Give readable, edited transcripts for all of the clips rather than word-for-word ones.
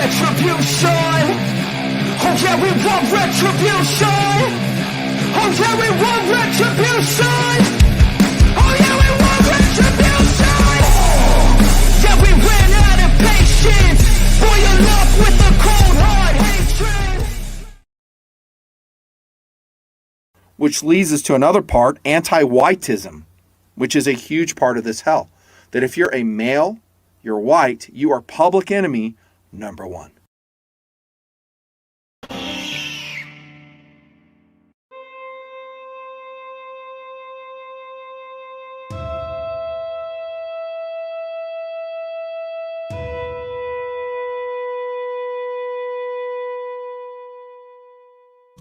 retribution. Oh yeah, we want retribution. Oh yeah, we want retribution. Oh yeah, we want retribution. Yeah, we ran out of patience. Boil up with a cold hard hatred. Which leads us to another part, anti-whiteism, which is a huge part of this hell. That if you're a male, you're white, you are public enemy number one.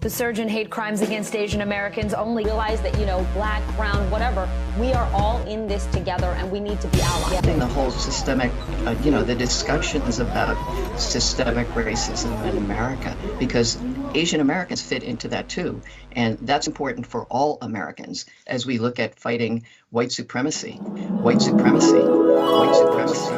The surge in hate crimes against Asian Americans only realize that, black, brown, whatever, we are all in this together and we need to be allies. And the whole systemic, the discussions about systemic racism in America, because Asian Americans fit into that too. And that's important for all Americans as we look at fighting white supremacy, white supremacy, white supremacy.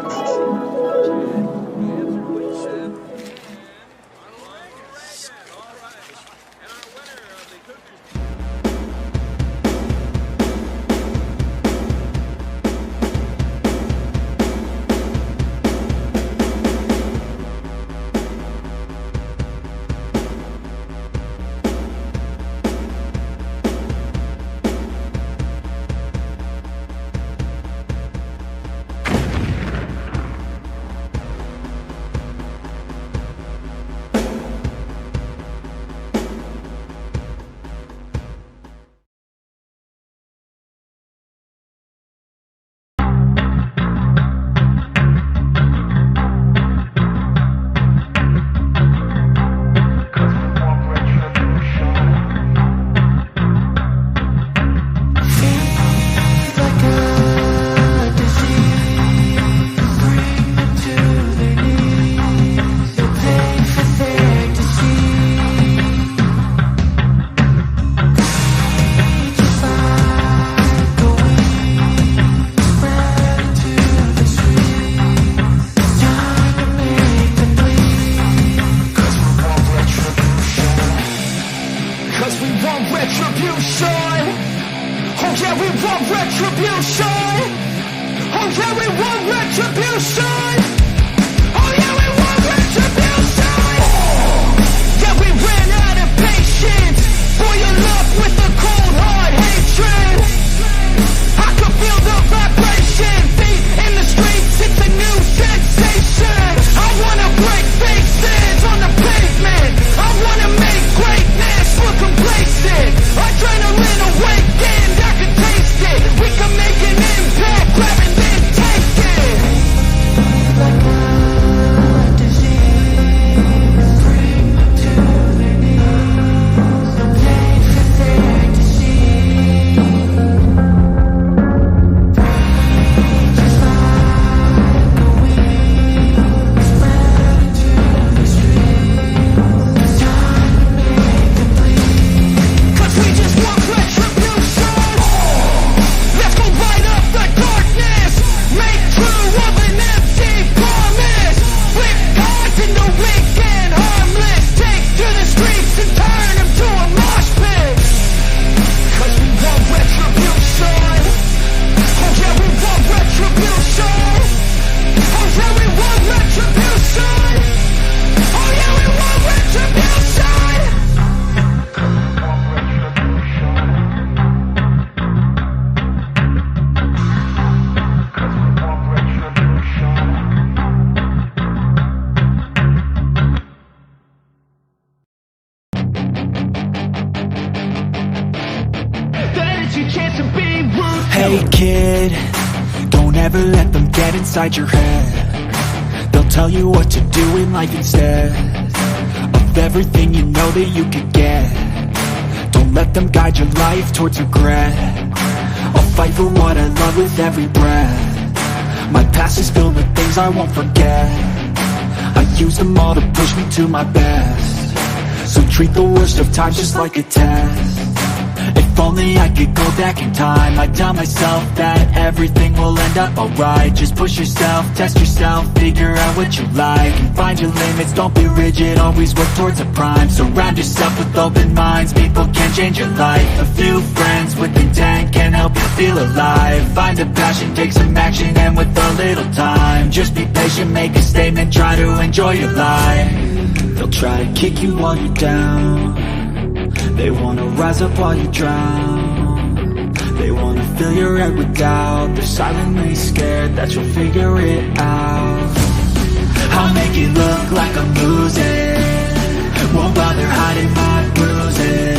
Hey kid, don't ever let them get inside your head. They'll tell you what to do in life instead of everything you know that you could get. Don't let them guide your life towards regret. I'll fight for what I love with every breath. My past is filled with things I won't forget. I use them all to push me to my best. So treat the worst of times just like a test. If only I could go back in time, I'd tell myself that everything will end up alright. Just push yourself, test yourself, figure out what you like, and find your limits, don't be rigid, always work towards a prime. Surround yourself with open minds, people can change your life. A few friends with intent can help you feel alive. Find a passion, take some action, and with a little time, just be patient, make a statement, try to enjoy your life. They'll try to kick you while you're down, they wanna rise up while you drown. They wanna fill your head with doubt, they're silently scared that you'll figure it out. I'll make it look like I'm losing, won't bother hiding my bruises.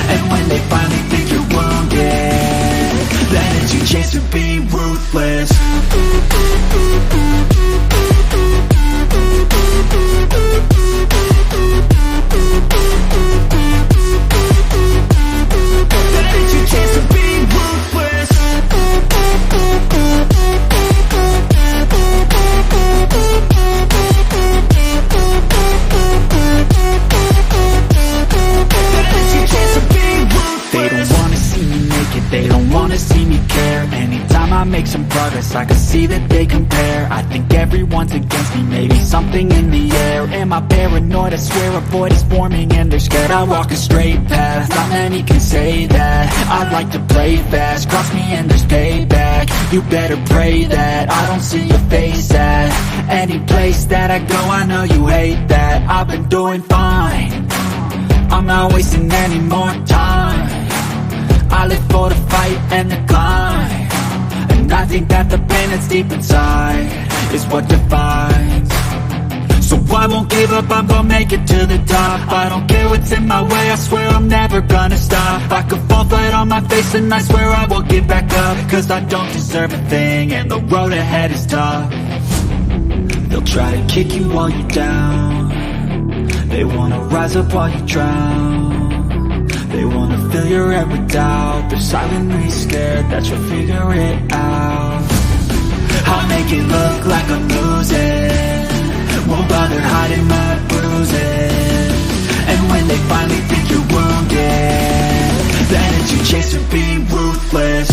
And when they finally think you're wounded, then it's your chance to be ruthless. They don't wanna see me care. Anytime I make some progress, I can see that they compare. I think everyone's against me, maybe something in the air. Am I paranoid? I swear a void is forming and they're scared. I walk a straight path, not many can say that. I like to play fast, cross me and there's payback. You better pray that I don't see your face at any place that I go. I know you hate that. I've been doing fine, I'm not wasting any more time. I live for the fight and the climb, and I think that the pain that's deep inside is what defines. So I won't give up, I'm gonna make it to the top. I don't care what's in my way, I swear I'm never gonna stop. I could fall flat on my face and I swear I won't get back up, cause I don't deserve a thing and the road ahead is tough. They'll try to kick you while you're down, they wanna rise up while you drown. They wanna fill your head with doubt, they're silently scared that you'll figure it out. I'll make it look like I'm losing, won't bother hiding my bruises. And when they finally think you're wounded, then it's your chance to be ruthless.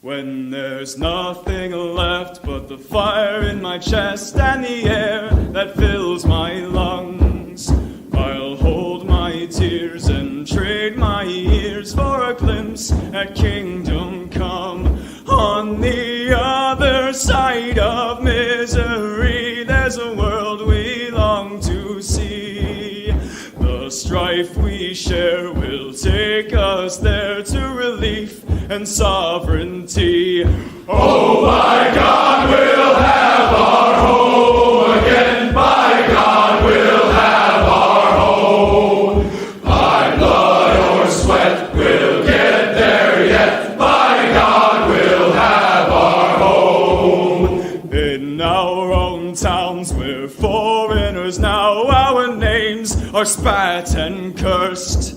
When there's nothing left but the fire in my chest and the air that fills my lungs, I'll hold my tears and trade my ears for a glimpse at kingdom come. On the other side of misery, there's a world we long to see. The strife we share will take us there to relief and sovereignty. Oh, by God, we'll have our home again. By God, we'll have our home. By blood or sweat, we'll get there yet. By God, we'll have our home. In our own towns, we're foreigners now. Our names are spat and cursed.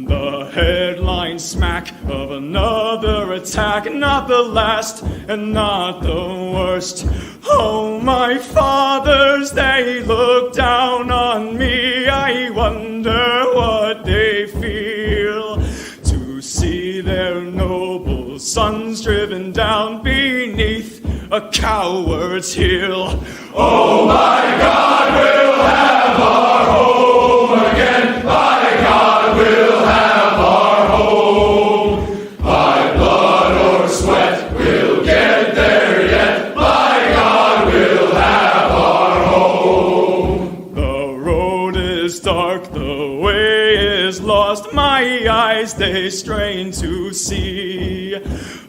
The headline smack of another attack, not the last and not the worst. Oh, my fathers, they look down on me. I wonder what they feel to see their noble sons driven down beneath a coward's heel. Oh, my God, we'll have our home again. By God, we'll have our home. By blood or sweat, we'll get there yet. By God, we'll have our home. The road is dark, the way is lost. My eyes, they strain to see.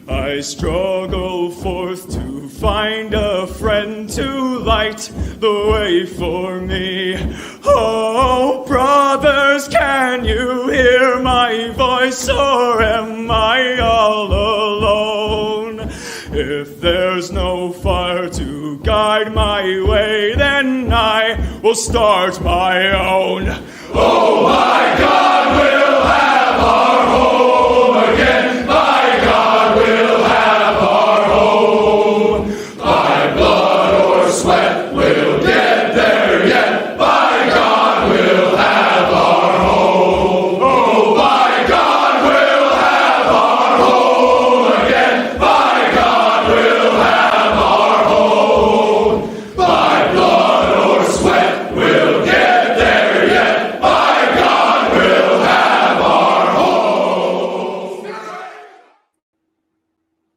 I struggle forth to find a friend to light the way for me. Oh, brothers, can you hear my voice, or am I all alone? If there's no fire to guide my way, then I will start my own. Oh, my God, we'll have our home again. My God, we'll have our home. By blood or sweat, we'll get there yet. By God, we'll have our home. Oh, by God, we'll have our home again. By God, we'll have our home. By blood or sweat, we'll get there yet. By God, we'll have our home.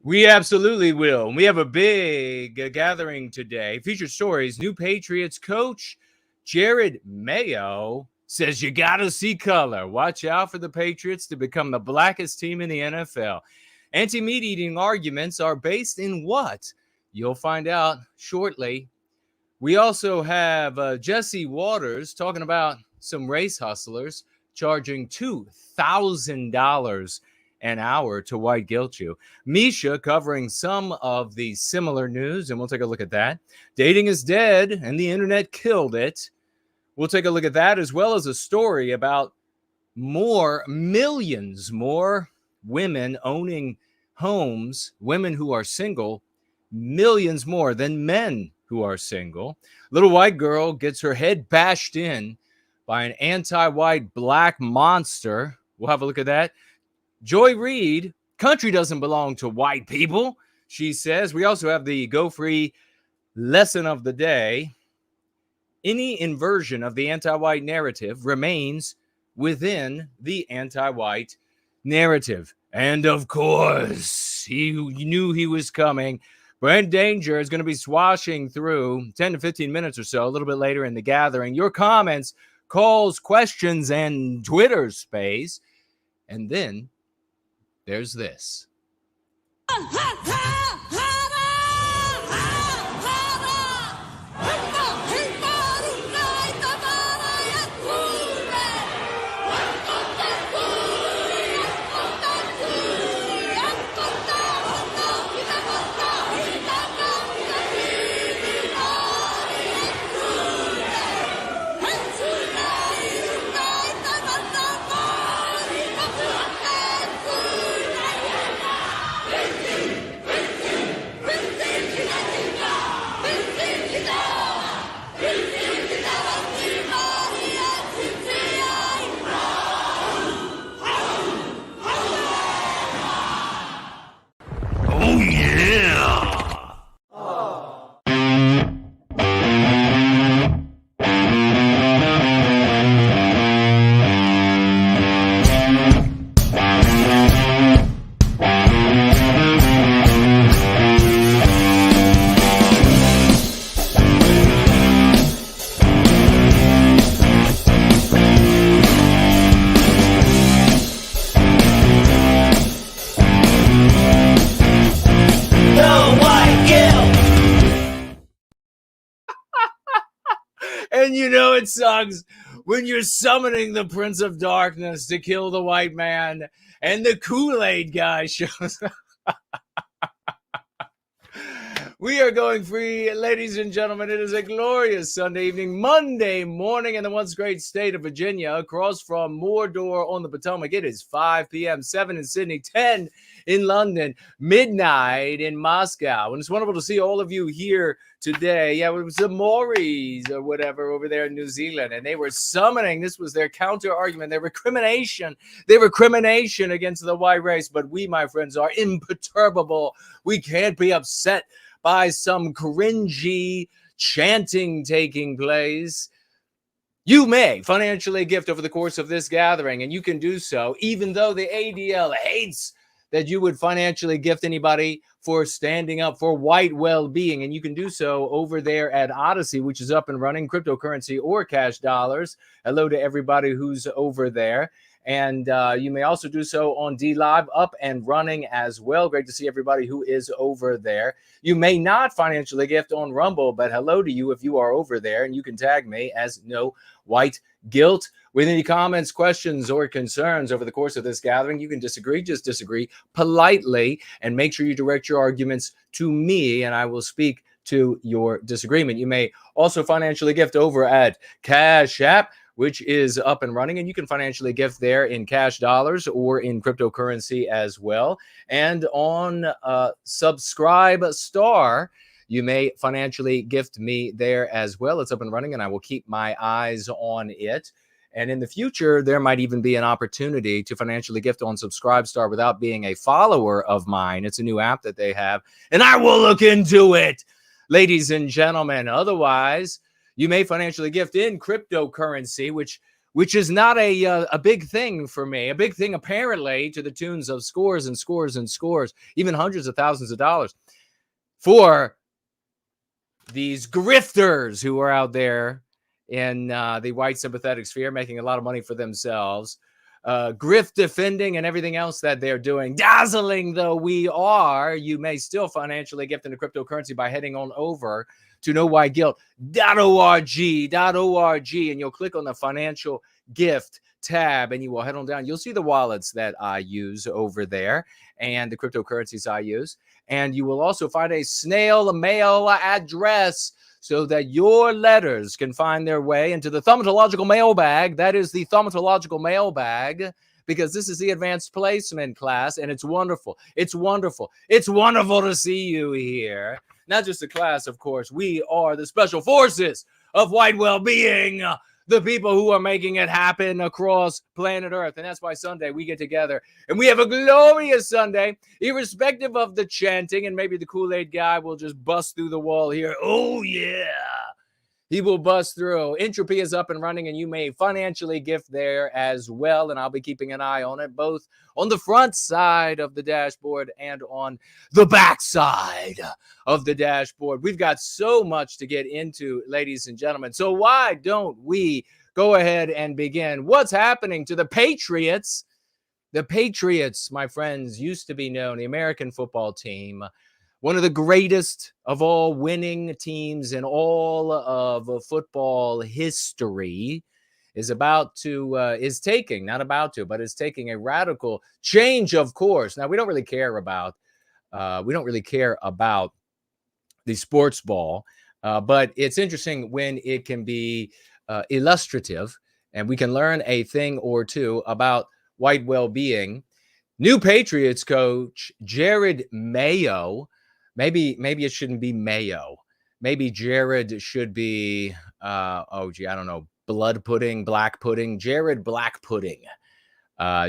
We absolutely will. We have a big gathering today. Featured stories. New Patriots coach Jared Mayo says you got to see color. Watch out for the Patriots to become the blackest team in the NFL. Anti-meat eating arguments are based in what? You'll find out shortly. We also have Jesse Waters talking about some race hustlers charging $2,000 an hour to white guilt you. Misha covering some of the similar news, and we'll take a look at that. Dating is dead, and the internet killed it. We'll take a look at that, as well as a story about millions more women owning homes, women who are single, millions more than men who are single. Little white girl gets her head bashed in by an anti-white black monster. We'll have a look at that. Joy Reid, country doesn't belong to white people, she says. We also have the Go Free lesson of the day. Any inversion of the anti-white narrative remains within the anti-white narrative. And of course, he knew he was coming. Brant Danger is going to be swashing through 10 to 15 minutes or so, a little bit later in the gathering. Your comments, calls, questions, and Twitter space. And then there's this. And you know it sucks when you're summoning the Prince of Darkness to kill the white man and the Kool-Aid guy shows up. We are going free, ladies and gentlemen. It is a glorious Sunday evening, Monday morning in the once great state of Virginia, across from Mordor on the Potomac. It is 5 p.m., 7 in Sydney, 10 in London, midnight in Moscow. And it's wonderful to see all of you here today. Yeah, it was the Maoris or whatever over there in New Zealand, and they were summoning. This was their counter argument, their recrimination. Their recrimination against the white race. But we, my friends, are imperturbable. We can't be upset by some cringy chanting taking place. You may financially gift over the course of this gathering, and you can do so even though the ADL hates that you would financially gift anybody for standing up for white well-being. And you can do so over there at Odyssey, which is up and running, cryptocurrency or cash dollars. Hello to everybody who's over there. And you may also do so on D Live, up and running as well. Great to see everybody who is over there. You may not financially gift on Rumble, but hello to you if you are over there, and you can tag me as No White Guilt. With any comments, questions, or concerns over the course of this gathering, you can disagree, just disagree politely, and make sure you direct your arguments to me, and I will speak to your disagreement. You may also financially gift over at Cash App, which is up and running, and you can financially gift there in cash dollars or in cryptocurrency as well. And on Subscribe Star, you may financially gift me there as well. It's up and running, and I will keep my eyes on it. And in the future, there might even be an opportunity to financially gift on Subscribe Star without being a follower of mine. It's a new app that they have, and I will look into it, ladies and gentlemen. Otherwise, you may financially gift in cryptocurrency, which is not a big thing for me. A big thing, apparently, to the tunes of scores and scores and scores, even hundreds of thousands of dollars, for these grifters who are out there in the white sympathetic sphere, making a lot of money for themselves, grift defending and everything else that they're doing. Dazzling though we are, you may still financially gift into cryptocurrency by heading on over to nowhiteguilt.org, and you'll click on the financial gift tab, and you will head on down. You'll see the wallets that I use over there and the cryptocurrencies I use, and you will also find a snail mail address so that your letters can find their way into the thaumatological mailbag. That is the thaumatological mailbag, because this is the advanced placement class, and it's wonderful. It's wonderful. It's wonderful to see you here. Not just a class, of course. We are the special forces of white well-being, the people who are making it happen across planet Earth. And that's why Sunday we get together and we have a glorious Sunday, irrespective of the chanting. And maybe the Kool-Aid guy will just bust through the wall here. Oh, yeah. He will bust through. Entropy is up and running, and you may financially gift there as well. And I'll be keeping an eye on it, both on the front side of the dashboard and on the back side of the dashboard. We've got so much to get into, ladies and gentlemen. So why don't we go ahead and begin? What's happening to the Patriots? The Patriots, my friends, used to be known, the American football team, one of the greatest of all winning teams in all of football history, is taking a radical change of course. Now, we don't really care about the sports ball, but it's interesting when it can be illustrative, and we can learn a thing or two about white well-being. New Patriots coach Jared Mayo. Maybe it shouldn't be Mayo. Maybe Jared should be, I don't know, blood pudding, black pudding. Jared Black Pudding.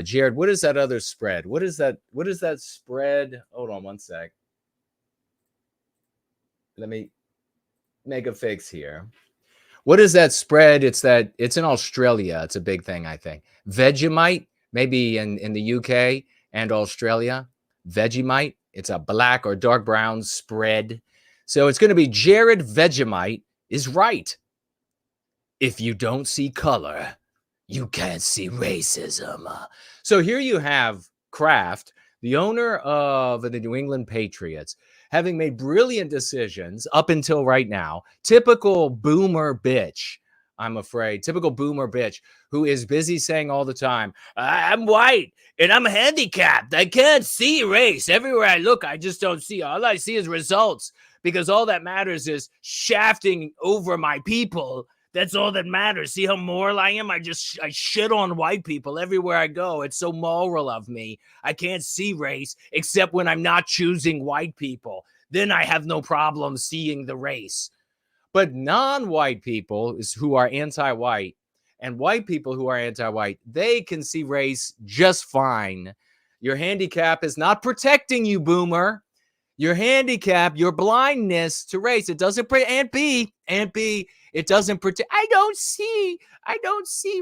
Jared, what is that other spread? What is that spread? Hold on one sec. Let me make a fix here. What is that spread? It's in Australia. It's a big thing, I think. Vegemite, maybe in the UK and Australia. Vegemite. It's a black or dark brown spread. So it's going to be Jared Vegemite is right. If you don't see color, you can't see racism. So here you have Kraft, the owner of the New England Patriots, having made brilliant decisions up until right now. Typical boomer bitch, I'm afraid. Typical boomer bitch who is busy saying all the time, I'm white and I'm handicapped. I can't see race. Everywhere I look, I just don't see. All I see is results, because all that matters is shafting over my people. That's all that matters. See how moral I am? I shit on white people everywhere I go. It's so moral of me. I can't see race except when I'm not choosing white people. Then I have no problem seeing the race. But non-white people who are anti-white and white people who are anti-white, they can see race just fine. Your handicap is not protecting you, boomer. Your handicap, your blindness to race, it doesn't Aunt B, it doesn't protect. I don't see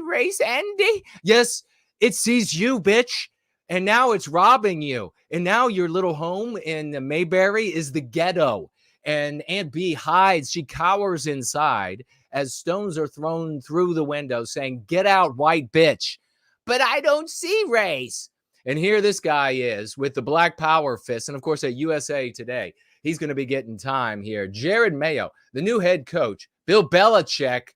race, Andy. Yes, it sees you, bitch. And now it's robbing you. And now your little home in Mayberry is the ghetto. And Aunt B hides. She cowers inside as stones are thrown through the window saying, "Get out, white bitch." But I don't see race. And here this guy is with the Black Power fist. And of course, at USA Today, he's going to be getting time here. Jared Mayo, the new head coach. Bill Belichick,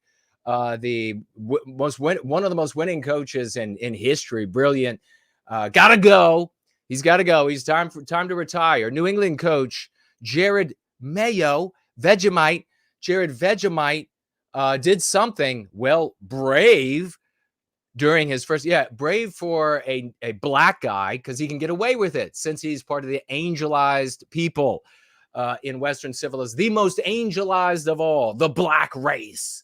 one of the most winning coaches in history. Brilliant. Gotta go. He's got to go. He's time to retire. New England coach Jared Mayo, Vegemite. Jared Vegemite did something, well, brave during his first, brave for a black guy because he can get away with it since he's part of the angelized people in Western civilization, the most angelized of all, the black race.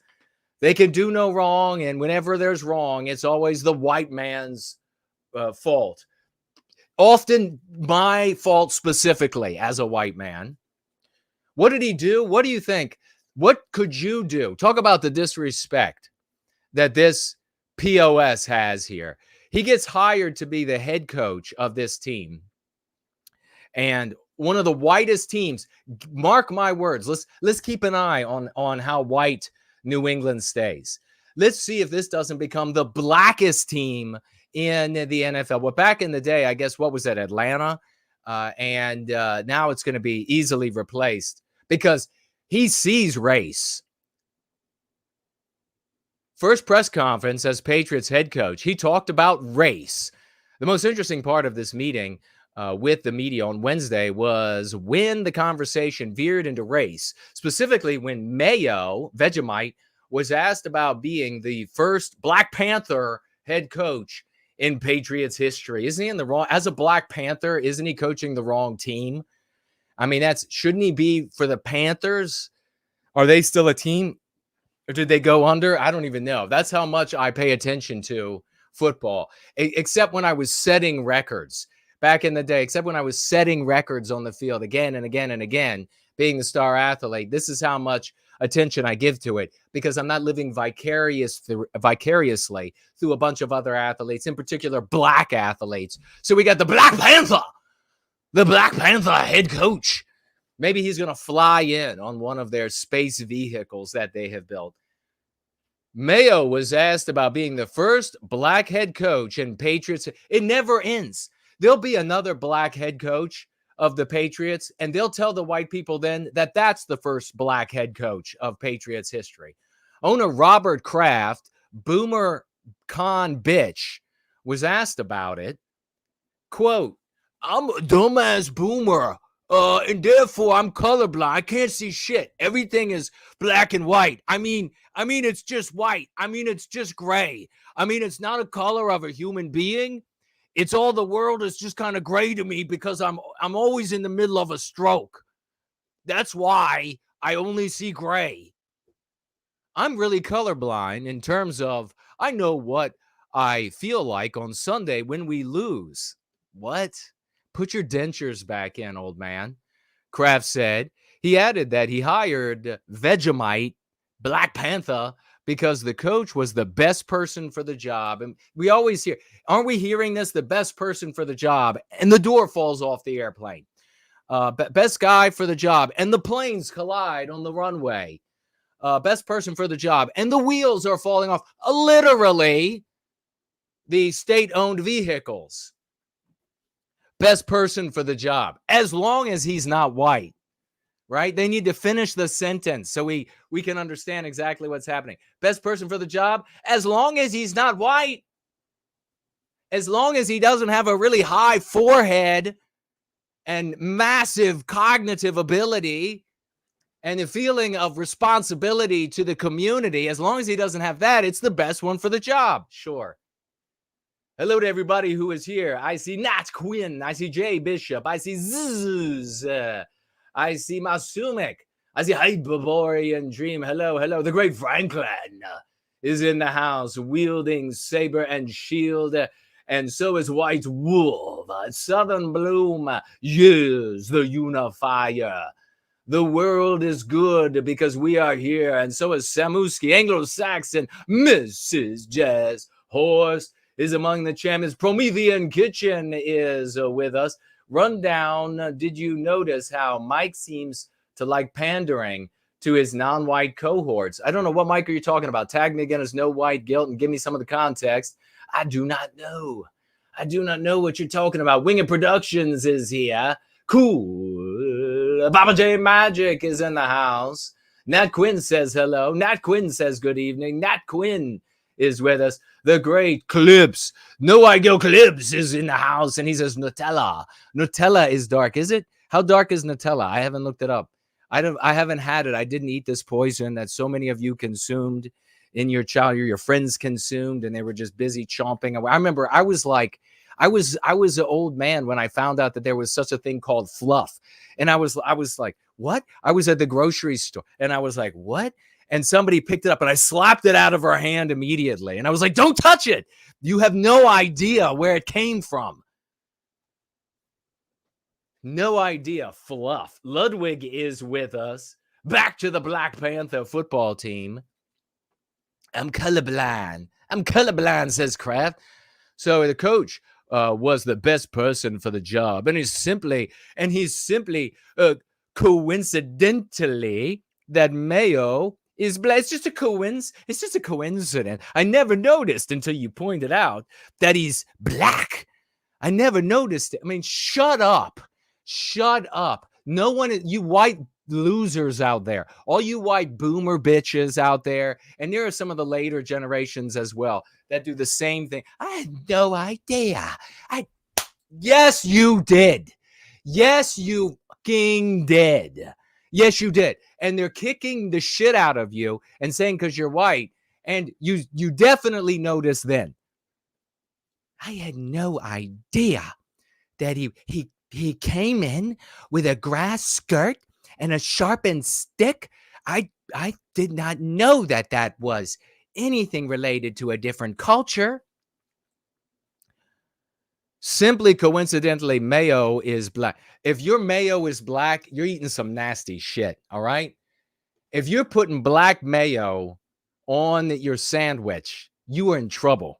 They can do no wrong, and whenever there's wrong, it's always the white man's fault. Often my fault specifically as a white man. What did he do? What do you think? What could you do? Talk about the disrespect that this POS has here. He gets hired to be the head coach of this team. And one of the whitest teams, mark my words, let's keep an eye on how white New England stays. Let's see if this doesn't become the blackest team in the NFL. Well, back in the day, I guess, what was that, Atlanta? And now it's going to be easily replaced because he sees race. First press conference as Patriots head coach, he talked about race. The most interesting part of this meeting with the media on Wednesday was when the conversation veered into race, specifically when Mayo, Vegemite, was asked about being the first Black Panther head coach in Patriots history. Isn't he in the wrong? As a Black Panther, isn't he coaching the wrong team? I mean, shouldn't he be for the Panthers? Are they still a team? Or did they go under? I don't even know. That's how much I pay attention to football, except when I was setting records back in the day, except when I was setting records on the field again and again and again, being the star athlete. This is how much attention I give to it because I'm not living vicariously through a bunch of other athletes, in particular black athletes. So we got the Black Panther head coach. Maybe he's going to fly in on one of their space vehicles that they have built. Mayo was asked about being the first black head coach in Patriots. It never ends. There'll be another black head coach of the Patriots, and they'll tell the white people then that that's the first black head coach of Patriots history. Owner Robert Kraft, boomer con bitch, was asked about it. Quote, "I'm a dumbass boomer. And therefore I'm colorblind. I can't see shit. Everything is black and white. I mean, it's just white. I mean, it's just gray. I mean, it's not a color of a human being. It's all the world is just kind of gray to me because I'm always in the middle of a stroke. That's why I only see gray. I'm really colorblind in terms of I know what I feel like on Sunday when we lose." What? Put your dentures back in, old man, Kraft said. He added that he hired Vegemite, Black Panther, because the coach was the best person for the job. And we always hear, aren't we hearing this? The best person for the job. And the door falls off the airplane. Best guy for the job. And the planes collide on the runway. Best person for the job. And the wheels are falling off. Literally, the state-owned vehicles. Best person for the job, as long as he's not white, right? They need to finish the sentence so we can understand exactly what's happening. Best person for the job, as long as he's not white, as long as he doesn't have a really high forehead and massive cognitive ability and a feeling of responsibility to the community, as long as he doesn't have that, it's the best one for the job. Sure. Hello to everybody who is here. I see Nat Quinn. I see Jay Bishop. I see Zzz. I see Masumek. I see Hyperborean Dream. Hello, hello. The great Franklin is in the house, wielding saber and shield. And so is White Wolf. Southern Bloom. Yes, the unifier. The world is good because we are here. And so is Samuski, Anglo-Saxon, Mrs. Jazz Horse. is among the champions. Promethean Kitchen is with us. Rundown, did you notice how Mike seems to like pandering to his non-white cohorts? I don't know. What Mike are you talking about? Tag me again as no white guilt and give me some of the context. I do not know. I do not know what you're talking about. Winged Productions is here. Cool. Baba J Magic is in the house. Nat Quinn says hello. Nat Quinn says good evening. Nat Quinn is with us. The great Clips. No I Go Clips is in the house. And he says Nutella. Nutella is dark. Is it? How dark is Nutella? I haven't looked it up. I haven't had it. I didn't eat this poison that so many of you consumed in your child, your friends consumed, and they were just busy chomping away. I remember I was an old man when I found out that there was such a thing called fluff. And I was like, what? I was at the grocery store and I was like, what? And somebody picked it up and I slapped it out of her hand immediately. And I was like, don't touch it. You have no idea where it came from. No idea. Fluff. Ludwig is with us. Back to the Black Panther football team. I'm colorblind. Says Kraft. So the coach was the best person for the job. And he's simply coincidentally that Mayo is black. It's just a coincidence. I never noticed until you pointed out that he's black. I never noticed it. I mean, shut up. No one, you white losers out there, all you white boomer bitches out there, and there are some of the later generations as well that do the same thing. I had no idea. Yes, you did. Yes, you fucking did. Yes, you did. And they're kicking the shit out of you and saying because you're white, and you definitely noticed then. I had no idea that he came in with a grass skirt and a sharpened stick. I did not know that was anything related to a different culture. Simply coincidentally, mayo is black. If your mayo is black, you're eating some nasty shit, all right? If you're putting black mayo on your sandwich, you are in trouble.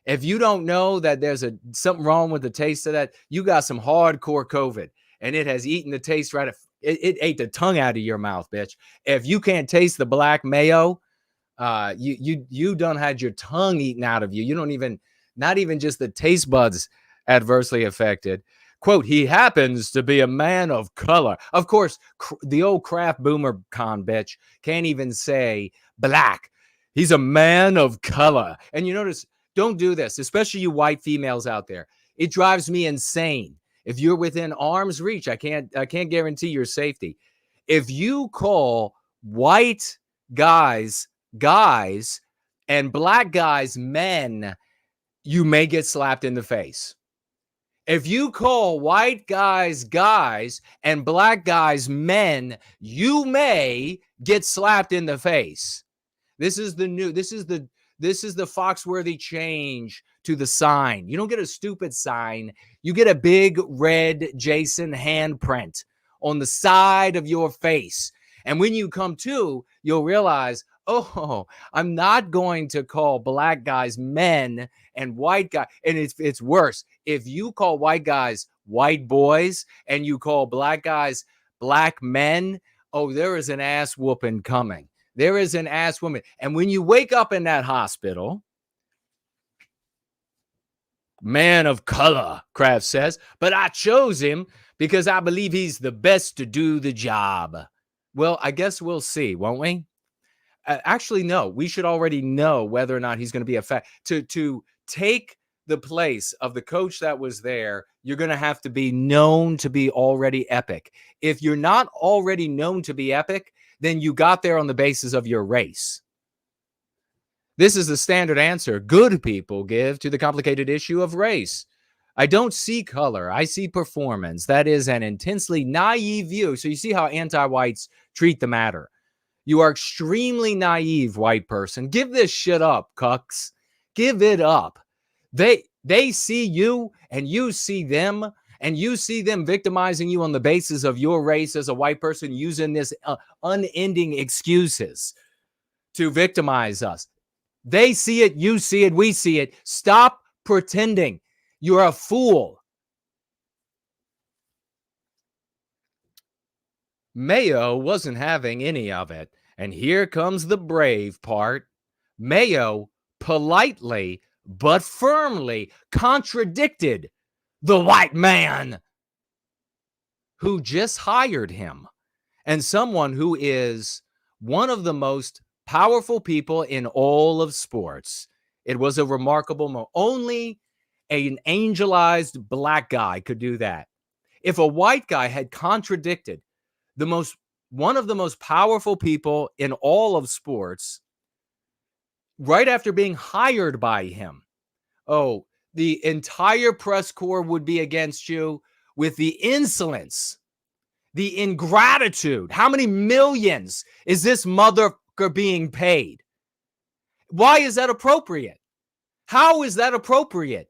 If you don't know that there's something wrong with the taste of that, you got some hardcore COVID, and it has eaten the taste right. It ate the tongue out of your mouth, bitch. If you can't taste the black mayo, you done had your tongue eaten out of you. You don't even, not even just the taste buds adversely affected. Quote, he happens to be a man of color. Of course, the old Kraft boomer con bitch can't even say black. He's a man of color. And you notice, don't do this, especially you white females out there. It drives me insane. If you're within arm's reach, I can't guarantee your safety. If you call white guys and black guys men, you may get slapped in the face. If you call white guys and black guys men, you may get slapped in the face. This is the Foxworthy change to the sign. You don't get a stupid sign. You get a big red Jason handprint on the side of your face. And when you come to, you'll realize, oh, I'm not going to call black guys men and white guys. And it's worse. If you call white guys white boys and you call black guys black men, oh, there is an ass whooping coming. There is an ass woman. And when you wake up in that hospital, man of color, Kraft says, but I chose him because I believe he's the best to do the job. Well, I guess we'll see, won't we? Actually, no. We should already know whether or not he's going to be a fact. To take the place of the coach that was there, you're going to have to be known to be already epic. If you're not already known to be epic, then you got there on the basis of your race. This is the standard answer good people give to the complicated issue of race. I don't see color. I see performance. That is an intensely naive view. So you see how anti-whites treat the matter. You are extremely naive, white person. Give this shit up, cucks. Give it up. They see you and you see them, and you see them victimizing you on the basis of your race as a white person, using this unending excuses to victimize us. They see it, you see it, we see it. Stop pretending. You're a fool. Mayo wasn't having any of it. And here comes the brave part. Mayo politely but firmly contradicted the white man who just hired him, and someone who is one of the most powerful people in all of sports. It was a remarkable moment. Only an angelized black guy could do that. If a white guy had contradicted one of the most powerful people in all of sports right after being hired by him, oh, the entire press corps would be against you with the insolence, the ingratitude. How many millions is this motherfucker being paid? Why is that appropriate? How is that appropriate?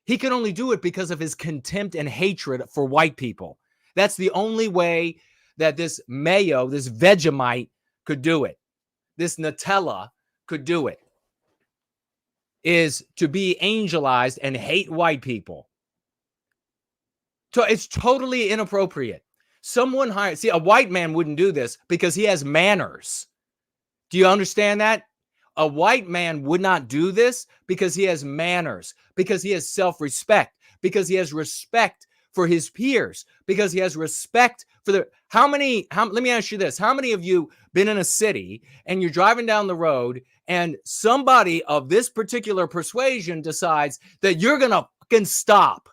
He can only do it because of his contempt and hatred for white people. That's the only way that this Mayo, this Vegemite could do it. This Nutella could do it, is to be angelized and hate white people. So it's totally inappropriate. Someone hired, see, a white man wouldn't do this because he has manners. Do you understand that? A white man would not do this because he has manners, because he has self-respect, because he has respect for his peers, because he has respect for the, let me ask you this. How many of you been in a city and you're driving down the road and somebody of this particular persuasion decides that you're going to fucking stop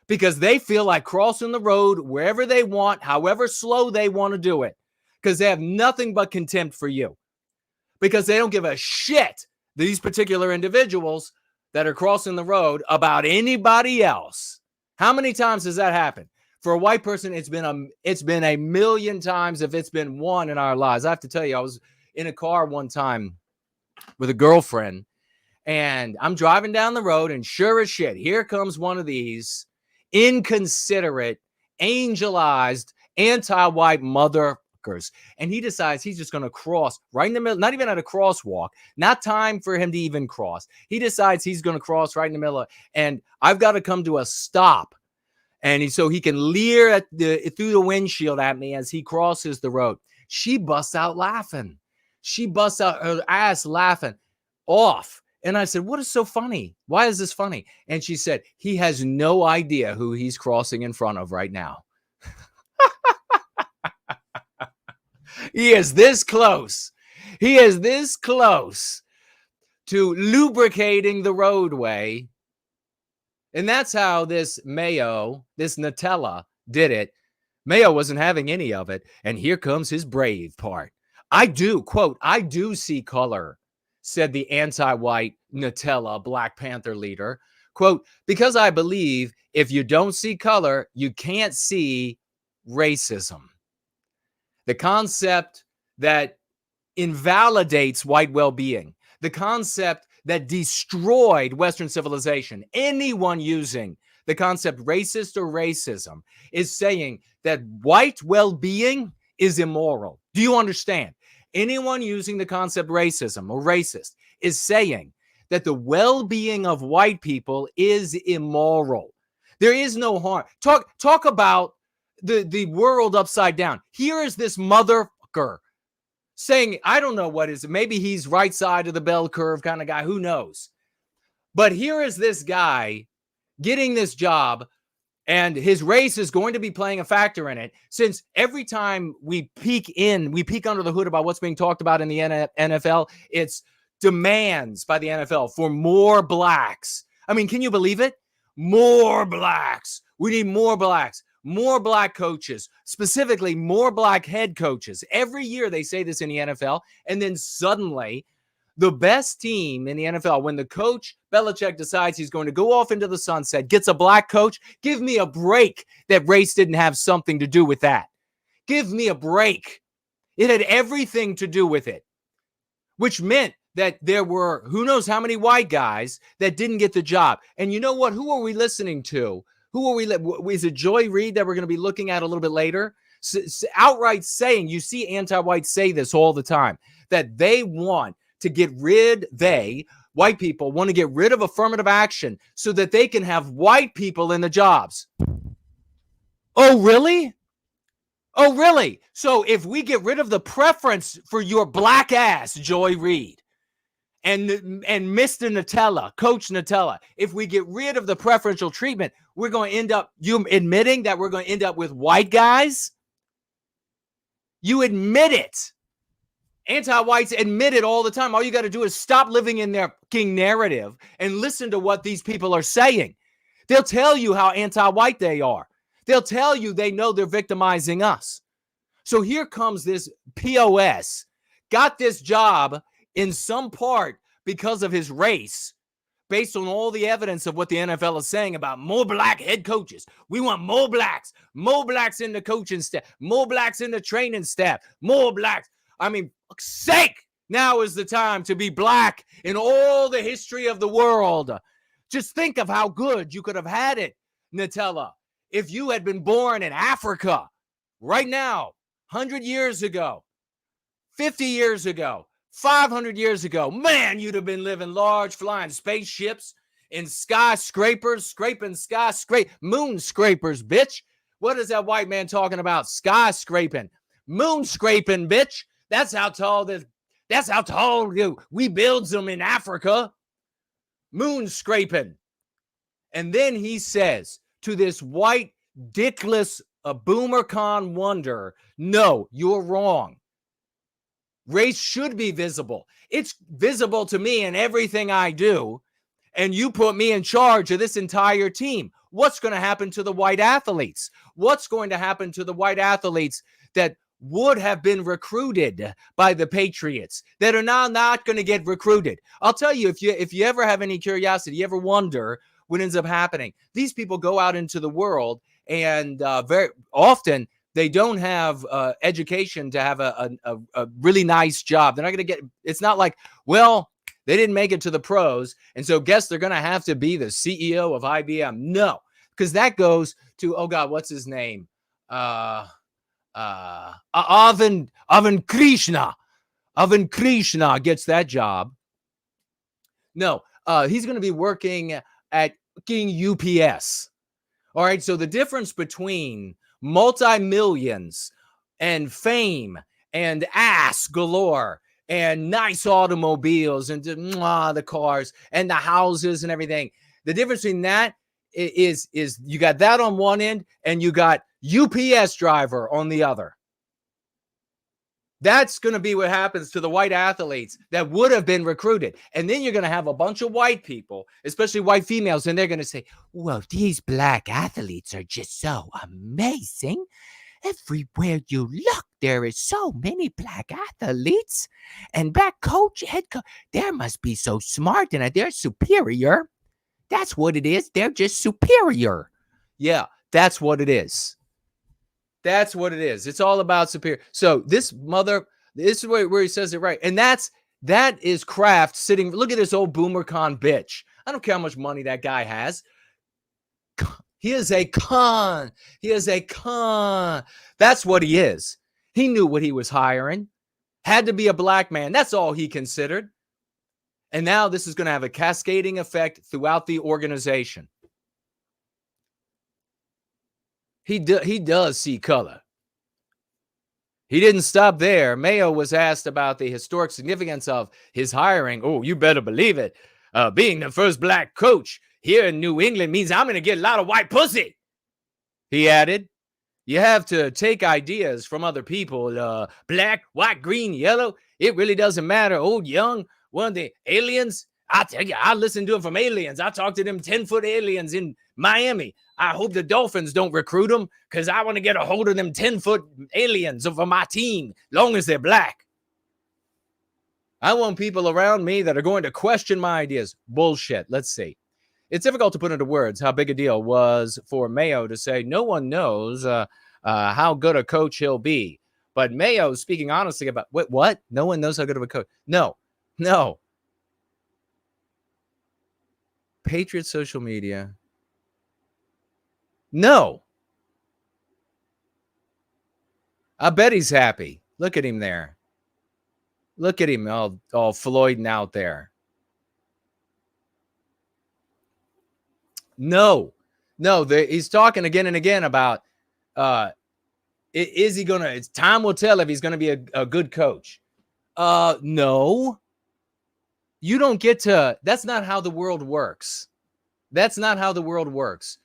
because they feel like crossing the road wherever they want, however slow they want to do it, because they have nothing but contempt for you, because they don't give a shit, these particular individuals that are crossing the road, about anybody else. How many times has that happened? For a white person, it's been a million times if it's been one in our lives. I have to tell you, I was in a car one time with a girlfriend, and I'm driving down the road, and sure as shit, here comes one of these inconsiderate, angelized, anti-white motherfuckers. And he decides he's just going to cross right in the middle, not even at a crosswalk, not time for him to even cross. He decides he's going to cross right in the middle, and I've got to come to a stop. And so he can leer through the windshield at me as he crosses the road. She busts out laughing. She busts out her ass laughing off. And I said, what is so funny? Why is this funny? And she said, he has no idea who he's crossing in front of right now. He is this close. He is this close to lubricating the roadway. And that's how this Mayo, this Nutella, did it. Mayo wasn't having any of it. And here comes his brave part. I do see color, said the anti-white Nutella Black Panther leader. Quote, because I believe if you don't see color, you can't see racism. The concept that invalidates white well-being. The concept that destroyed Western civilization. Anyone using the concept racist or racism is saying that white well-being is immoral. Do you understand? Anyone using the concept racism or racist is saying that the well-being of white people is immoral. There is no harm. Talk about the world upside down. Here is this motherfucker saying, I don't know what is it. Maybe he's right side of the bell curve kind of guy. Who knows? But here is this guy getting this job, and his race is going to be playing a factor in it, since every time we peek under the hood about what's being talked about in the NFL, it's demands by the NFL for more blacks. I mean, can you believe it? More blacks. We need more blacks. More black coaches, specifically more black head coaches. Every year they say this in the NFL, and then suddenly the best team in the NFL, when the coach Belichick decides he's going to go off into the sunset, gets a black coach. Give me a break that race didn't have something to do with that. Give me a break. It had everything to do with it, which meant that there were who knows how many white guys that didn't get the job. And you know what? Who are we listening to? Is it Joy Reid that we're going to be looking at a little bit later? Outright saying, you see anti-whites say this all the time, that they want to get rid, white people want to get rid of affirmative action so that they can have white people in the jobs. Oh, really? Oh, really? So if we get rid of the preference for your black ass, Joy Reid, and Mr. Nutella, Coach Nutella, if we get rid of the preferential treatment, we're going to end up, you admitting that we're going to end up with white guys? You admit it. Anti-whites admit it all the time. All you got to do is stop living in their fucking narrative and listen to what these people are saying. They'll tell you how anti-white they are. They'll tell you they know they're victimizing us. So here comes this POS, got this job in some part because of his race, based on all the evidence of what the NFL is saying about more black head coaches. We want more blacks in the coaching staff, more blacks in the training staff, more blacks. I mean, for fuck's sake, now is the time to be black in all the history of the world. Just think of how good you could have had it, Nutella, if you had been born in Africa right now, 100 years ago, 50 years ago, 500 years ago. Man, you'd have been living large flying spaceships in skyscrapers, moon scrapers, bitch. What is that white man talking about? Skyscraping, moon scraping, bitch. That's how tall we build them in Africa. Moon scraping. And then he says to this white dickless boomer con wonder, no, you're wrong. Race should be visible. It's visible to me in everything I do. And you put me in charge of this entire team. What's going to happen to the white athletes? What's going to happen to the white athletes that would have been recruited by the Patriots that are now not going to get recruited? I'll tell you, if you ever have any curiosity, you ever wonder what ends up happening, these people go out into the world and very often they don't have education to have a really nice job. They're not going to get, it's not like, well, they didn't make it to the pros, and so guess they're going to have to be the CEO of IBM. No, because that goes to, oh God, what's his name? Arvind Krishna. Arvind Krishna gets that job. No, he's going to be working at UPS. All right, so the difference between multi-millions and fame and ass galore and nice automobiles and the cars and the houses and everything, the difference between that is you got that on one end and you got UPS driver on the other. That's going to be what happens to the white athletes that would have been recruited. And then you're going to have a bunch of white people, especially white females, and they're going to say, well, these black athletes are just so amazing. Everywhere you look, there is so many black athletes. And black coach, head coach, they must be so smart and they're superior. That's what it is. They're just superior. Yeah, that's what it is. That's what it is. It's all about superior. So this is where he says it right. And that is Kraft sitting. Look at this old boomer con bitch. I don't care how much money that guy has. He is a con. He is a con. That's what he is. He knew what he was hiring. Had to be a black man. That's all he considered. And now this is going to have a cascading effect throughout the organization. He does see color. He didn't stop there. Mayo was asked about the historic significance of his hiring. Oh, you better believe it. Being the first black coach here in New England means I'm going to get a lot of white pussy. He added, you have to take ideas from other people. Black, white, green, yellow. It really doesn't matter. Old, young, one of the aliens. I tell you, I listen to them from aliens. I talk to them 10-foot aliens in Miami. I hope the Dolphins don't recruit them because I want to get a hold of them 10-foot aliens for my team, long as they're black. I want people around me that are going to question my ideas. Bullshit. Let's see. It's difficult to put into words how big a deal was for Mayo to say no one knows how good a coach he'll be. But Mayo speaking honestly about, what? No one knows how good of a coach. No. Patriots social media. No. I bet he's happy. Look at him there. Look at him all floyding out there. No, he's talking again and again about is he gonna? It's time will tell if he's gonna be a good coach. No, you don't get to. That's not how the world works. That's not how the world works.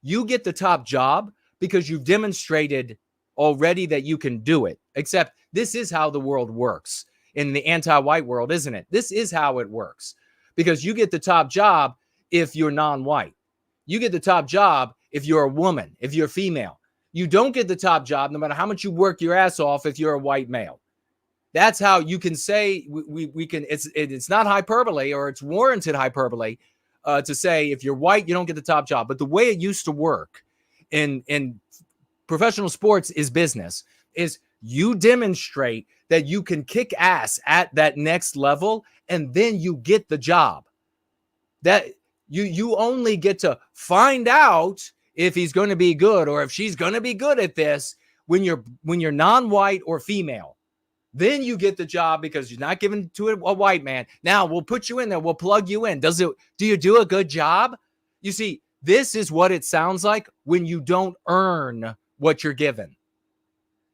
You get the top job because you've demonstrated already that you can do it. Except this is how the world works in the anti-white world, isn't it? This is how it works because you get the top job if you're non-white. You get the top job if you're a woman, if you're female. You don't get the top job no matter how much you work your ass off if you're a white male. That's how you can say we can. It's not hyperbole, or it's warranted hyperbole to say if you're white, you don't get the top job. But the way it used to work in professional sports is business. Is you demonstrate that you can kick ass at that next level, and then you get the job. That you only get to find out if he's going to be good or if she's going to be good at this when you're non-white or female. Then you get the job because you're not given to a white man. Now we'll put you in there. We'll plug you in. Do you do a good job? You see, this is what it sounds like when you don't earn what you're given.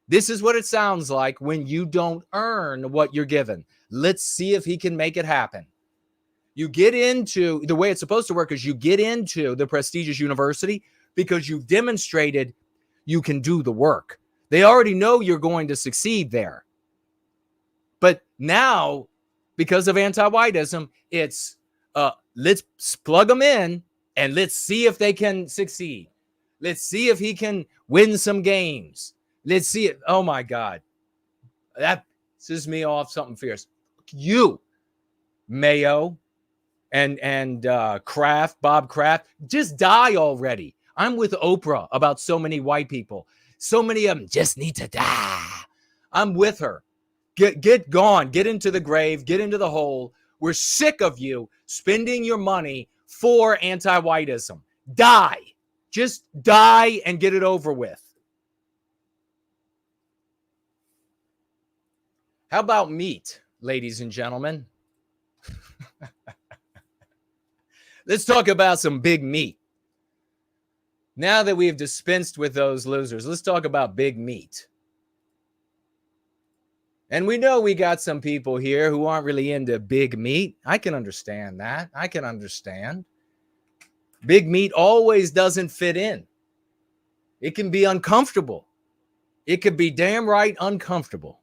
This is what it sounds like when you don't earn what you're given. Let's see if he can make it happen. You get into the way it's supposed to work is you get into the prestigious university because you've demonstrated you can do the work. They already know you're going to succeed there. But now, because of anti-whiteism, it's let's plug them in and let's see if they can succeed. Let's see if he can win some games. Let's see it. Oh my God. That pisses me off something fierce. You, Mayo, and Kraft, Bob Kraft, just die already. I'm with Oprah about so many white people. So many of them just need to die. I'm with her. Get gone. Get into the grave. Get into the hole. We're sick of you spending your money for anti-whiteism. Die. Just die and get it over with. How about meat, ladies and gentlemen? Let's talk about some big meat. Now that we've dispensed with those losers, let's talk about big meat. And we know we got some people here who aren't really into big meat. I can understand that. I can understand. Big meat always doesn't fit in. It can be uncomfortable. It could be damn right uncomfortable.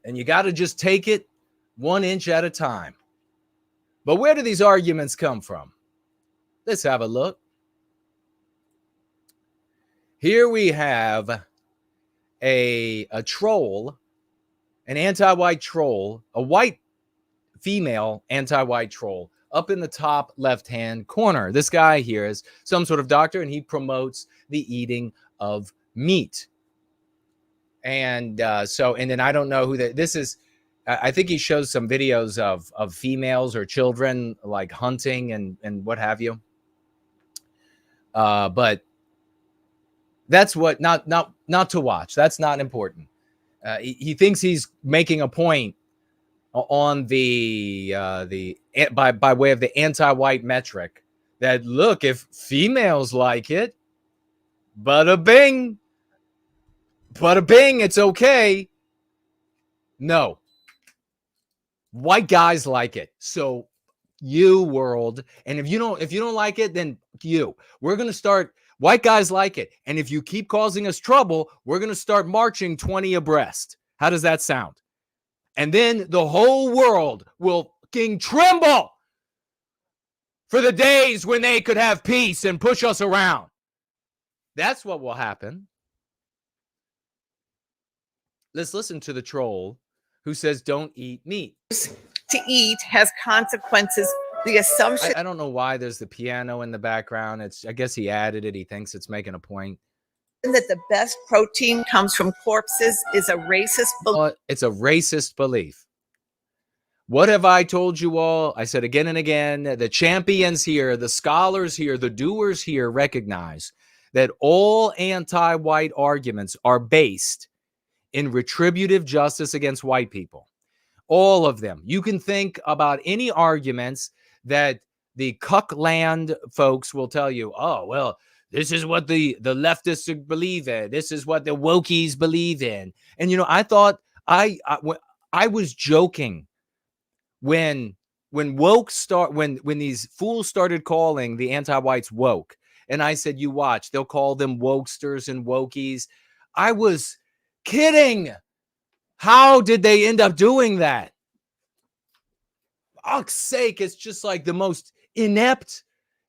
And you got to just take it 1 inch at a time. But where do these arguments come from? Let's have a look. Here we have a troll, an anti-white troll, a white female anti-white troll up in the top left-hand corner. This guy here is some sort of doctor, and he promotes the eating of meat. And then I don't know who this is. I think he shows some videos of females or children like hunting and what have you. But that's what not to watch. That's not important. He thinks he's making a point on the by way of the anti-white metric that look, if females like it, bada bing, it's okay. No. White guys like it. So you, world, and if you don't like it, then we're going to start. White guys like it. And if you keep causing us trouble, we're going to start marching 20 abreast. How does that sound? And then the whole world will fucking tremble for the days when they could have peace and push us around. That's what will happen. Let's listen to the troll who says don't eat meat. To eat has consequences. The assumption. I don't know why there's the piano in the background. I guess he added it. He thinks it's making a point. That the best protein comes from corpses is a racist belief. It's a racist belief. What have I told you all? I said again and again, the champions here, the scholars here, the doers here recognize that all anti-white arguments are based in retributive justice against white people. All of them. You can think about any arguments that the cuckland folks will tell you. Oh, well, this is what the leftists believe in. This is what the wokies believe in. And, you know, I thought I was joking when these fools started calling the anti-whites woke. And I said, you watch, they'll call them wokesters and wokies. I was kidding. How did they end up doing that? Fuck's sake, it's just like the most inept,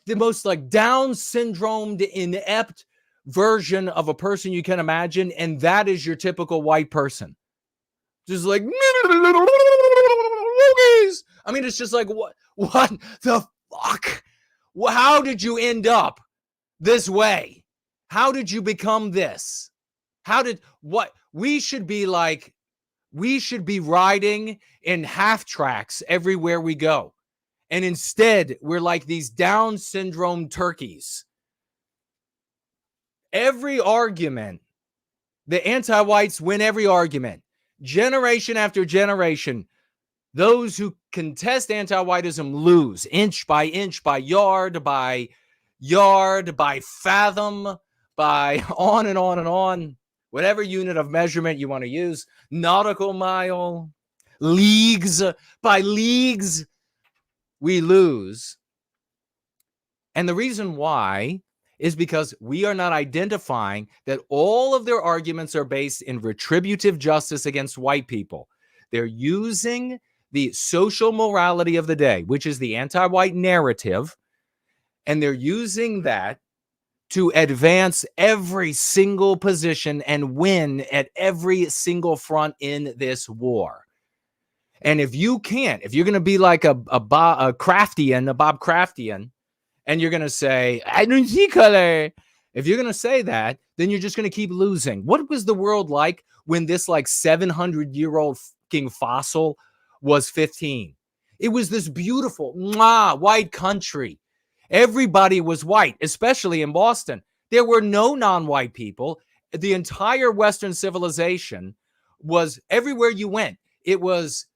the most like Down syndromed, inept version of a person you can imagine. And that is your typical white person. Just like, I mean, it's just like, what the fuck? How did you end up this way? How did you become this? We should be riding in half tracks everywhere we go. And instead, we're like these Down syndrome turkeys. Every argument, the anti-whites win every argument. Generation after generation, those who contest anti-whiteism lose inch, by yard, by fathom, by on and on and on. Whatever unit of measurement you want to use, nautical mile, leagues, by leagues, we lose. And the reason why is because we are not identifying that all of their arguments are based in retributive justice against white people. They're using the social morality of the day, which is the anti-white narrative, and they're using that to advance every single position and win at every single front in this war. And if you're going to be like a Bob Craftian, and you're going to say, I don't see color. If you're going to say that, then you're just going to keep losing. What was the world like when this like 700-year-old fucking fossil was 15? It was this beautiful, white country. Everybody was white, especially in Boston. There were no non-white people. The entire Western civilization was, everywhere you went, it was,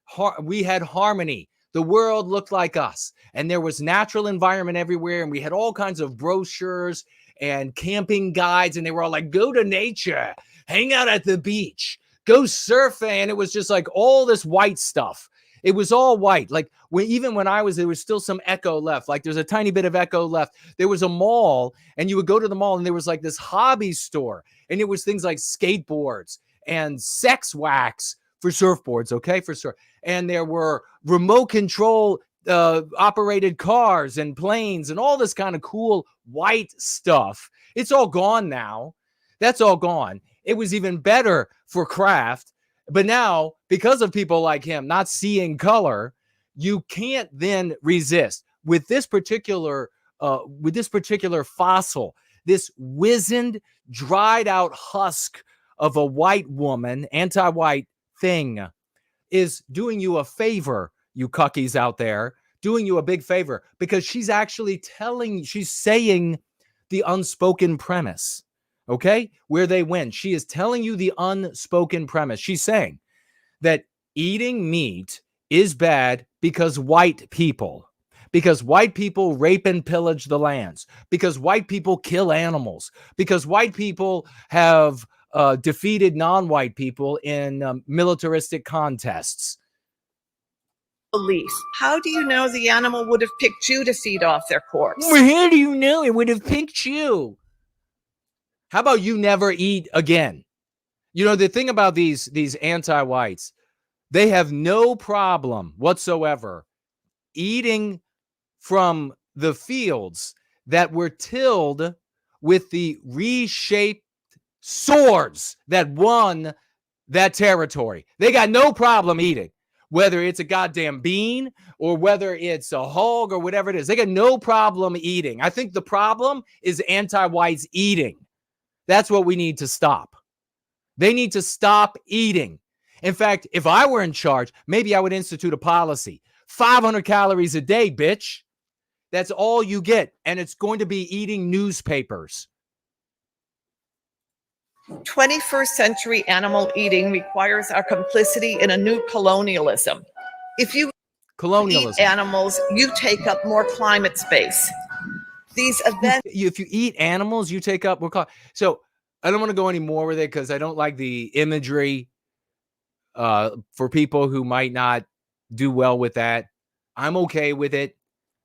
we had harmony. The world looked like us, and there was natural environment everywhere, and we had all kinds of brochures and camping guides, and they were all like, go to nature, hang out at the beach, go surfing, and it was just like all this white stuff. It was all white. Like even when I was, there was still some echo left. Like there's a tiny bit of echo left. There was a mall, and you would go to the mall, and there was like this hobby store, and it was things like skateboards and sex wax for surfboards, okay, for surf. And there were remote control operated cars and planes and all this kind of cool white stuff. It's all gone now. That's all gone. It was even better for Kraft. But now, because of people like him not seeing color, you can't then resist. With this particular fossil, this wizened, dried out husk of a white woman, anti-white thing, is doing you a favor, you cuckies out there, doing you a big favor, because she's actually she's saying the unspoken premise. Okay, where they win. She is telling you the unspoken premise. She's saying that eating meat is bad because white people rape and pillage the lands, because white people kill animals, because white people have defeated non-white people in militaristic contests. Belief. How do you know the animal would have picked you to feed off their corpse? Well, how do you know it would have picked you? How about you never eat again? You know, the thing about these anti-whites, they have no problem whatsoever eating from the fields that were tilled with the reshaped swords that won that territory. They got no problem eating, whether it's a goddamn bean or whether it's a hog or whatever it is. They got no problem eating. I think the problem is anti-whites eating. That's what we need to stop. They need to stop eating. In fact, if I were in charge, maybe I would institute a policy. 500 calories a day, bitch. That's all you get. And it's going to be eating newspapers. 21st century animal eating requires our complicity in a new colonialism. If you eat animals, you take up more climate space. These events. If you eat animals, you take up more climate. So I don't want to go any more with it because I don't like the imagery for people who might not do well with that. I'm okay with it.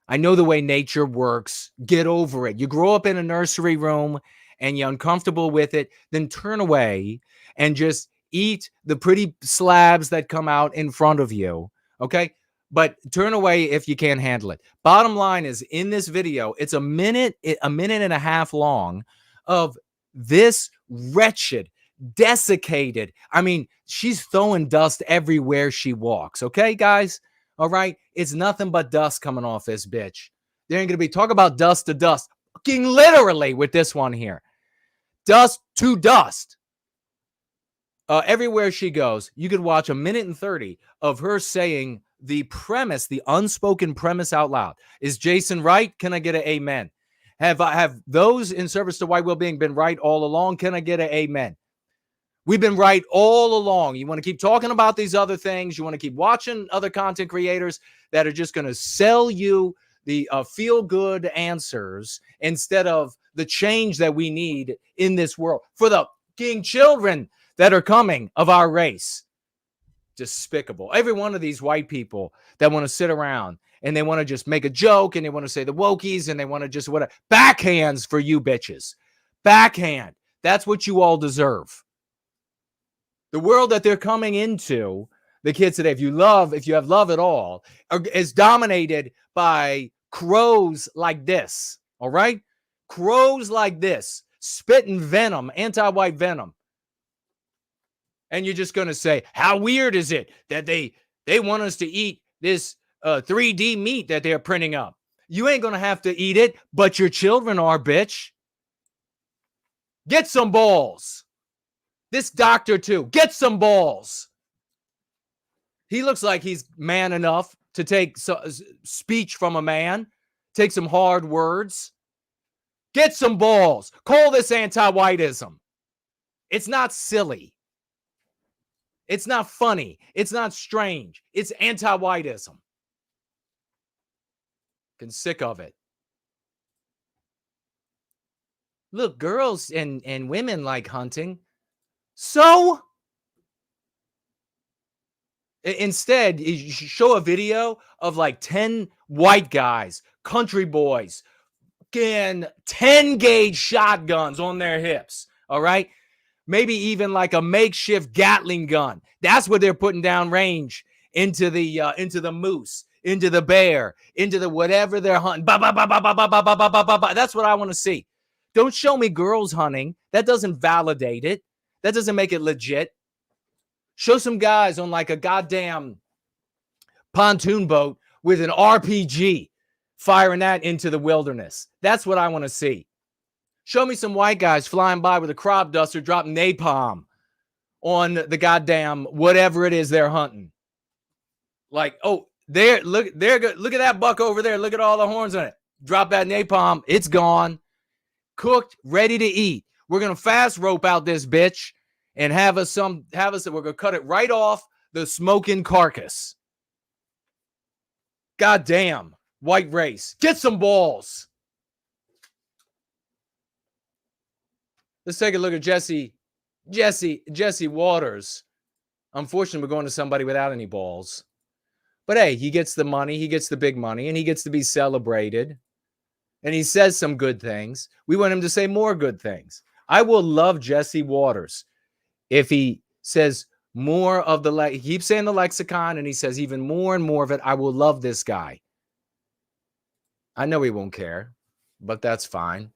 I know the way nature works. Get over it. You grow up in a nursery room and you're uncomfortable with it, then turn away and just eat the pretty slabs that come out in front of you. Okay? But turn away if you can't handle it. Bottom line is, in this video, it's a minute and a half long of this wretched, desiccated. I mean, she's throwing dust everywhere she walks. Okay, guys? All right? It's nothing but dust coming off this bitch. There ain't going to be talk about dust to dust. Fucking literally with this one here. Dust to dust. Everywhere she goes, you could watch a minute and 30 of her saying the premise, the unspoken premise out loud. Is Jason right? Can I get an amen? Have those in service to white well-being been right all along? Can I get an amen? We've been right all along. You want to keep talking about these other things. You want to keep watching other content creators that are just going to sell you the feel-good answers instead of the change that we need in this world for the king children that are coming of our race. Despicable. Every one of these white people that want to sit around and they want to just make a joke and they want to say the wokies and they want to just whatever. Backhands for you bitches. Backhand. That's what you all deserve. The world that they're coming into, the kids today, if you have love at all, is dominated by crows like this. All right? Crows like this, spitting venom, anti-white venom. And you're just going to say, how weird is it that they want us to eat this 3D meat that they're printing up? You ain't going to have to eat it, but your children are, bitch. Get some balls. This doctor, too. Get some balls. He looks like he's man enough to take speech from a man, take some hard words. Get some balls. Call this anti-whiteism. It's not silly. It's not funny. It's not strange. It's anti-whiteism. I'm sick of it. Look, girls and women like hunting. So instead, you show a video of like 10 white guys, country boys, getting 10 gauge shotguns on their hips. All right. Maybe even like a makeshift Gatling gun. That's what they're putting down range into the moose, into the bear, into the whatever they're hunting. That's what I want to see. Don't show me girls hunting. That doesn't validate it. That doesn't make it legit. Show some guys on like a goddamn pontoon boat with an RPG firing that into the wilderness. That's what I want to see. Show me some white guys flying by with a crop duster dropping napalm on the goddamn whatever it is they're hunting. Like, oh, look at that buck over there. Look at all the horns on it. Drop that napalm. It's gone. Cooked, ready to eat. We're going to fast rope out this bitch and we're going to cut it right off the smoking carcass. Goddamn, white race. Get some balls. Let's take a look at Jesse Waters. Unfortunately, we're going to somebody without any balls. But hey, he gets the money, he gets the big money, and he gets to be celebrated. And he says some good things. We want him to say more good things. I will love Jesse Waters if he says more of he keeps saying the lexicon, and he says even more and more of it. I will love this guy. I know he won't care, but that's fine.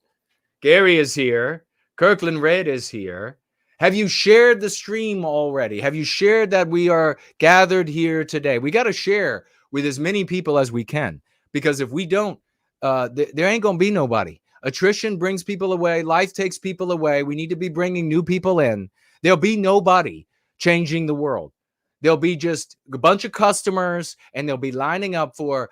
Gary is here. Kirkland Red is here. Have you shared the stream already? Have you shared that we are gathered here today? We got to share with as many people as we can, because if we don't, there ain't going to be nobody. Attrition brings people away. Life takes people away. We need to be bringing new people in. There'll be nobody changing the world. There'll be just a bunch of customers, and they'll be lining up for,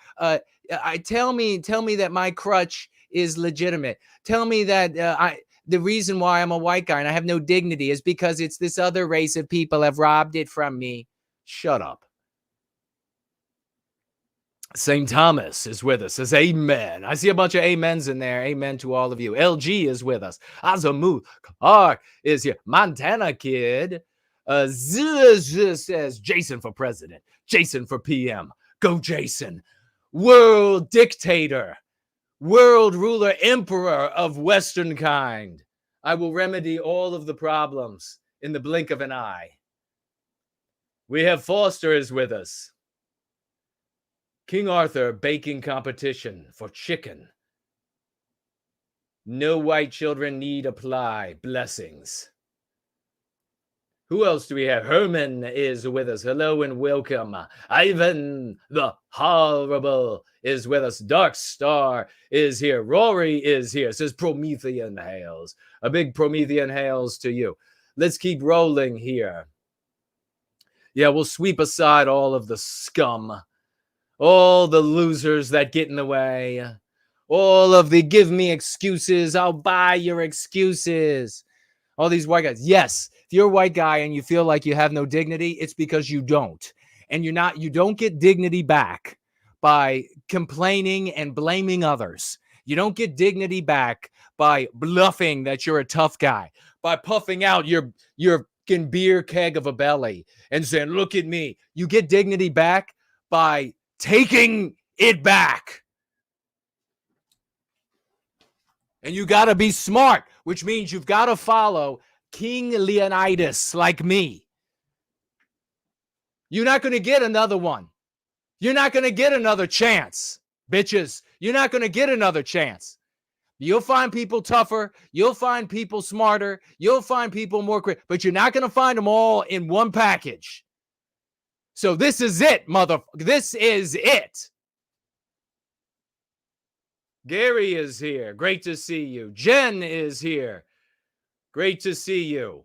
tell me that my crutch is legitimate. Tell me that the reason why I'm a white guy and I have no dignity is because it's this other race of people have robbed it from me. Shut up. St. Thomas is with us. Says amen. I see a bunch of amens in there. Amen to all of you. LG is with us. Azamuth Clark is here. Montana Kid says Jason for president. Jason for PM. Go Jason. World dictator. World ruler, emperor of Western kind. I will remedy all of the problems in the blink of an eye. We have Foster is with us. King Arthur baking competition for chicken. No white children need apply. Blessings. Who else do we have? Herman is with us. Hello and welcome. Ivan the Horrible is with us. Dark Star is here. Rory is here. Says Promethean hails. A big Promethean hails to you. Let's keep rolling here. Yeah, we'll sweep aside all of the scum. All the losers that get in the way. All of the give me excuses. I'll buy your excuses. All these white guys. Yes, if you're a white guy and you feel like you have no dignity, it's because you don't. And you don't get dignity back by complaining and blaming others. You don't get dignity back by bluffing that you're a tough guy, by puffing out your beer keg of a belly and saying, look at me. You get dignity back by taking it back. And you got to be smart, which means you've got to follow King Leonidas like me. You're not going to get another one. You're not going to get another chance, bitches. You're not going to get another chance. You'll find people tougher. You'll find people smarter. You'll find people more creative, but you're not going to find them all in one package. So this is it, This is it. Gary is here. Great to see you. Jen is here. Great to see you.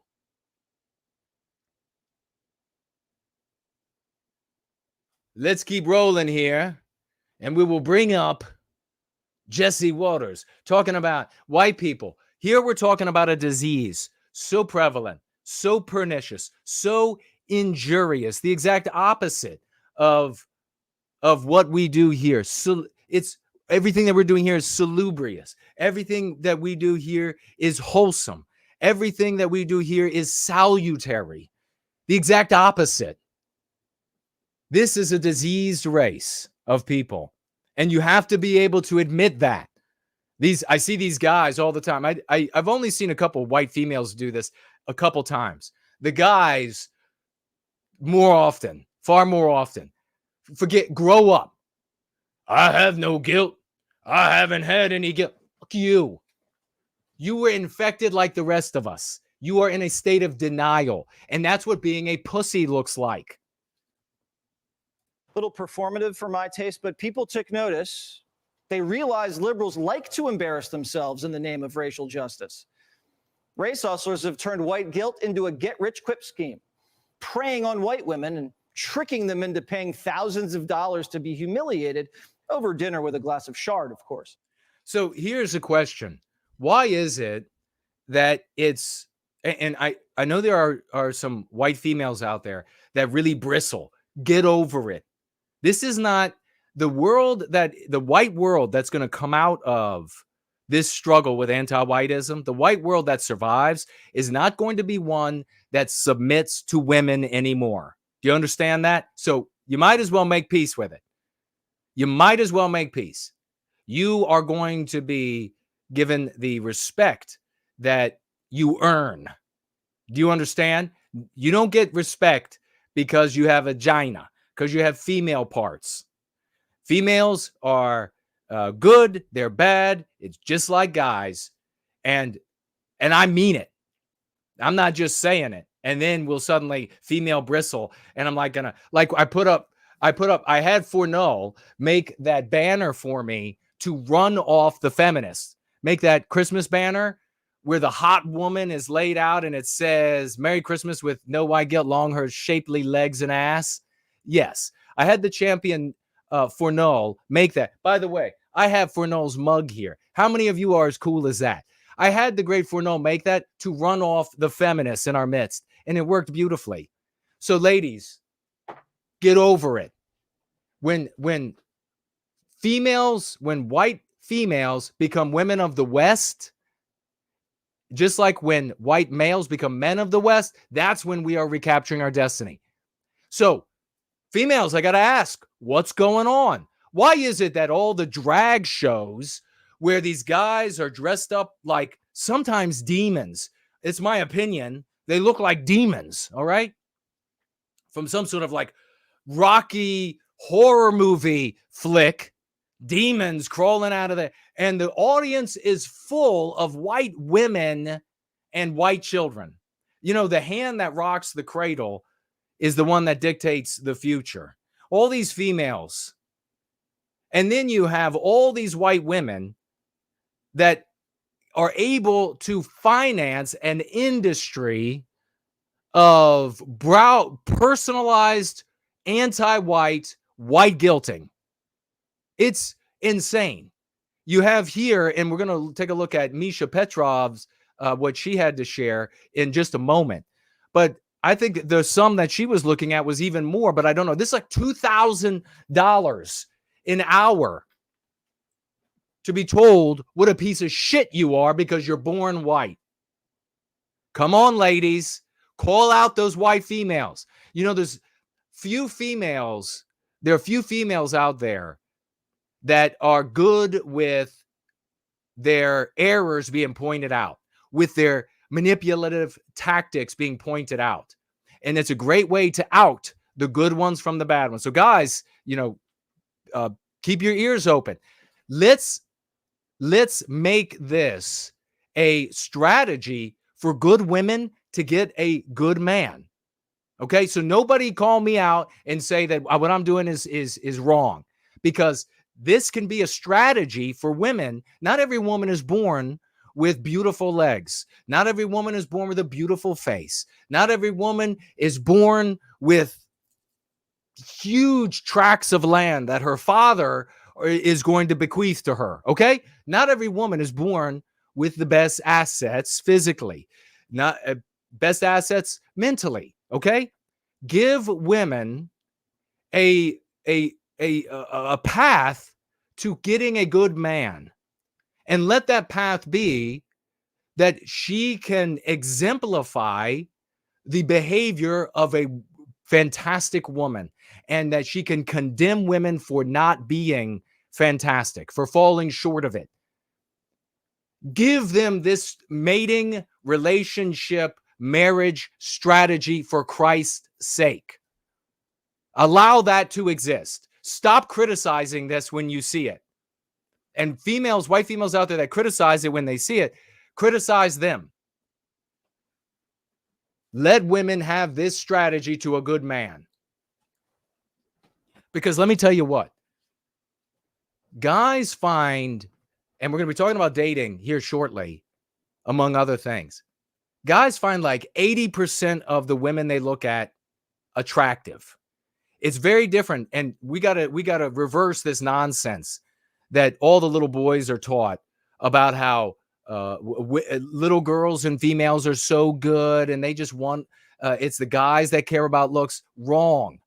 Let's keep rolling here, and we will bring up Jesse Waters talking about white people. Here we're talking about a disease so prevalent, so pernicious, so injurious, the exact opposite of what we do here. So it's everything that we're doing here is salubrious. Everything that we do here is wholesome. Everything that we do here is salutary. The exact opposite. This is a diseased race of people, and you have to be able to admit that. I see these guys all the time. I've only seen a couple white females do this a couple times. The guys more often, far more often, grow up. I have no guilt. I haven't had any guilt. Fuck you. You were infected like the rest of us. You are in a state of denial, and that's what being a pussy looks like. Little performative for my taste, but people took notice. They realized liberals like to embarrass themselves in the name of racial justice. Race hustlers have turned white guilt into a get-rich-quick scheme, preying on white women and tricking them into paying thousands of dollars to be humiliated over dinner with a glass of Chard, of course. So here's a question. Why is it that it's, and I know there are some white females out there that really bristle. Get over it. This is not the white world that's going to come out of this struggle with anti-whiteism. The white world that survives is not going to be one that submits to women anymore. Do you understand that? So you might as well make peace with it. You might as well make peace. You are going to be given the respect that you earn. Do you understand? You don't get respect because you have a vagina, because you have female parts. Females are good, they're bad. It's just like guys. And I mean it. I'm not just saying it. And then we'll suddenly female bristle. And I'm like I had Fournol make that banner for me to run off the feminists. Make that Christmas banner where the hot woman is laid out and it says, Merry Christmas with no white guilt, long her shapely legs and ass. Yes, I had the champion Fournol make that. By the way, I have Fournol's mug here. How many of you are as cool as that? I had the great Fourneau make that to run off the feminists in our midst, and it worked beautifully. So, ladies, get over it. When white females become women of the West, just like when white males become men of the West, that's when we are recapturing our destiny. So, females, I got to ask, what's going on? Why is it that all the drag shows where these guys are dressed up like sometimes demons, it's my opinion, they look like demons, all right? From some sort of like Rocky horror movie flick, demons crawling out of there, and the audience is full of white women and white children. You know, the hand that rocks the cradle is the one that dictates the future. All these females. And then you have all these white women that are able to finance an industry of personalized anti-white guilting. It's insane. You have here, and we're going to take a look at Misha Petrov's, what she had to share in just a moment. But I think there's some that she was looking at was even more, but I don't know. This is like $2,000 an hour to be told what a piece of shit you are because you're born white. Come on, ladies. Call out those white females. You know, there are few females out there that are good with their errors being pointed out, with their manipulative tactics being pointed out. And it's a great way to out the good ones from the bad ones. So guys, you know, keep your ears open. Let's make this a strategy for good women to get a good man. Okay, so nobody call me out and say that what I'm doing is wrong, because this can be a strategy for women. Not every woman is born with beautiful legs. Not every woman is born with a beautiful face. Not every woman is born with huge tracts of land that her father is going to bequeath to her. Okay, not every woman is born with the best assets physically, not best assets mentally. Okay, give women a path to getting a good man, and let that path be that she can exemplify the behavior of a fantastic woman, and that she can condemn women for not being fantastic, for falling short of it. Give them this mating relationship, marriage strategy for Christ's sake. Allow that to exist. Stop criticizing this when you see it. And females, white females out there that criticize it when they see it, criticize them. Let women have this strategy to a good man. Because let me tell you what, guys find, and we're going to be talking about dating here shortly, among other things. Guys find like 80% of the women they look at attractive. It's very different, and we gotta reverse this nonsense that all the little boys are taught about how little girls and females are so good, and they just want it's the guys that care about looks. Wrong.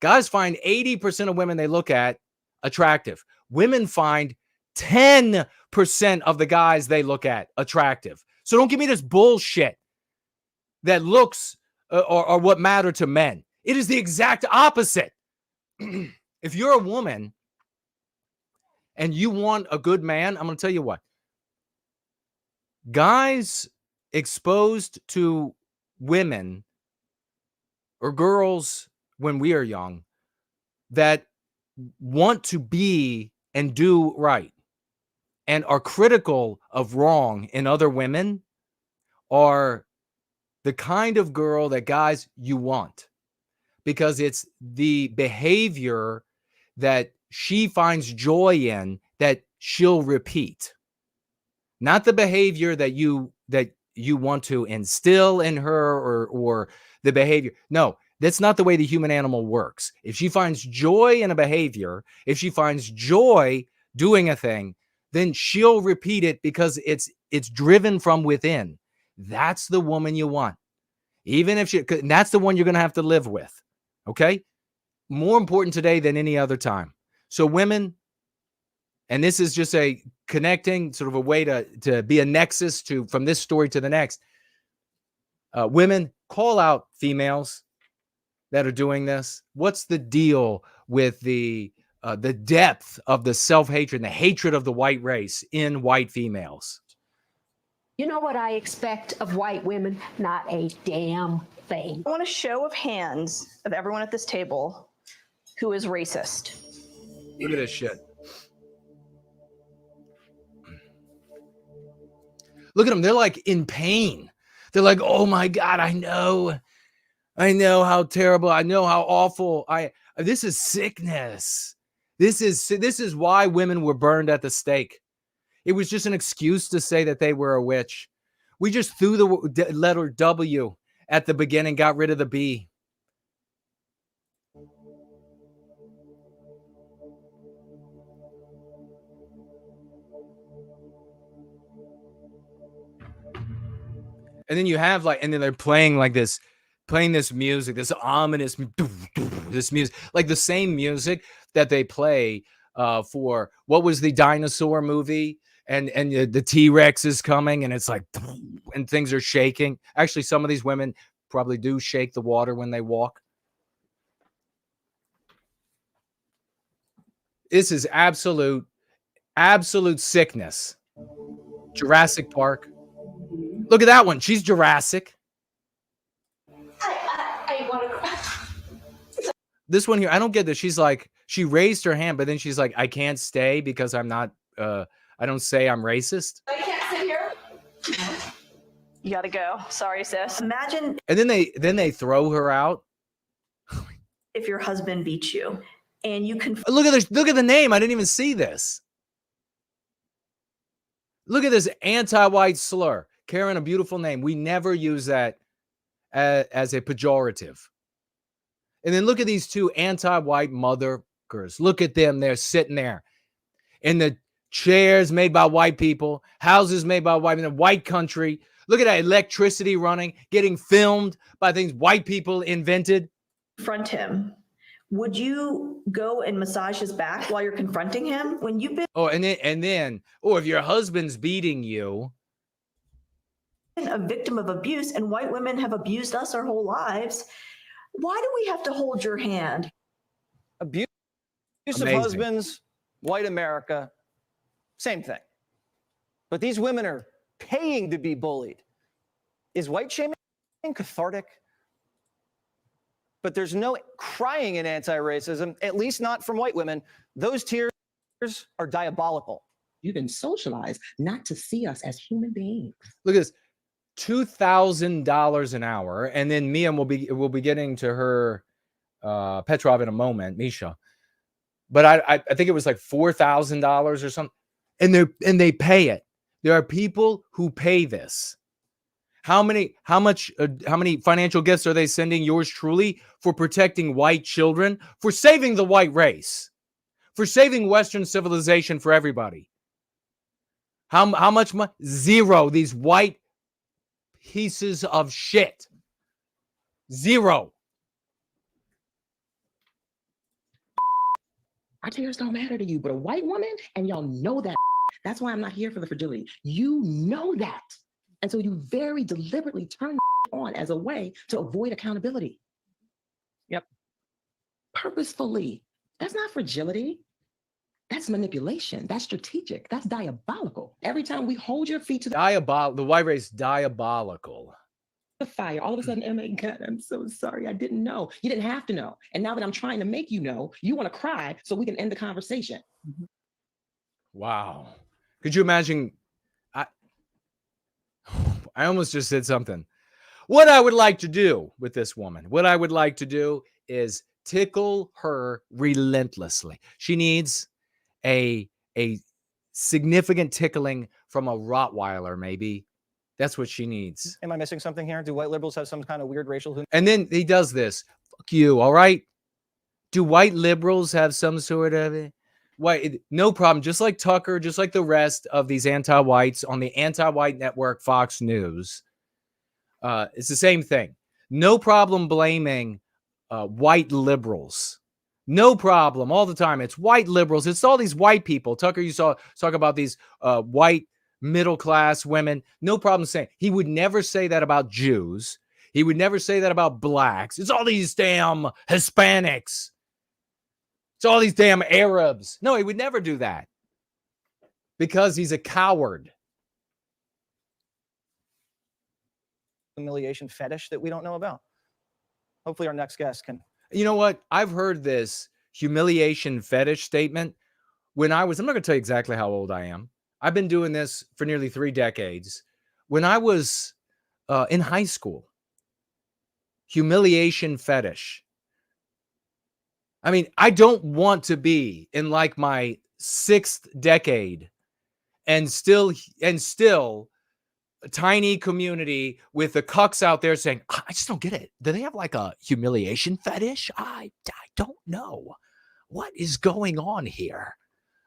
Guys find 80% of women they look at attractive. Women find 10% of the guys they look at attractive. So don't give me this bullshit that looks are what matter to men. It is the exact opposite. If you're a woman and you want a good man, I'm going to tell you what. Guys exposed to women or girls when we are young that want to be and do right and are critical of wrong in other women are the kind of girl that guys you want, because it's the behavior that she finds joy in that she'll repeat, not the behavior that you want to instill in her or the behavior. No, that's not the way the human animal works. If she finds joy in a behavior, if she finds joy doing a thing, then she'll repeat it because it's it's driven from within. That's the woman you want. Even if that's the one you're going to have to live with. Okay? More important today than any other time. So women, and this is just a connecting sort of a way to be a nexus to from this story to the next. Women, call out females that are doing this. What's the deal with the depth of the self-hatred and the hatred of the white race in white females? You know what I expect of white women? Not a damn thing. I want a show of hands of everyone at this table who is racist. Look at this shit. Look at them. They're like in pain. They're like, oh my God, I know how terrible. I know how awful. This is sickness. This is why women were burned at the stake. It was just an excuse to say that they were a witch. We just threw the letter W at the beginning, got rid of the B. And then you have and then they're playing this music, this ominous, this music, like the same music that they play for what was the dinosaur movie, and the T-Rex is coming, and it's like, and things are shaking. Actually, some of these women probably do shake the water when they walk. This is absolute sickness. Jurassic Park. Look at that one. She's Jurassic. I want to cry. This one here, I don't get this. She's like, she raised her hand, but then she's like, I can't stay because I'm not, I don't say I'm racist. I can't sit here. You gotta go. Sorry, sis. Imagine. And then they throw her out. If your husband beats you and you can. Look at this. Look at the name. I didn't even see this. Look at this anti-white slur. Karen, a beautiful name. We never use that as a pejorative. And then look at these two anti-white motherfuckers. Look at them. They're sitting there in the chairs made by white people, houses made by white men, white country. Look at that electricity running, getting filmed by things white people invented. Confront him. Would you go and massage his back while you're confronting him when you've been? Oh, and then, if your husband's beating you. A victim of abuse, and white women have abused us our whole lives. Why do we have to hold your hand? Abusive Amazing. husbands, white America, same thing. But these women are paying to be bullied. Is white shaming cathartic? But there's no crying in anti-racism, at least not from white women. Those tears are diabolical. You've been socialized not to see us as human beings. Look at this. $2,000 an hour, and then Mia will be getting to her Petrov in a moment, Misha. But I think it was like $4,000 or something, and they pay it. There are people who pay this. How many financial gifts are they sending yours truly for protecting white children, for saving the white race, for saving Western civilization for everybody? How much money? Zero. These white pieces of shit. Zero. Our tears don't matter to you, but a white woman, and y'all know that. That's why I'm not here for the fragility. You know that. And so you very deliberately turn on as a way to avoid accountability. Yep. Purposefully. That's not fragility. That's manipulation. That's strategic. That's diabolical. Every time we hold your feet to the white race, diabolical. The fire, all of a sudden, oh my God, I'm so sorry. I didn't know. You didn't have to know. And now that I'm trying to make you know, you want to cry so we can end the conversation. Wow. Could you imagine? I almost just said something. What I would like to do with this woman, what I would like to do is tickle her relentlessly. She needs a significant tickling from a Rottweiler, maybe. That's what she needs. Am I missing something here? Do white liberals have some kind of weird racial? And then he does this. Fuck you, all right? Do white liberals have some sort of No problem. Just like Tucker, just like the rest of these anti-whites on the anti-white network, Fox News, it's the same thing. No problem blaming white liberals. No problem. All the time. It's white liberals. It's all these white people. Tucker, you saw talk about these white middle-class women. No problem saying. He would never say that about Jews. He would never say that about blacks. It's all these damn Hispanics. It's all these damn Arabs. No, he would never do that because he's a coward. Humiliation fetish that we don't know about. Hopefully our next guest can. You know what? I've heard this humiliation fetish statement when I'm not going to tell you exactly how old I am. I've been doing this for nearly 3 decades. When I was in high school, humiliation fetish. I mean, I don't want to be in like my 6th decade and still a tiny community with the cucks out there saying, I just don't get it. Do they have like a humiliation fetish? I don't know. What is going on here?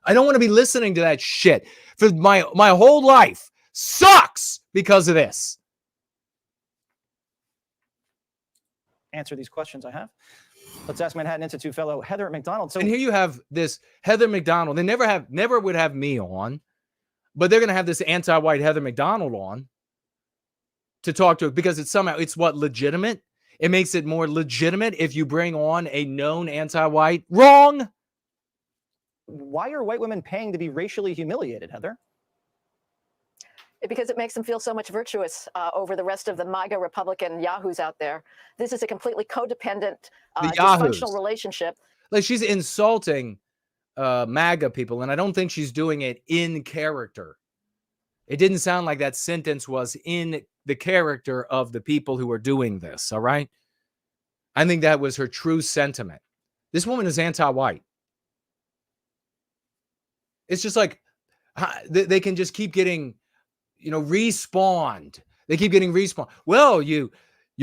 I don't want to be listening to that shit for my whole life. Sucks because of this. Answer these questions I have. Let's ask Manhattan Institute fellow Heather McDonald. And here you have this Heather McDonald. They never would have me on, but they're going to have this anti-white Heather McDonald on to talk to, because it's what, legitimate? It makes it more legitimate if you bring on a known anti-white. Wrong. Why are white women paying to be racially humiliated, Heather? Because it makes them feel so much virtuous over the rest of the MAGA Republican yahoos out there. This is a completely codependent, dysfunctional relationship. Like, she's insulting MAGA people, and I don't think she's doing it in character. It didn't sound like that sentence was in the character of the people who are doing this, all right? I think that was her true sentiment. This woman is anti-white. It's just like they can just keep getting, respawned. They keep getting respawned. Well, you're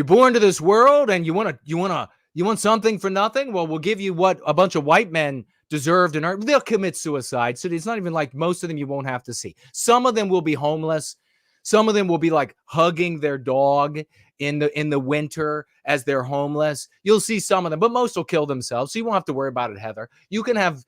born to this world and you want something for nothing. Well, we'll give you what a bunch of white men deserved and earned. They'll commit suicide. So it's not even like most of them you won't have to see. Some of them will be homeless. Some of them will be like hugging their dog in the winter as they're homeless. You'll see some of them, but most will kill themselves. So you won't have to worry about it, Heather. You can have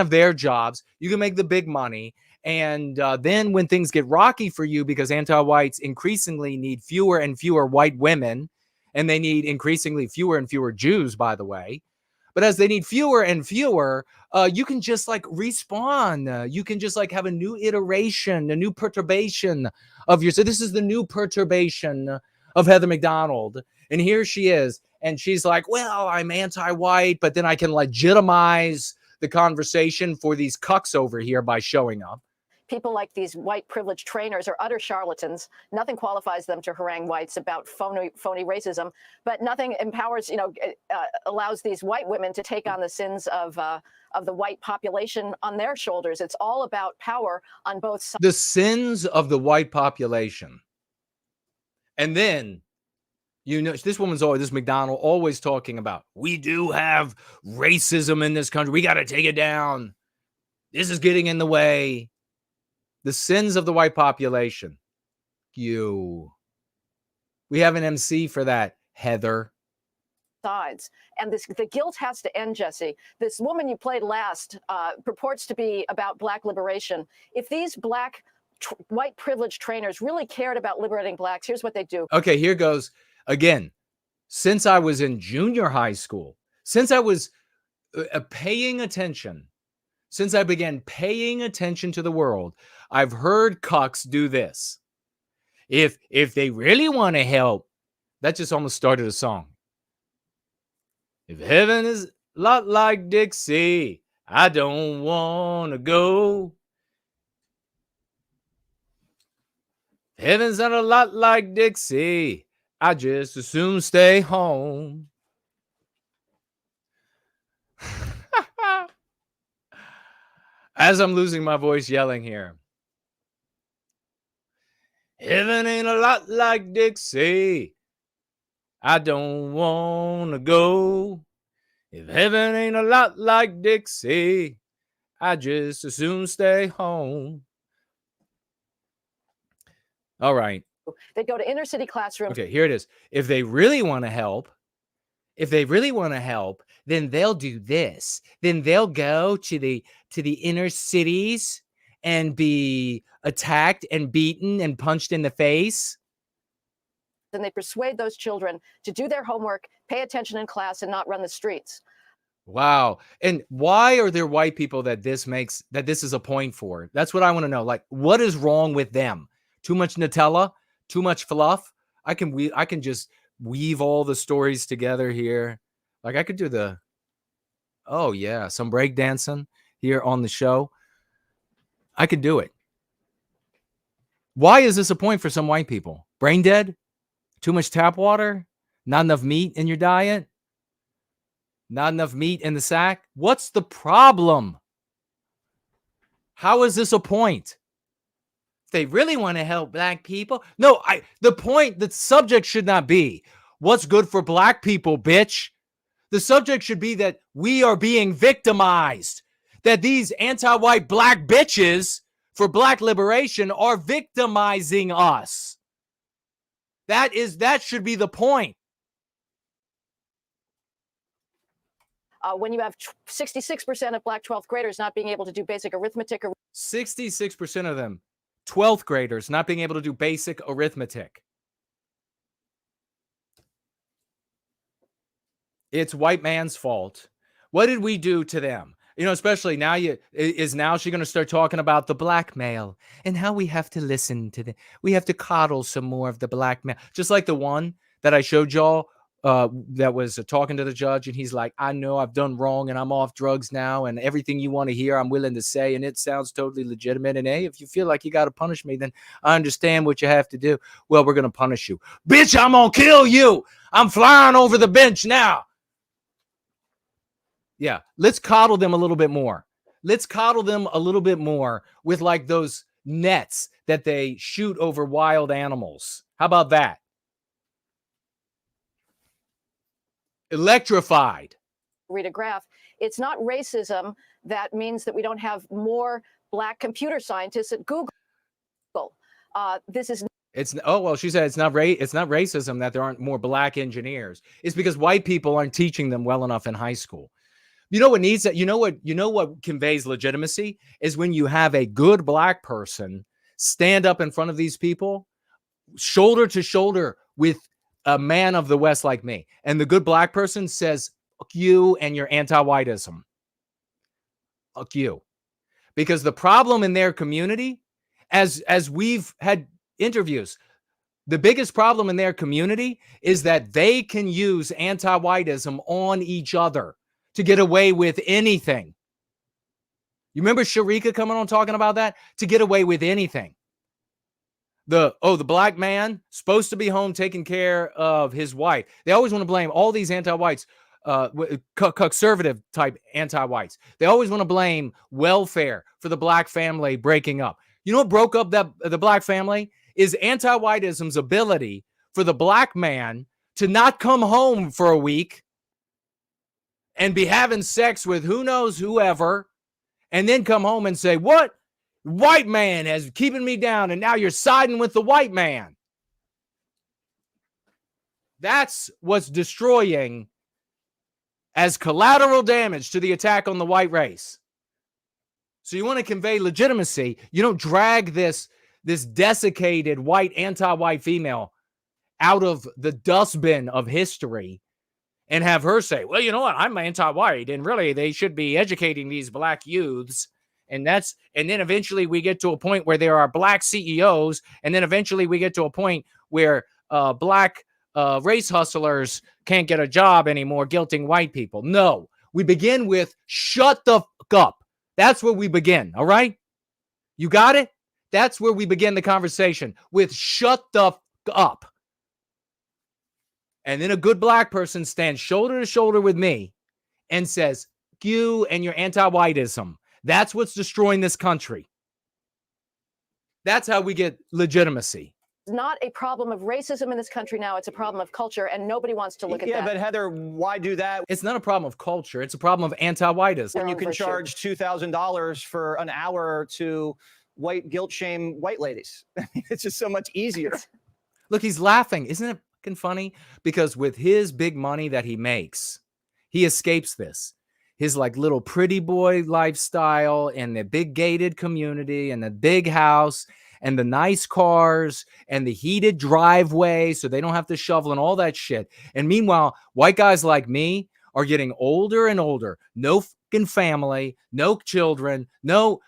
their jobs. You can make the big money. And then when things get rocky for you, because anti-whites increasingly need fewer and fewer white women, and they need increasingly fewer and fewer Jews, by the way. But as they need fewer and fewer, you can just like respawn. You can just like have a new iteration, a new perturbation of your. So this is the new perturbation of Heather McDonald. And here she is. And she's like, well, I'm anti-white, but then I can legitimize the conversation for these cucks over here by showing up. People like these white privileged trainers are utter charlatans. Nothing qualifies them to harangue whites about phony racism, but nothing empowers, allows these white women to take on the sins of the white population on their shoulders. It's all about power on both sides. The sins of the white population. And then, this McDonald always talking about, we do have racism in this country. We got to take it down. This is getting in the way. The sins of the white population. We have an MC for that, Heather. Sides. And the guilt has to end, Jesse. This woman you played last purports to be about Black liberation. If these Black white privileged trainers really cared about liberating Blacks, here's what they do. Okay, here goes. Again, since I was in junior high school, since I was paying attention, since I began paying attention to the world, I've heard cucks do this. If they really want to help, that just almost started a song. If heaven is a lot like Dixie, I don't want to go. Heaven's not a lot like Dixie, I just as soon stay home. As I'm losing my voice yelling here. Heaven ain't a lot like Dixie, I don't want to go. If heaven ain't a lot like Dixie, I just as soon stay home. All right. They go to inner city classrooms. Okay, here it is. If they really want to help, then they'll do this. Then they'll go to the inner cities and be attacked and beaten and punched in the face. And they persuade those children to do their homework, pay attention in class, and not run the streets. Wow. And why are there white people that this is a point for? That's what I want to know. Like, what is wrong with them? Too much Nutella? Too much fluff? I can just weave all the stories together here. Like, I could do some breakdancing here on the show. I could do it. Why is this a point for some white people? Brain dead? Too much tap water? Not enough meat in your diet? Not enough meat in the sack? What's the problem? How is this a point? If they really want to help black people. No, the subject should not be what's good for black people, bitch. The subject should be that we are being victimized. That these anti-white black bitches for black liberation are victimizing us. That should be the point. When you have 66% of black 12th graders not being able to do basic arithmetic. 66% of them, 12th graders, not being able to do basic arithmetic. It's white man's fault. What did we do to them? You know, especially now, now she going to start talking about the black male and how we have to listen to them. We have to coddle some more of the black male. Just like the one that I showed y'all that was talking to the judge, and he's like, I know I've done wrong and I'm off drugs now, and everything you want to hear I'm willing to say, and it sounds totally legitimate, and hey, if you feel like you got to punish me, then I understand what you have to do. Well, we're going to punish you. Bitch, I'm going to kill you. I'm flying over the bench now. Yeah, let's coddle them a little bit more. Let's coddle them a little bit more with like those nets that they shoot over wild animals. How about that? Electrified. Read a graph. It's not racism that means that we don't have more black computer scientists at Google. This is. She said it's not racism that there aren't more black engineers. It's because white people aren't teaching them well enough in high school. You know what needs that? You know what conveys legitimacy is when you have a good black person stand up in front of these people, shoulder to shoulder with a man of the West like me. And the good black person says, fuck you and your anti-whiteism. Fuck you. Because the problem in their community, as we've had interviews, the biggest problem in their community is that they can use anti-whiteism on each other to get away with anything. You remember Sharika coming on talking about that? To get away with anything. The black man supposed to be home taking care of his wife. They always want to blame all these anti-whites, conservative type anti-whites. They always want to blame welfare for the black family breaking up. You know what broke up the black family? Is anti-whiteism's ability for the black man to not come home for a week and be having sex with who knows whoever, and then come home and say, what? White man has keeping me down, and now you're siding with the white man. That's what's destroying as collateral damage to the attack on the white race. So you want to convey legitimacy. You don't drag this desiccated white, anti-white female out of the dustbin of history and have her say, well, you know what? I'm anti-white, and really they should be educating these black youths. And then eventually we get to a point where there are black CEOs. And then eventually we get to a point where black race hustlers can't get a job anymore, guilting white people. No, we begin with shut the fuck up. That's where we begin. All right. You got it? That's where we begin the conversation, with shut the fuck up. And then a good black person stands shoulder to shoulder with me and says, you and your anti-whiteism. That's what's destroying this country. That's how we get legitimacy. not a problem of racism in this country now. It's a problem of culture, and nobody wants to look at that. Yeah, but Heather, why do that? It's not a problem of culture. It's a problem of anti-whiteism. When you can charge $2,000 for an hour to white guilt shame white ladies. It's just so much easier. Look, he's laughing. Isn't it fucking funny? Because with his big money that he makes, he escapes this. His like little pretty boy lifestyle and the big gated community and the big house and the nice cars and the heated driveway so they don't have to shovel and all that shit. And meanwhile, white guys like me are getting older and older. No fucking family, no children, no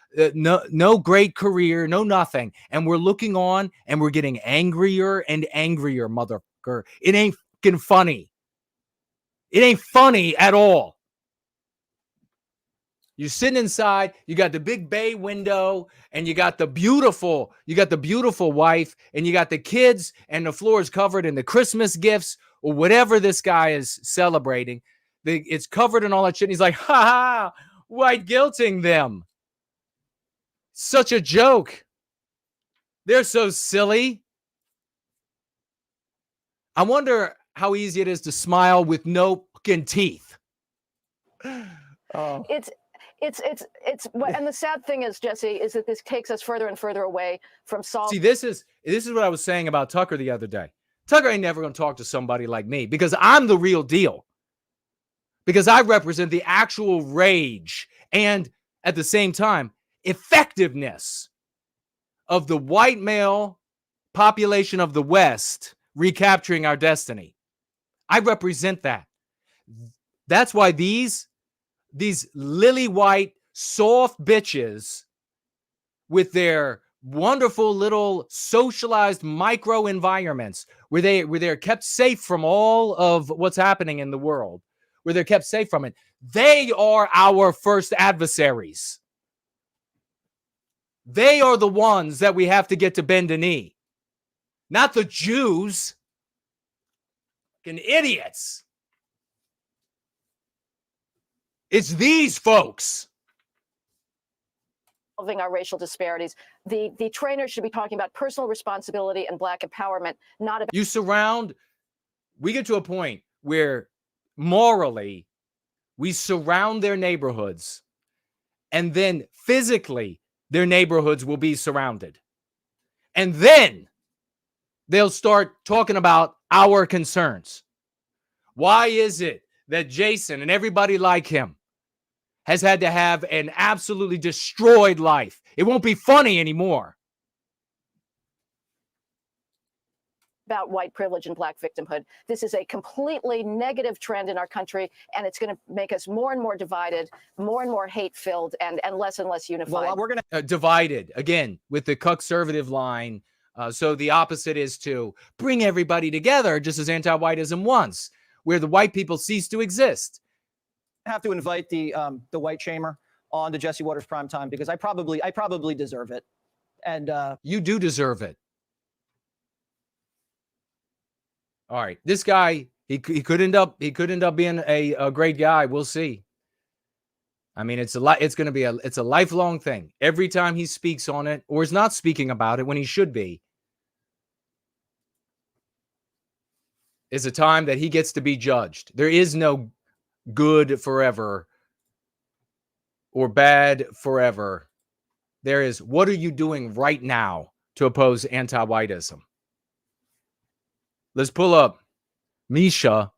great career, no nothing. And we're looking on and we're getting angrier and angrier, motherfucker. It ain't fucking funny. It ain't funny at all. You're sitting inside, you got the big bay window, and you got the beautiful wife, and you got the kids, and the floor is covered in the Christmas gifts or whatever this guy is celebrating. It's covered in all that shit. And he's like, ha ha, white guilting them. Such a joke. They're so silly. I wonder how easy it is to smile with no fucking teeth. Oh. It's and the sad thing is, Jesse, is that this takes us further and further away from solving. See, this is what I was saying about Tucker the other day. Tucker ain't never going to talk to somebody like me because I'm the real deal. Because I represent the actual rage and at the same time, effectiveness of the white male population of the West recapturing our destiny. I represent that. That's why these lily white soft bitches with their wonderful little socialized micro environments where they're kept safe from all of what's happening in the world, where they're kept safe from it. They are our first adversaries. They are the ones that we have to get to bend a knee, not the Jews. Fucking idiots. It's these folks. Solving our racial disparities. The trainers should be talking about personal responsibility and Black empowerment, not about. We get to a point where morally we surround their neighborhoods, and then physically their neighborhoods will be surrounded. And then they'll start talking about our concerns. Why is it that Jason and everybody like him has had to have an absolutely destroyed life? It won't be funny anymore. About white privilege and Black victimhood. This is a completely negative trend in our country, and it's going to make us more and more divided, more and more hate-filled, and less unified. Well, we're going to divided, again, with the conservative line. So the opposite is to bring everybody together, just as anti-whiteism wants, where the white people cease to exist. have to invite the white shamer on to Jesse Waters Primetime because I probably deserve it. And you do deserve it. All right, this guy, he could end up being a great guy. We'll see. I mean, it's a lifelong thing. Every time he speaks on it or is not speaking about it when he should be, is a time that he gets to be judged. There is no good forever or bad forever. There is, what are you doing right now to oppose anti-whiteism? Let's pull up Misha.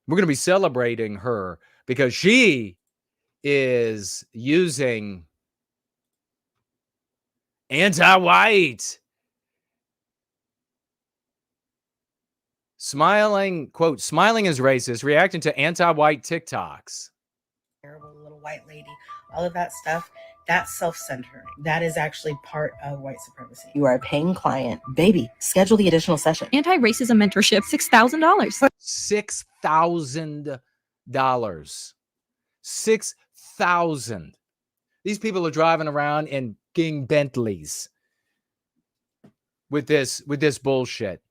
We're going to be celebrating her because she is using anti-white. Smiling, quote, smiling is racist, reacting to anti-white TikToks. Terrible little white lady, all of that stuff, that's self-centered. That is actually part of white supremacy. You are a paying client. Baby, schedule the additional session. Anti-racism mentorship, $6,000. $6,000. $6,000. These people are driving around in King Bentleys with this bullshit.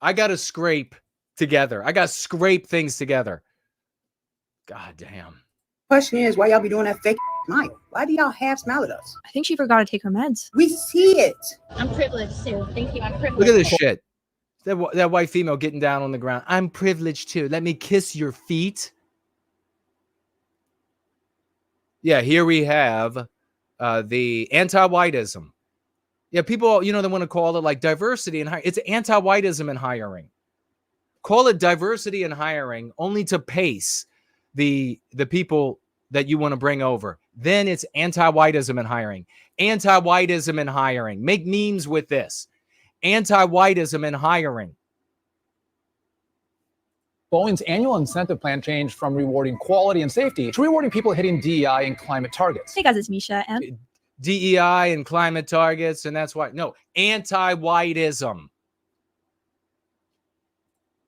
I got to scrape together. I got to scrape things together. God damn. Question is, why y'all be doing that fake smile? Why do y'all half smile at us? I think she forgot to take her meds. We see it. I'm privileged too. Thank you. I'm privileged. Look at this shit. That white female getting down on the ground. I'm privileged too. Let me kiss your feet. Yeah, here we have the anti-whiteism. Yeah, people, they want to call it like diversity and hiring. It's anti-whiteism in hiring. Call it diversity in hiring only to pace the people that you want to bring over. Then it's anti-whiteism in hiring. Anti-whiteism in hiring. Make memes with this. Anti-whiteism in hiring. Boeing's annual incentive plan changed from rewarding quality and safety to rewarding people hitting DEI and climate targets. Hey guys, it's Misha and DEI and climate targets, and that's why. No, anti-whiteism.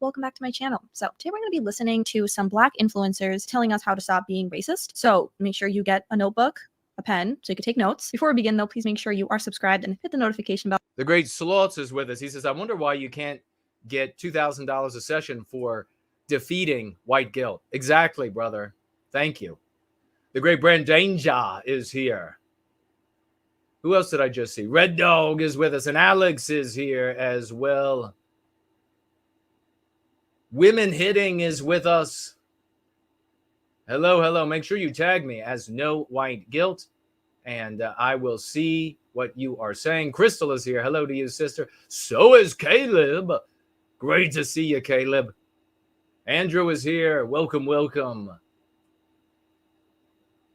welcome back to my channel. So today we're going to be listening to some Black influencers telling us how to stop being racist. So make sure you get a notebook, a pen, so you can take notes. Before we begin though, please make sure you are subscribed and hit the notification bell. The great Slaughtz is with us. He says, I wonder why you can't get $2,000 a session for defeating white guilt. Exactly, brother. Thank you. The great Brant Danger is here. Who else did I just see? Red Dog is with us, and Alex is here as well. Women Hitting is with us. Hello, hello. Make sure you tag me as No White Guilt, and I will see what you are saying. Crystal is here. Hello to you, sister. So is Caleb. Great to see you, Caleb. Andrew is here. Welcome, welcome.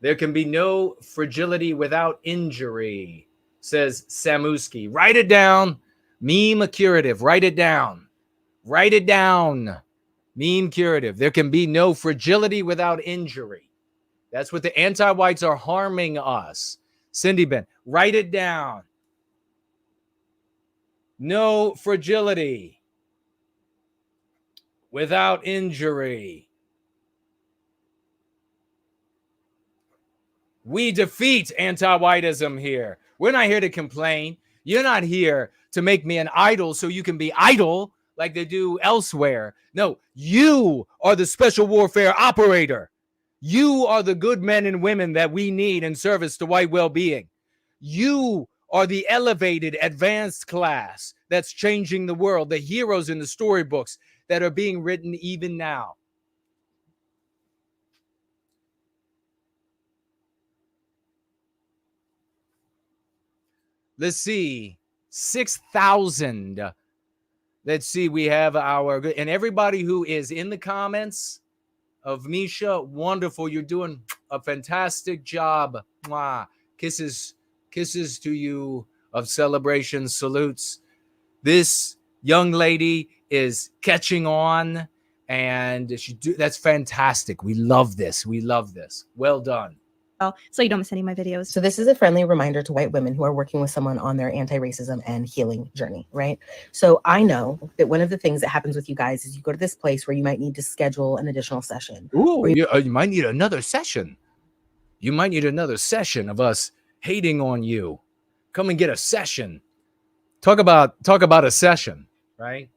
There can be no fragility without injury, says Samuski. Write it down. Meme curative. Write it down. Write it down. Meme curative. There can be no fragility without injury. That's what the anti-whites are harming us. Cindy Ben, write it down. No fragility without injury. We defeat anti-whiteism here. We're not here to complain. You're not here to make me an idol so you can be idle like they do elsewhere. No, you are the special warfare operator. You are the good men and women that we need in service to white well-being. You are the elevated, advanced class that's changing the world, the heroes in the storybooks that are being written even now. Let's see, 6,000. Let's see, we have our, and everybody who is in the comments of Misha, wonderful. You're doing a fantastic job. Mwah. Kisses to you of celebration, salutes. This young lady is catching on, and that's fantastic. We love this. We love this. Well done. So you don't miss any of my videos. So this is a friendly reminder to white women who are working with someone on their anti-racism and healing journey, right? So I know that one of the things that happens with you guys is you go to this place where you might need to schedule an additional session. Ooh, you might need another session. You might need another session of us hating on you. Come and get a session. Talk about a session, right?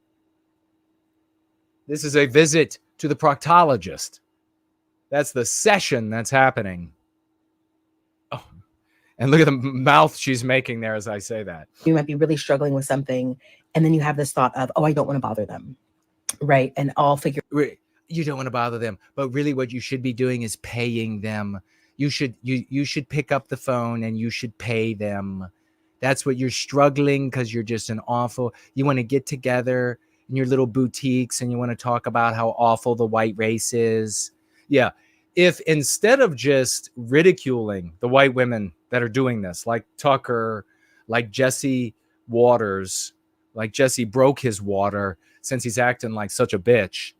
This is a visit to the proctologist. That's the session that's happening. Oh, and look at the mouth she's making there as I say that. You might be really struggling with something, and then you have this thought of, oh, I don't want to bother them, right? And I'll figure. You don't want to bother them, but really what you should be doing is paying them. You should pick up the phone and you should pay them. That's what you're struggling because you're just an awful. You want to get together in your little boutiques and you want to talk about how awful the white race is. Yeah. If instead of just ridiculing the white women that are doing this, like Tucker, like Jesse Waters, like Jesse broke his water since he's acting like such a bitch,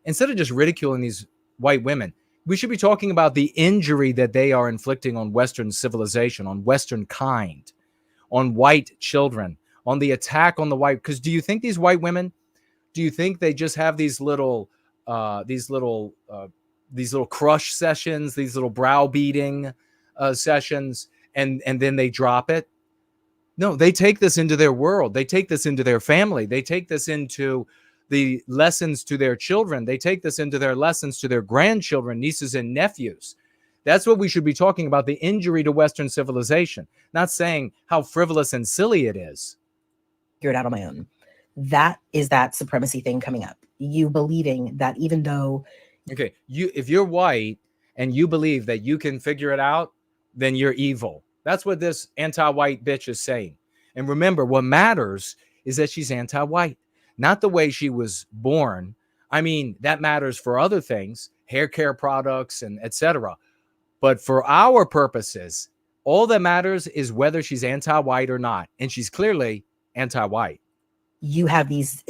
instead of just ridiculing these white women, we should be talking about the injury that they are inflicting on Western civilization, on Western kind, on white children, on the attack on the white. Because do you think these white women, do you think they just have these little crush sessions, these little browbeating sessions, and then they drop it? No, they take this into their world. They take this into their family. They take this into the lessons to their children. They take this into their lessons to their grandchildren, nieces and nephews. That's what we should be talking about, the injury to Western civilization, not saying how frivolous and silly it is. Figure it out on my own. That is that supremacy thing coming up. You believing that even though... Okay, if you're white and you believe that you can figure it out, then you're evil. That's what this anti-white bitch is saying. And remember, what matters is that she's anti-white, not the way she was born. I mean, that matters for other things, hair care products and etc. But for our purposes, all that matters is whether she's anti-white or not. And she's clearly anti-white. You have these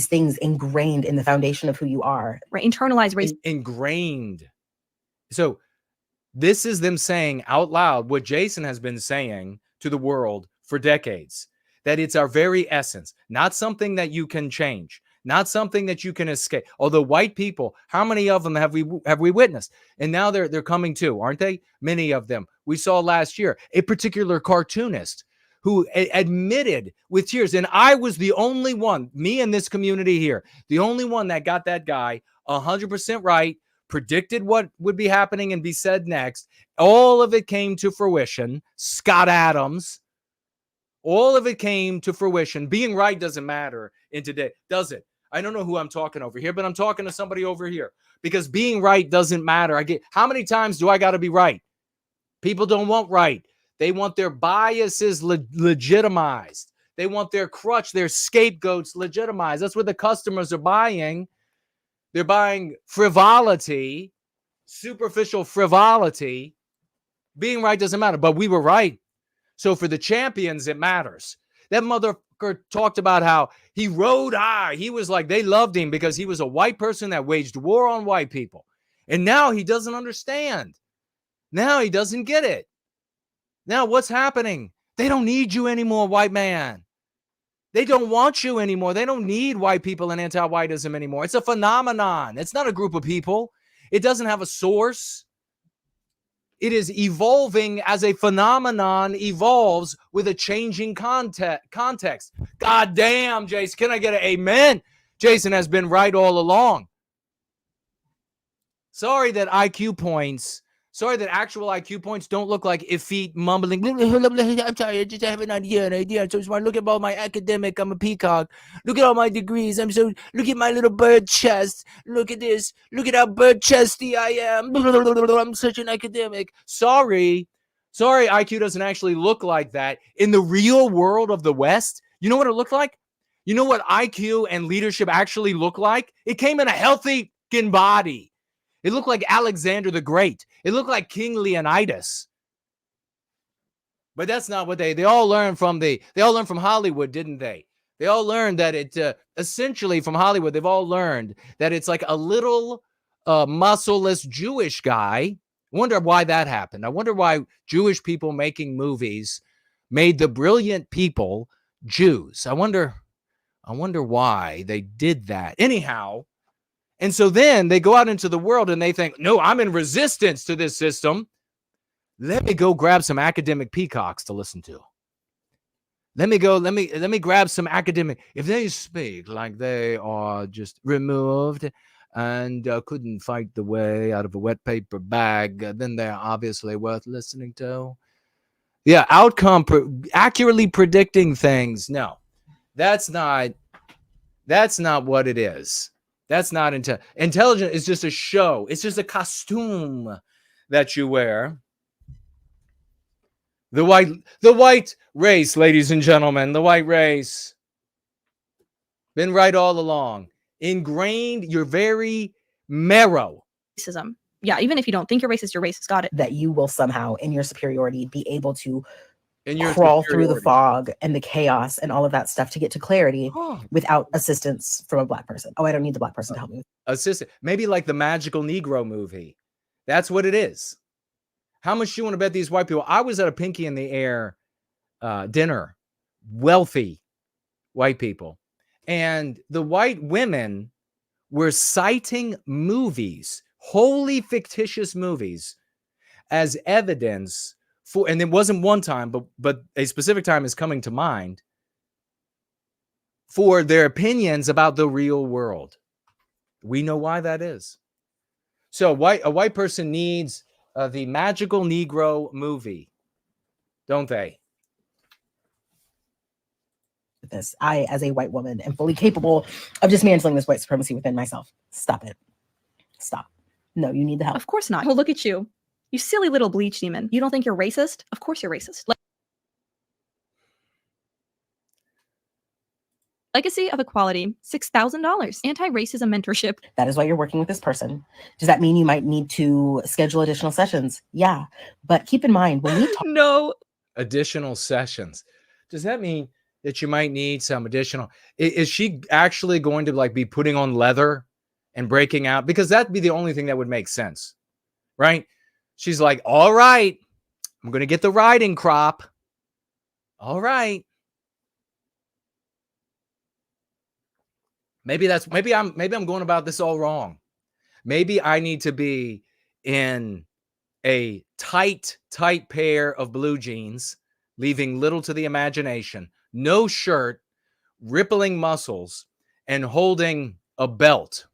things ingrained in the foundation of who you are. Right, internalized race. Ingrained. So this is them saying out loud what Jason has been saying to the world for decades, that it's our very essence, not something that you can change, not something that you can escape. Although white people, how many of them have we witnessed? And now they're coming too, aren't they? Many of them. We saw last year a particular cartoonist who admitted with tears, and I was the only one, me and this community here, the only one that got that guy 100% right, predicted what would be happening and be said next. All of it came to fruition. Scott Adams. All of it came to fruition. Being right doesn't matter in today, does it? I don't know who I'm talking over here, but I'm talking to somebody over here because being right doesn't matter. How many times do I got to be right? People don't want right. They want their biases legitimized. They want their crutch, their scapegoats legitimized. That's what the customers are buying. They're buying frivolity, superficial frivolity. Being right doesn't matter, but we were right. So for the champions, it matters. That motherfucker talked about how he rode high. He was like, they loved him because he was a white person that waged war on white people. And now he doesn't understand. Now he doesn't get it. Now what's happening? They don't need you anymore, white man. They don't want you anymore. They don't need white people and anti-whiteism anymore. It's a phenomenon. It's not a group of people. It doesn't have a source. It is evolving as a phenomenon evolves with a changing context. God damn, Jason. Can I get an amen? Jason has been right all along. Sorry that actual IQ points don't look like effete mumbling. I'm sorry, I just have an idea. I just want to look at all my academic. I'm a peacock. Look at all my degrees. Look at my little bird chest. Look at this. Look at how bird chesty I am. I'm such an academic. Sorry, IQ doesn't actually look like that. In the real world of the West, you know what it looked like? You know what IQ and leadership actually look like? It came in a healthy body. It looked like Alexander the Great. It looked like King Leonidas. But that's not what they all learned from Hollywood, didn't they? They all learned that it essentially from Hollywood, they've all learned that it's like a little muscleless Jewish guy. I wonder why that happened. I wonder why Jewish people making movies made the brilliant people Jews. I wonder why they did that. Anyhow, and so then they go out into the world and they think, no, I'm in resistance to this system. Let me go grab some academic peacocks to listen to. Let me grab some academic. If they speak like they are just removed and couldn't fight the way out of a wet paper bag, then they're obviously worth listening to. Yeah, accurately predicting things. No, that's not what it is. That's not intelligent. Is just a show. It's just a costume that you wear. The white race, ladies and gentlemen, the white race. Been right all along. Ingrained your very marrow. Racism. Yeah, even if you don't think you're racist, got it. That you will somehow, in your superiority, be able to crawl through the fog and the chaos and all of that stuff to get to clarity without assistance from a black person. Oh, I don't need the black person to help me. Assistant. Maybe like the Magical Negro movie. That's what it is. How much do you want to bet these white people? I was at a Pinky in the Air dinner. Wealthy white people. And the white women were citing movies, wholly fictitious movies, as evidence for, and it wasn't one time, but a specific time is coming to mind, for their opinions about the real world. We know why that is. So a white person needs the Magical Negro movie, don't they? This, I, as a white woman, am fully capable of dismantling this white supremacy within myself. Stop it. Stop. No, you need the help. Of course not. Well, look at you. You silly little bleach demon. You don't think you're racist? Of course you're racist. Legacy of Equality, $6,000. Anti-racism mentorship. That is why you're working with this person. Does that mean you might need to schedule additional sessions? Yeah. But keep in mind, when we talk— No. Additional sessions. Does that mean that you might need some additional? Is she actually going to like be putting on leather and breaking out? Because that'd be the only thing that would make sense, right? She's like, all right, I'm going to get the riding crop. All right. Maybe I'm going about this all wrong. Maybe I need to be in a tight pair of blue jeans, leaving little to the imagination, no shirt, rippling muscles, and holding a belt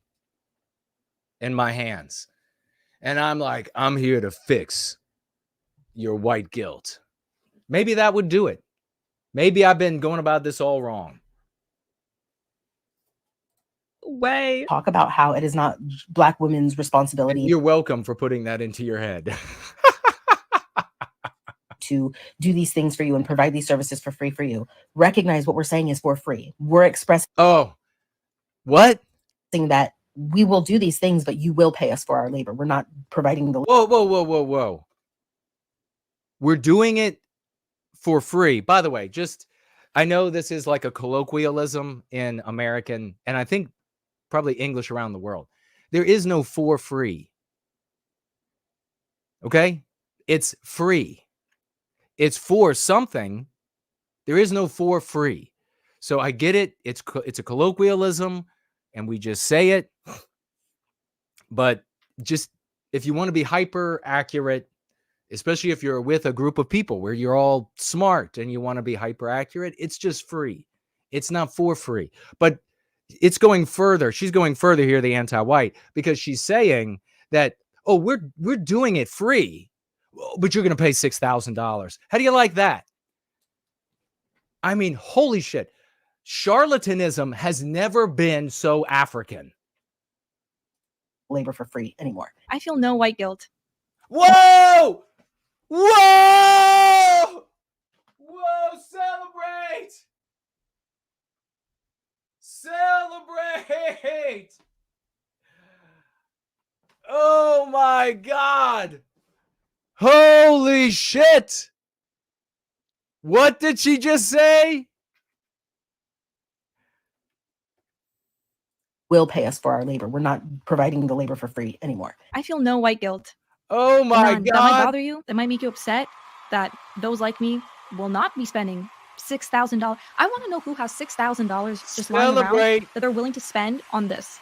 in my hands. And I'm like, I'm here to fix your white guilt. Maybe that would do it. Maybe I've been going about this all wrong. Way. Talk about how it is not Black women's responsibility. You're welcome for putting that into your head. To do these things for you and provide these services for free for you. Recognize what we're saying is for free. We're expressing— Oh, what? That we will do these things, but you will pay us for our labor. We're not providing the— Whoa. We're doing it for free. By the way, I know this is like a colloquialism in American, and I think probably English around the world. There is no for free. Okay? It's free. It's for something. There is no for free. So I get it. It's a colloquialism and we just say it. But just if you want to be hyper accurate, especially if you're with a group of people where you're all smart and you want to be hyper accurate, it's just free. It's not for free. But it's going further. She's going further here, the anti-white, because she's saying that, oh, we're doing it free, but you're going to pay $6,000. How do you like that? I mean, holy shit. Charlatanism has never been so African. Labor for free anymore. I feel no white guilt. Whoa! Whoa! Whoa! Celebrate! Celebrate! Oh my God! Holy shit! What did she just say? Will pay us for our labor. We're not providing the labor for free anymore. I feel no white guilt. Oh my None. God. That might bother you. That might make you upset that those like me will not be spending $6,000. I want to know who has $6,000 just lying around that they're willing to spend on this.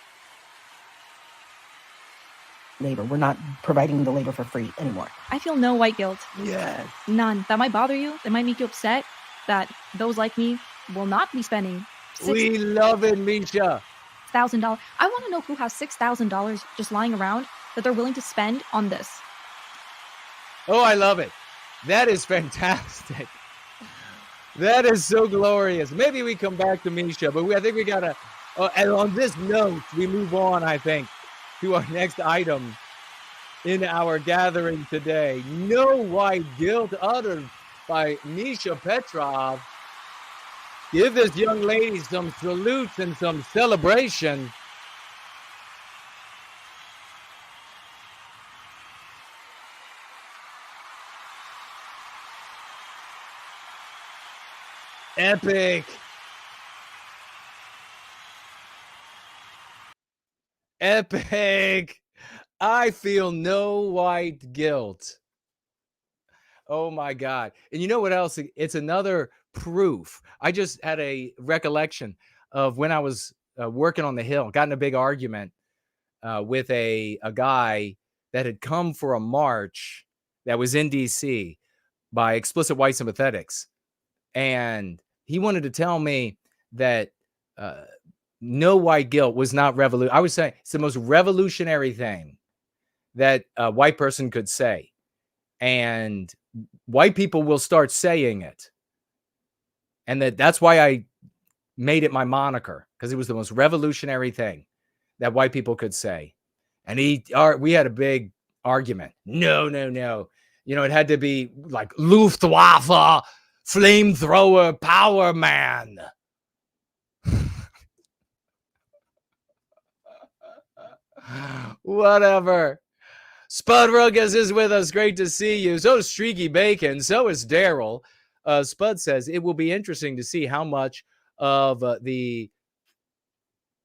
Labor. We're not providing the labor for free anymore. I feel no white guilt. Yes. None. That might bother you. That might make you upset that those like me will not be spending We love it, Misha. $6,000. I want to know who has $6,000 just lying around that they're willing to spend on this. Oh, I love it. That is fantastic. That is so glorious. Maybe we come back to Misha, but I think we got to, and on this note, we move on, I think, to our next item in our gathering today. No white guilt uttered by Misha Petrov. Give this young lady some salutes and some celebration. Epic. Epic. I feel no white guilt. Oh my God. And you know what else? It's another proof. I just had a recollection of when I was working on the Hill, got in a big argument with a guy that had come for a march that was in DC by explicit white sympathetics. And he wanted to tell me that no white guilt was not revolution. I would say it's the most revolutionary thing that a white person could say. And white people will start saying it. And that's why I made it my moniker, because it was the most revolutionary thing that white people could say. And we had a big argument. No. It had to be like Luftwaffe, flamethrower, power man. Whatever. Spud Ruggers is with us. Great to see you. So is Streaky Bacon. So is Daryl. Spud says, it will be interesting to see how much of the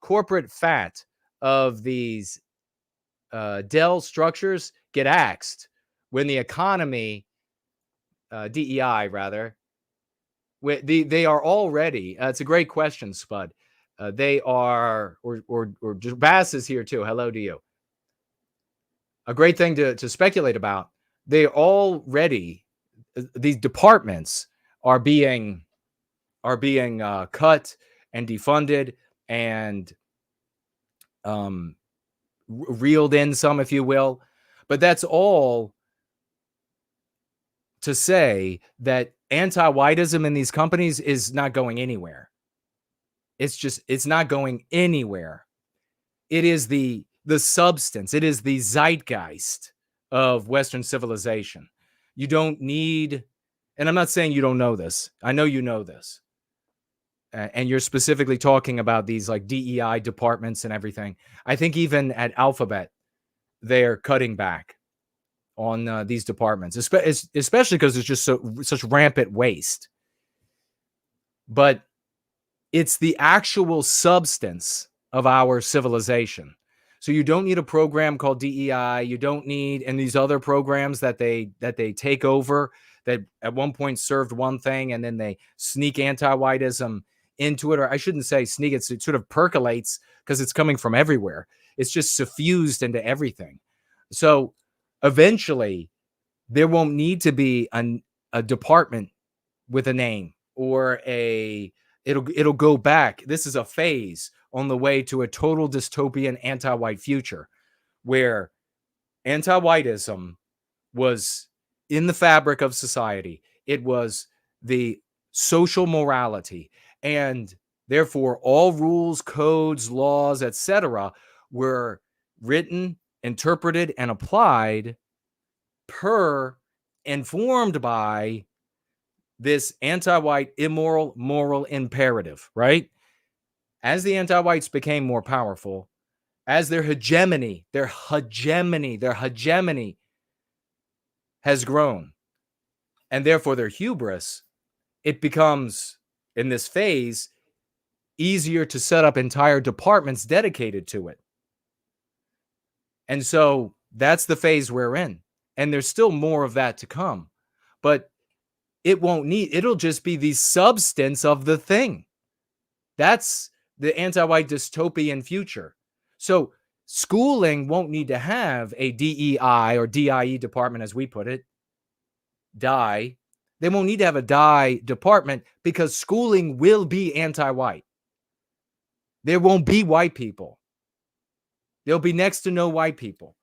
corporate fat of these Dell structures get axed when the economy, DEI rather, they are already, it's a great question, Spud. They are, or Bass is here too. Hello to you. A great thing to speculate about. They already, these departments are being cut and defunded and reeled in some, if you will. But that's all to say that anti-whiteism in these companies is not going anywhere. It's not going anywhere. It is the substance. It is the zeitgeist of Western civilization. You don't need, and I'm not saying you don't know this. I know you know this. And you're specifically talking about these like DEI departments and everything. I think even at Alphabet, they're cutting back on these departments, especially because there's just such rampant waste. But it's the actual substance of our civilization. So you don't need a program called DEI. You don't need, and these other programs that they take over that at one point served one thing and then they sneak anti-whiteism into it, or I shouldn't say sneak, it sort of percolates because it's coming from everywhere. It's just suffused into everything. So eventually there won't need to be a department with a name or it'll go back. This is a phase on the way to a total dystopian anti-white future where anti-whiteism was in the fabric of society. It was the social morality, and therefore all rules, codes, laws, etc. were written, interpreted, and applied informed by this anti-white, immoral, moral imperative, right? As the anti-whites became more powerful, as their hegemony has grown, and therefore their hubris, it becomes, in this phase, easier to set up entire departments dedicated to it. And so that's the phase we're in. And there's still more of that to come. But it'll just be the substance of the thing. That's the anti-white dystopian future. So schooling won't need to have a DEI or DIE department, as we put it. DIE. They won't need to have a DIE department because schooling will be anti-white. There won't be white people. There'll be next to no white people.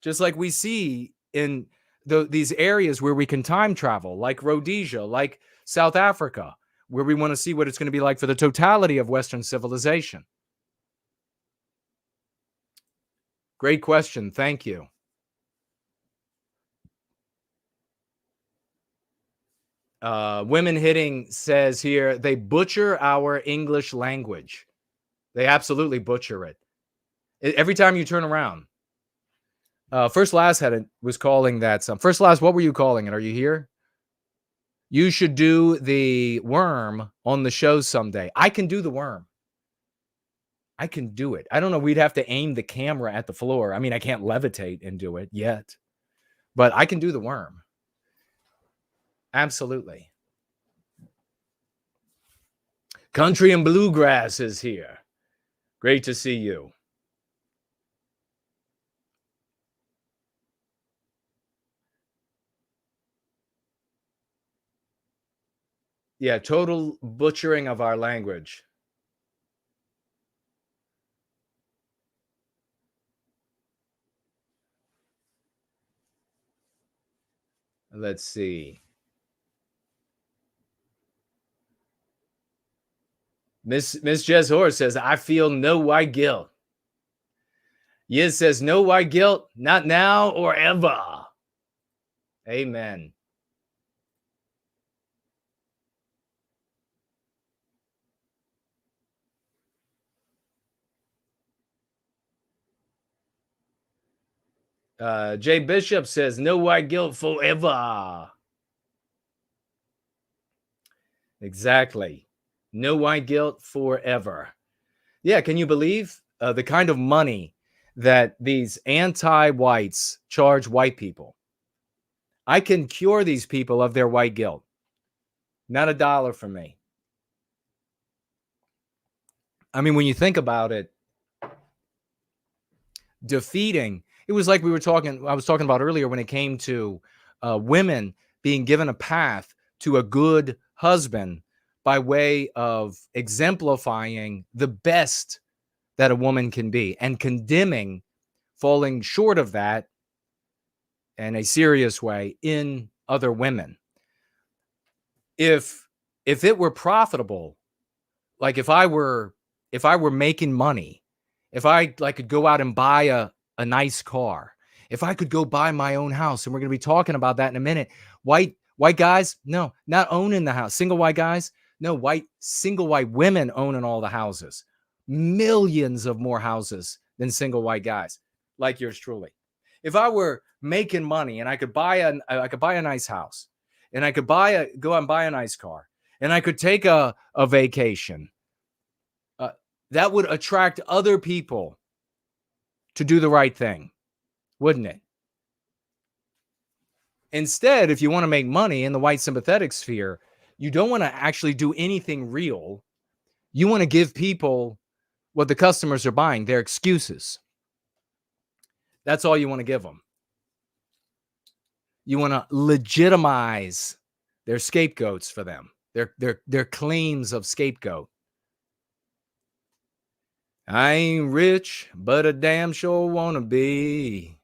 Just like we see in these areas where we can time travel, like Rhodesia, like South Africa, where we want to see what it's going to be like for the totality of Western civilization. Great question. Thank you. Women Hitting says here, they butcher our English language. They absolutely butcher it. Every time you turn around. First Last was calling that some. First Last, what were you calling it? Are you here? You should do the worm on the show someday. I can do the worm. I can do it. I don't know. We'd have to aim the camera at the floor. I mean, I can't levitate and do it yet, but I can do the worm. Absolutely. Country and Bluegrass is here. Great to see you. Yeah, total butchering of our language. Let's see. Miss Jess Horse says, I feel no white guilt. Yiz says, no white guilt, not now or ever. Amen. Jay Bishop says, no white guilt forever. Exactly. No white guilt forever. Yeah, can you believe the kind of money that these anti-whites charge white people? I can cure these people of their white guilt. Not a dollar from me. I mean, when you think about it, defeating, it was like I was talking about earlier when it came to women being given a path to a good husband by way of exemplifying the best that a woman can be and condemning falling short of that in a serious way in other women. If it were profitable, like if I were making money, if I could go out and buy a nice car, if I could go buy my own house, and we're going to be talking about that in a minute. White guys, no, not owning the house. Single white guys, no, single white women owning all the houses. Millions of more houses than single white guys, like yours truly. If I were making money and I could buy a nice house, and I could go out and buy a nice car, and I could take a vacation, that would attract other people to do the right thing, wouldn't it? Instead, if you want to make money in the white sympathetic sphere, you don't want to actually do anything real. You want to give people what the customers are buying, their excuses. That's all you want to give them. You want to legitimize their scapegoats for them, their claims of scapegoat. I ain't rich, but I damn sure wanna be.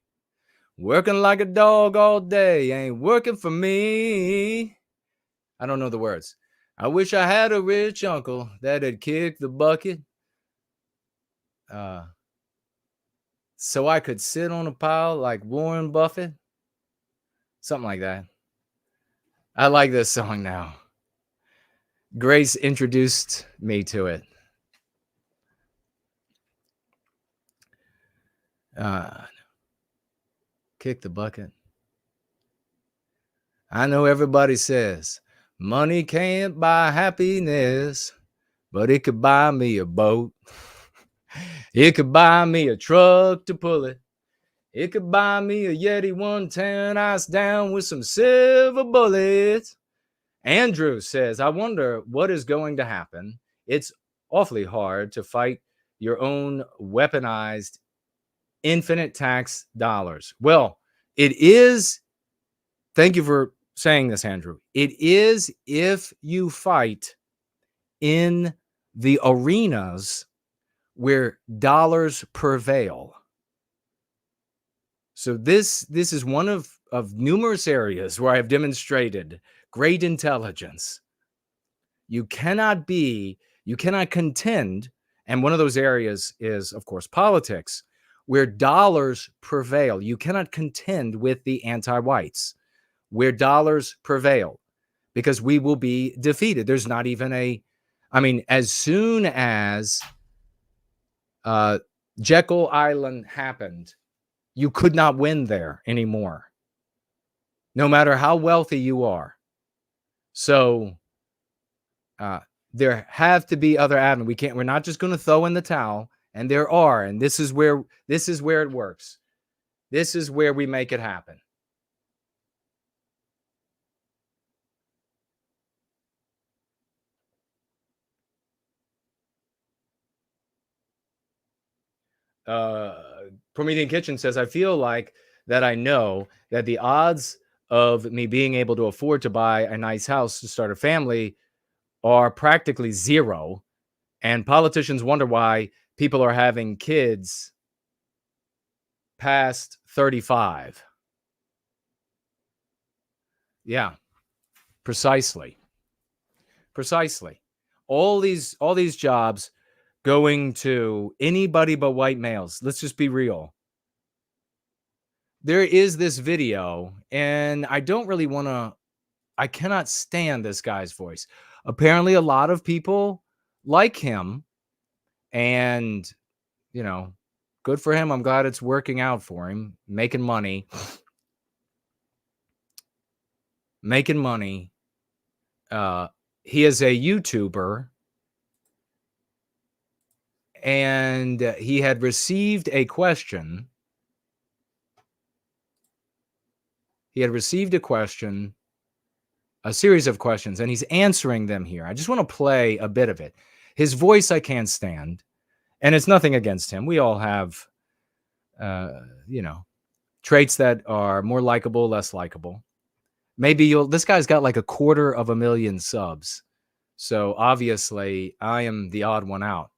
Working like a dog all day ain't working for me. I don't know the words. I wish I had a rich uncle that'd kick the bucket. So I could sit on a pile like Warren Buffett. Something like that. I like this song now. Grace introduced me to it. Kick the bucket. I know everybody says money can't buy happiness, but it could buy me a boat. It could buy me a truck to pull it. It could buy me a Yeti 110 ice down with some silver bullets. Andrew says, I wonder what is going to happen. It's awfully hard to fight your own weaponized infinite tax dollars. Well, it is. Thank you for saying this, Andrew. It is if you fight in the arenas where dollars prevail. So this is one of numerous areas where I've demonstrated great intelligence. You cannot contend, and one of those areas is, of course, politics, where dollars prevail. You cannot contend with the anti-whites where dollars prevail, because we will be defeated. There's not even as soon as Jekyll Island happened, you could not win there anymore, no matter how wealthy you are. So there have to be other avenues. We're not just going to throw in the towel, and there are, and this is where it works. This is where we make it happen. Promethean Kitchen says, I feel like that I know that the odds of me being able to afford to buy a nice house to start a family are practically zero. And politicians wonder why people are having kids past 35. Yeah, precisely. Precisely. All these jobs going to anybody but white males. Let's just be real. There is this video, and I don't really want to, I cannot stand this guy's voice. Apparently, a lot of people like him, and, you know, good for him. I'm glad it's working out for him, making money. Making money. He is a YouTuber, and he had received a question. He had received a question, a series of questions, and he's answering them here. I just want to play a bit of it. His voice I can't stand, and it's nothing against him. We all have, you know, traits that are more likable, less likable. Maybe this guy's got like 250,000 subs. So obviously I am the odd one out.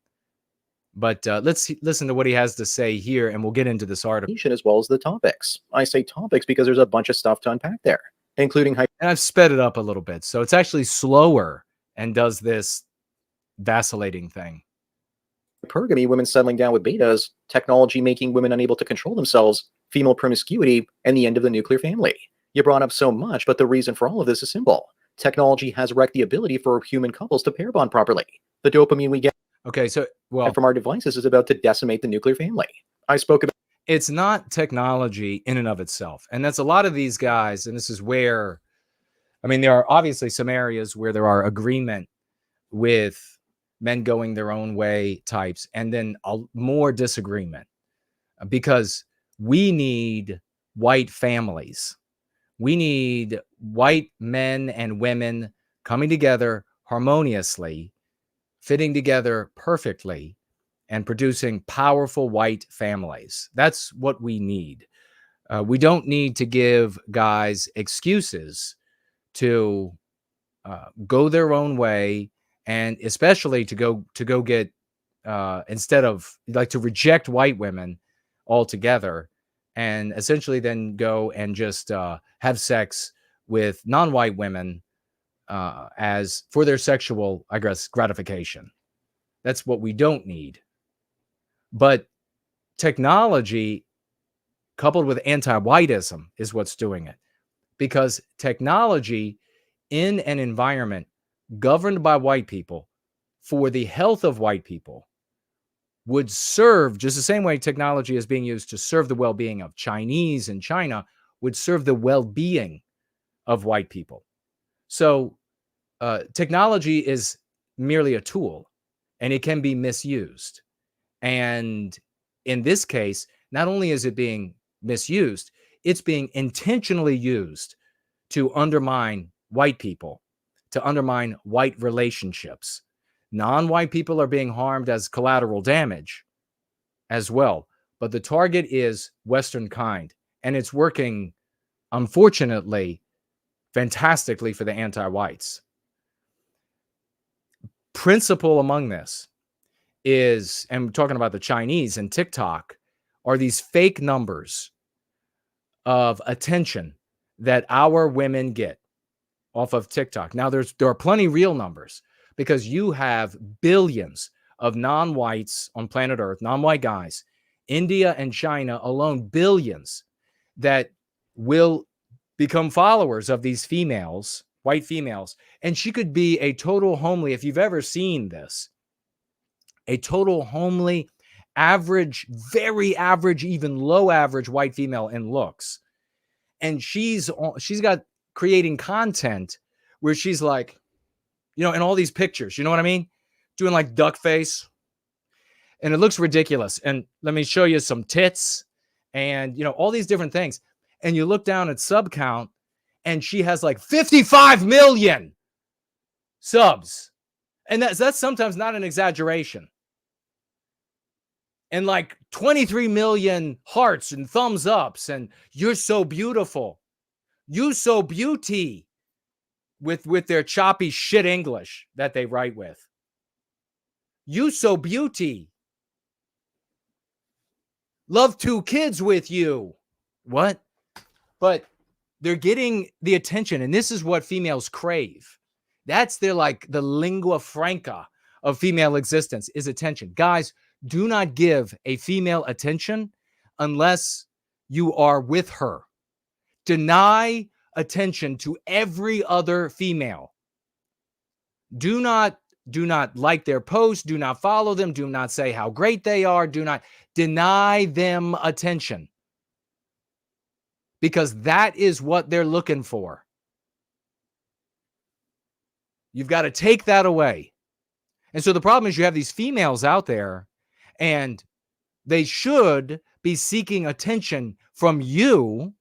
But let's listen to what he has to say here, and we'll get into this article. As well as the topics. I say topics because there's a bunch of stuff to unpack there, including and I've sped it up a little bit. So it's actually slower and does this vacillating thing. hypergamy, women settling down with betas, technology making women unable to control themselves, female promiscuity, and the end of the nuclear family. You brought up so much, but the reason for all of this is simple. Technology has wrecked the ability for human couples to pair bond properly. The dopamine we get from our devices is about to decimate the nuclear family. I spoke about it's not technology in and of itself. And that's a lot of these guys. And this is where, I mean, there are obviously some areas where there are agreement with men going their own way types, and then more disagreement, because we need white families. We need white men and women coming together harmoniously, fitting together perfectly, and producing powerful white families. That's what we need. We don't need to give guys excuses to go their own way, and especially to go get instead of like to reject white women altogether, and essentially then go and just have sex with non-white women as for their sexual, I guess, gratification. That's what we don't need. But technology coupled with anti-whiteism is what's doing it, because technology in an environment governed by white people for the health of white people would serve just the same way technology is being used to serve the well-being of Chinese in China would serve the well-being of white people. So technology is merely a tool, and it can be misused. And in this case, not only is it being misused, it's being intentionally used to undermine white people, to undermine white relationships. Non-white people are being harmed as collateral damage as well. But the target is Western kind, and it's working, unfortunately, fantastically for the anti-whites. Principle among this is, and we're talking about the Chinese and TikTok, are these fake numbers of attention that our women get off of TikTok. Now, there are plenty real numbers, because you have billions of non-whites on planet Earth, non-white guys, India and China alone, billions that will become followers of these females, white females. And she could be a total homely, if you've ever seen this, a total homely, average, very average, even low average white female in looks. And she's got creating content where she's like, you know, in all these pictures, you know what I mean? Doing like duck face. And it looks ridiculous. And let me show you some tits and, you know, all these different things. And you look down at sub count, and she has like 55 million subs. And that's sometimes not an exaggeration. And like 23 million hearts and thumbs ups, and you're so beautiful. You so beauty, with their choppy shit English that they write with. You so beauty. Love 2 kids with you. What? But They're getting the attention, and this is what females crave. That's their like the lingua franca of female existence is attention. Guys, do not give a female attention unless you are with her. Deny attention to every other female. Do not like their posts. Do not follow them. Do not say how great they are. Do not deny them attention. Because that is what they're looking for. You've got to take that away. And so the problem is you have these females out there, and they should be seeking attention from you,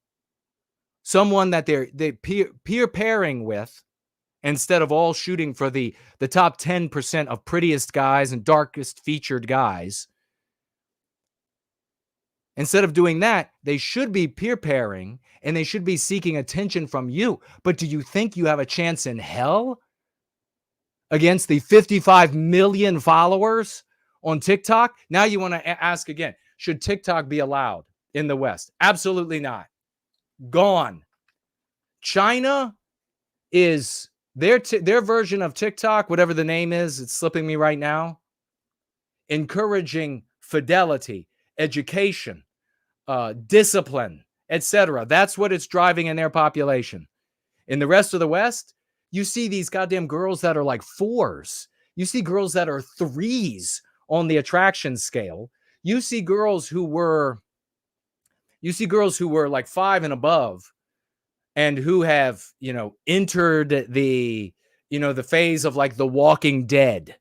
someone that they peer pairing with, instead of all shooting for the top 10% of prettiest guys and darkest featured guys. Instead of doing that, they should be peer pairing and they should be seeking attention from you. But do you think you have a chance in hell against the 55 million followers on TikTok? Now you want to ask again, should TikTok be allowed in the West? Absolutely not. Gone. China is their version of TikTok, whatever the name is, it's slipping me right now, encouraging fidelity, education, discipline, etc. That's what it's driving in their population. In the rest of the West, you see these goddamn girls that are like 4s. You see girls that are 3s on the attraction scale. You see girls who were like 5 and above, and who have, entered the phase of like The Walking Dead.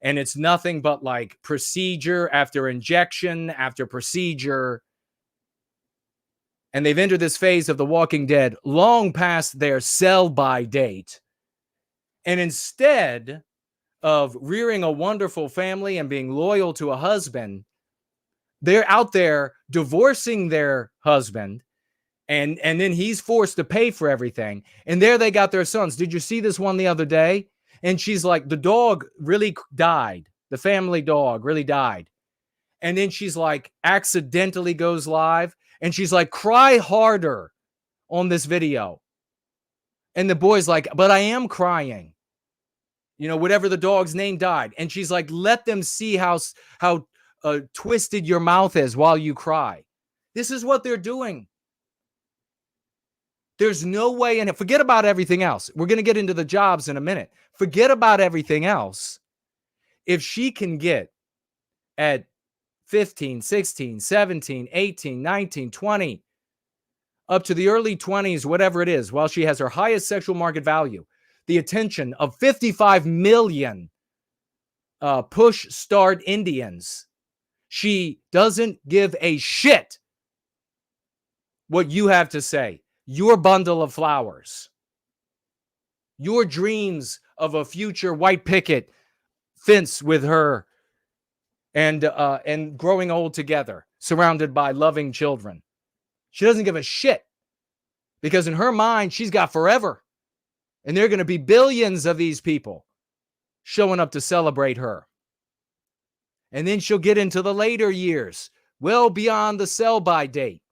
And it's nothing but like procedure after injection after procedure. And they've entered this phase of The Walking Dead long past their sell-by date. And instead of rearing a wonderful family and being loyal to a husband, they're out there divorcing their husband. And then he's forced to pay for everything. And there they got their sons. Did you see this one the other day? And she's like, the dog really died. The family dog really died. And then she's like, accidentally goes live. And she's like, cry harder on this video. And the boy's like, but I am crying. Whatever the dog's name died. And she's like, let them see how twisted your mouth is while you cry. This is what they're doing. There's no way in it. Forget about everything else. We're going to get into the jobs in a minute. Forget about everything else. If she can get at 15, 16, 17, 18, 19, 20, up to the early 20s, whatever it is, while she has her highest sexual market value, the attention of 55 million push start Indians, she doesn't give a shit what you have to say. Your bundle of flowers, your dreams of a future white picket fence with her and growing old together, surrounded by loving children. She doesn't give a shit because in her mind, she's got forever. And there are going to be billions of these people showing up to celebrate her. And then she'll get into the later years, well beyond the sell-by date.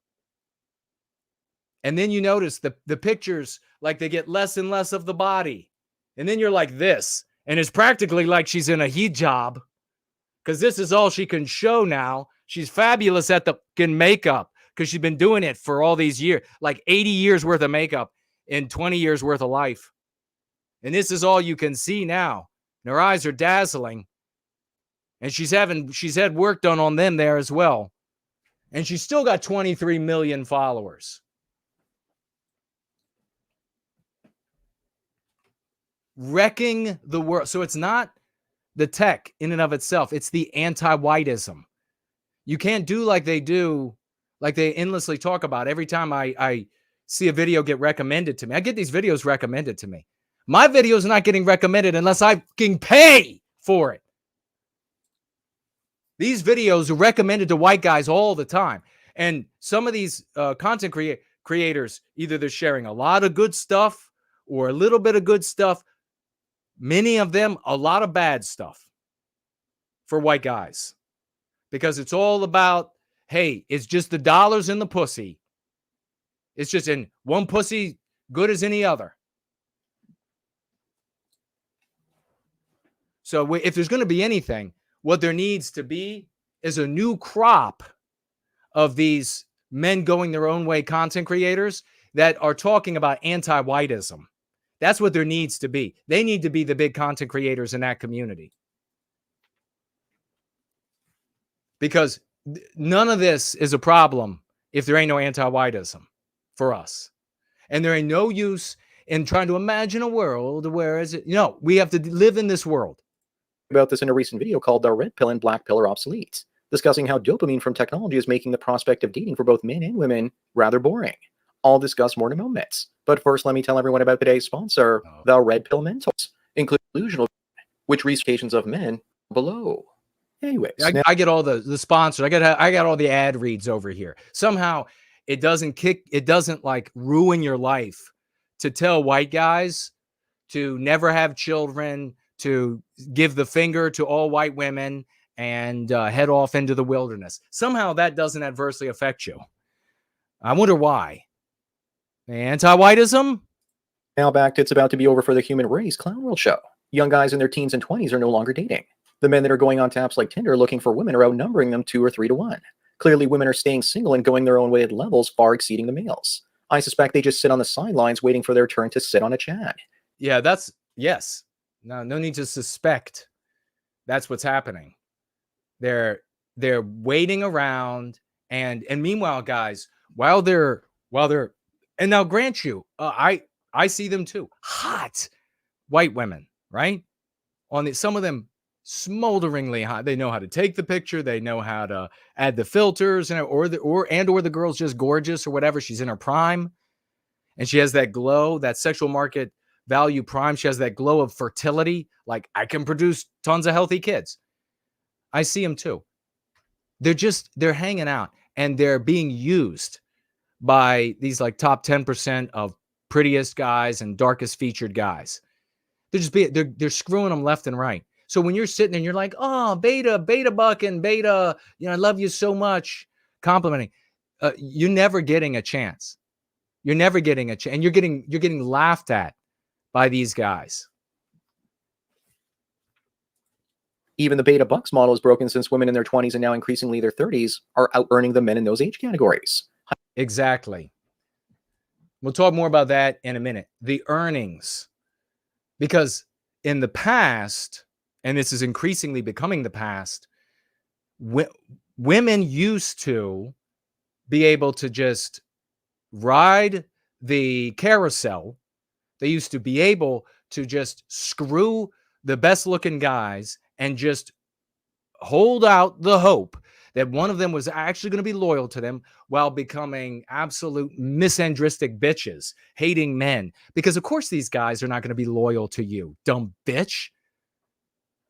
And then you notice the pictures, like they get less and less of the body. And then you're like this. And it's practically like she's in a hijab because this is all she can show now. She's fabulous at the makeup because she's been doing it for all these years, like 80 years worth of makeup in 20 years worth of life. And this is all you can see now. And her eyes are dazzling. And she's had work done on them there as well. And she's still got 23 million followers. Wrecking the world. So it's not the tech in and of itself. It's the anti-whiteism. You can't do like they do, like they endlessly talk about every time I see a video get recommended to me. I get these videos recommended to me. My video's not getting recommended unless I can pay for it. These videos are recommended to white guys all the time. And some of these content creators, either they're sharing a lot of good stuff or a little bit of good stuff. Many of them, a lot of bad stuff for white guys. Because it's all about, hey, it's just the dollars and the pussy. It's just in one pussy good as any other. So if there's going to be anything, what there needs to be is a new crop of these men going their own way content creators that are talking about anti-whiteism. That's what there needs to be. They need to be the big content creators in that community. Because none of this is a problem if there ain't no anti-whiteism for us. And there ain't no use in trying to imagine a world where is it? No, we have to live in this world. About this in a recent video called The Red Pill and Black Pill Are Obsolete, discussing how dopamine from technology is making the prospect of dating for both men and women rather boring. I'll discuss more in a moment. But first, let me tell everyone about today's sponsor, The Red Pill Mentors, including delusional, which reach occasions of men below. Anyways, I get all the sponsors. I got all the ad reads over here. Somehow it doesn't like ruin your life to tell white guys to never have children, to give the finger to all white women and head off into the wilderness. Somehow that doesn't adversely affect you. I wonder why. Anti-whiteism? Now back to It's About to Be Over for the Human Race Clown World show. Young guys in their teens and 20s are no longer dating. The men that are going on to apps like Tinder looking for women are outnumbering them 2 or 3 to 1. Clearly, women are staying single and going their own way at levels far exceeding the males. I suspect they just sit on the sidelines waiting for their turn to sit on a Chad. Yeah, yes. No need to suspect that's what's happening. They're waiting around, and meanwhile, guys, while they're and now grant you, I see them too. Hot white women, right? Some of them smolderingly hot. They know how to take the picture. They know how to add the filters, or the girl's just gorgeous or whatever. She's in her prime, and she has that glow, that sexual market value prime. She has that glow of fertility. Like, I can produce tons of healthy kids. I see them too. They're hanging out, and they're being used by these like top 10% of prettiest guys and darkest featured guys. They're screwing them left and right. So when you're sitting and you're like, oh, beta buck and beta, I love you so much, complimenting, you're never getting a chance. You're never getting a chance, and you're getting laughed at by these guys. Even the beta bucks model is broken since women in their 20s and now increasingly their 30s are out-earning the men in those age categories. Exactly. We'll talk more about that in a minute. The earnings. Because in the past, and this is increasingly becoming the past, women used to be able to just ride the carousel. They used to be able to just screw the best looking guys and just hold out the hope that one of them was actually going to be loyal to them while becoming absolute misandristic bitches, hating men. Because of course these guys are not going to be loyal to you, dumb bitch.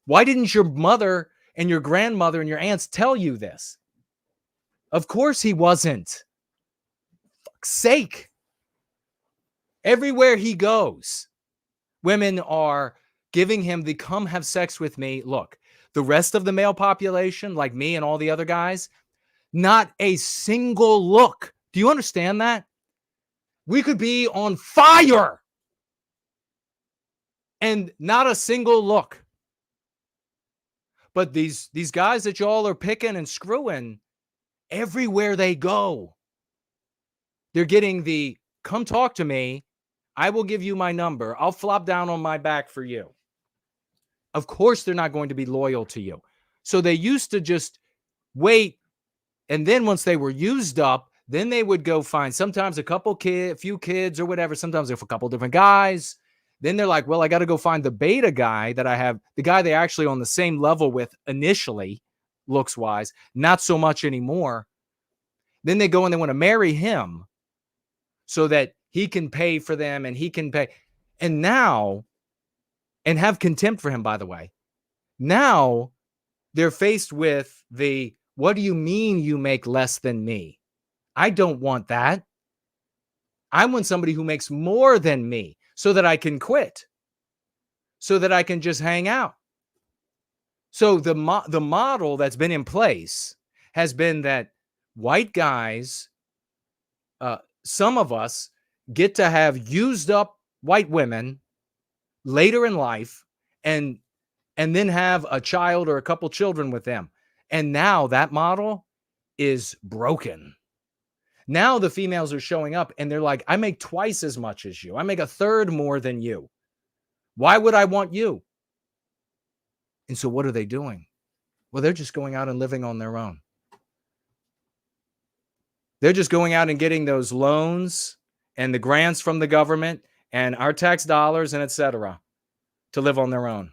Why didn't your mother and your grandmother and your aunts tell you this? Of course he wasn't. Fuck's sake. Everywhere he goes, women are giving him the come have sex with me. Look, the rest of the male population, like me and all the other guys, not a single look. Do you understand that? We could be on fire and not a single look. But these guys that y'all are picking and screwing, everywhere they go, they're getting the come talk to me. I will give you my number. I'll flop down on my back for you. Of course, they're not going to be loyal to you. So they used to just wait. And then once they were used up, then they would go find sometimes a few kids or whatever. Sometimes if a couple different guys. Then they're like, well, I got to go find the beta guy that I have, the guy they actually on the same level with initially, looks wise, not so much anymore. Then they go and they want to marry him so that he can pay for them and he can pay. And now, and have contempt for him, by the way. Now they're faced with the, what do you mean you make less than me? I don't want that. I want somebody who makes more than me so that I can quit, so that I can just hang out. So the model that's been in place has been that white guys some of us get to have used up white women later in life and then have a child or a couple children with them. And now that model is broken. Now the females are showing up and they're like, I make twice as much as you. I make a third more than you. Why would I want you? And so what are they doing? Well, they're just going out and living on their own. They're just going out and getting those loans and the grants from the government and our tax dollars and etc. to live on their own.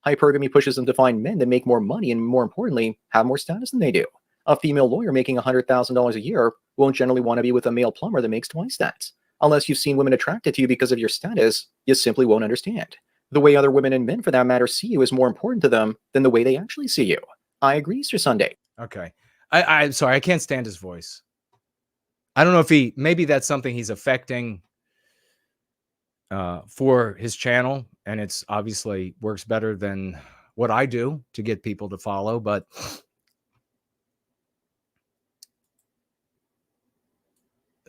Hypergamy pushes them to find men that make more money and, more importantly, have more status than they do. A female lawyer making $100,000 a year won't generally want to be with a male plumber that makes twice that. Unless you've seen women attracted to you because of your status, you simply won't understand. The way other women and men, for that matter, see you is more important to them than the way they actually see you. I agree, Sir Sunday. Okay. I'm sorry, I can't stand his voice. I don't know if maybe that's something he's affecting for his channel, and it's obviously works better than what I do to get people to follow, but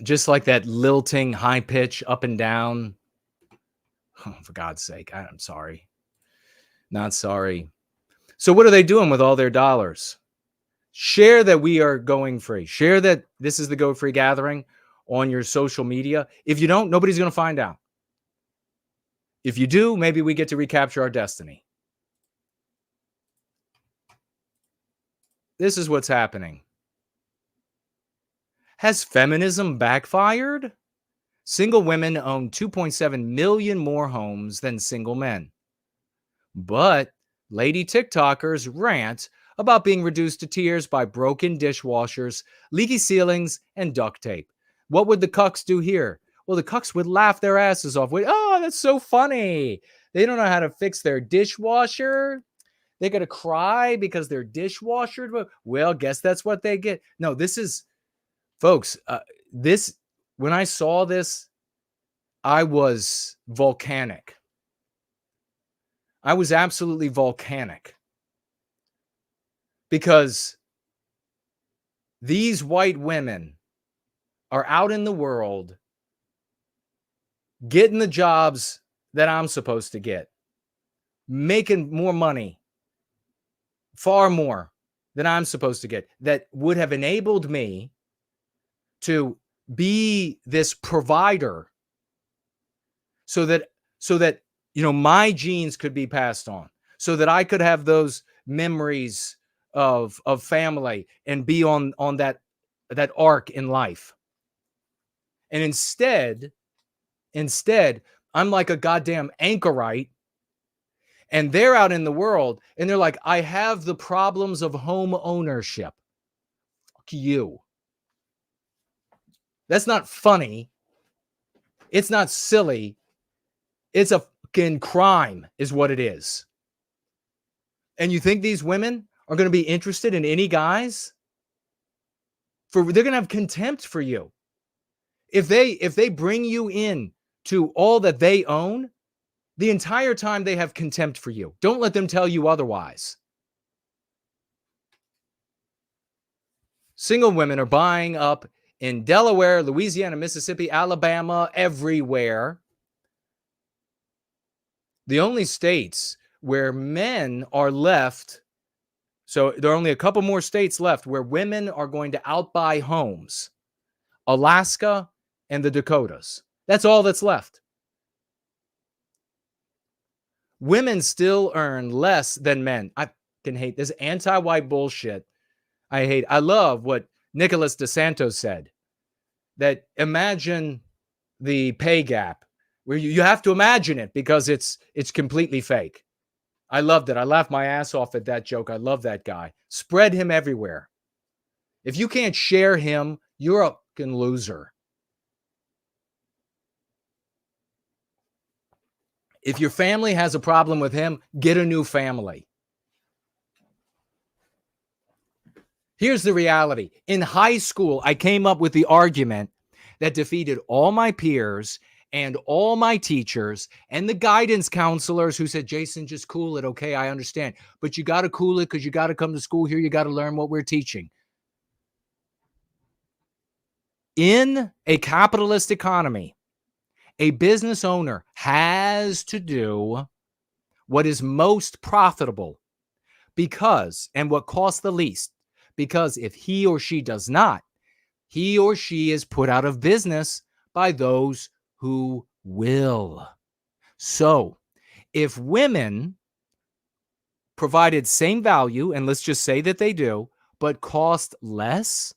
just like that lilting high pitch up and down. Oh, for God's sake, I'm sorry. Not sorry. So what are they doing with all their dollars? Share that we are going free. Share that this is the Go Free Gathering on your social media. If you don't, nobody's going to find out. If you do, maybe we get to recapture our destiny. This is what's happening. Has feminism backfired? Single women own 2.7 million more homes than single men. But lady TikTokers rant about being reduced to tears by broken dishwashers, leaky ceilings, and duct tape. What would the cucks do here? Well, the cucks would laugh their asses off. Oh, that's so funny. They don't know how to fix their dishwasher. They're going to cry because their dishwasher. Well, guess that's what they get. No, this is, folks, when I saw this, I was volcanic. I was absolutely volcanic. Because these white women are out in the world getting the jobs that I'm supposed to get, making more money, far more than I'm supposed to get, that would have enabled me to be this provider so that my genes could be passed on, so that I could have those memories of family and be on that arc in life. And instead, I'm like a goddamn anchorite, and they're out in the world and they're like, I have the problems of home ownership. Fuck you. That's not funny. It's not silly. It's a fucking crime is what it is. And you think these women are going to be interested in any guys? They're going to have contempt for you. If they bring you in to all that they own, the entire time they have contempt for you. Don't let them tell you otherwise. Single women are buying up in Delaware, Louisiana, Mississippi, Alabama, everywhere. The only states where men are left, so there are only a couple more states left where women are going to outbuy homes. Alaska and the Dakotas. That's all that's left. Women still earn less than men. I can hate this anti-white bullshit. I love what Nicholas DeSanto said, that imagine the pay gap, where you have to imagine it because it's completely fake. I loved it. I laughed my ass off at that joke. I love that guy. Spread him everywhere. If you can't share him, you're a fucking loser. If your family has a problem with him, get a new family. Here's the reality. In high school, I came up with the argument that defeated all my peers and all my teachers and the guidance counselors who said, Jason, just cool it. Okay, I understand. But you got to cool it because you got to come to school here. You got to learn what we're teaching. In a capitalist economy, a business owner has to do what is most profitable because, and what costs the least, because if he or she does not, he or she is put out of business by those who will. So if women provided same value, and let's just say that they do, but cost less,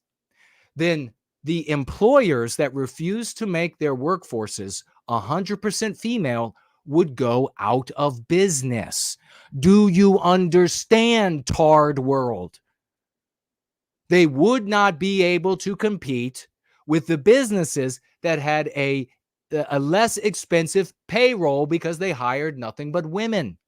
then the employers that refuse to make their workforces 100% female would go out of business. Do you understand, tard world? They would not be able to compete with the businesses that had a less expensive payroll because they hired nothing but women.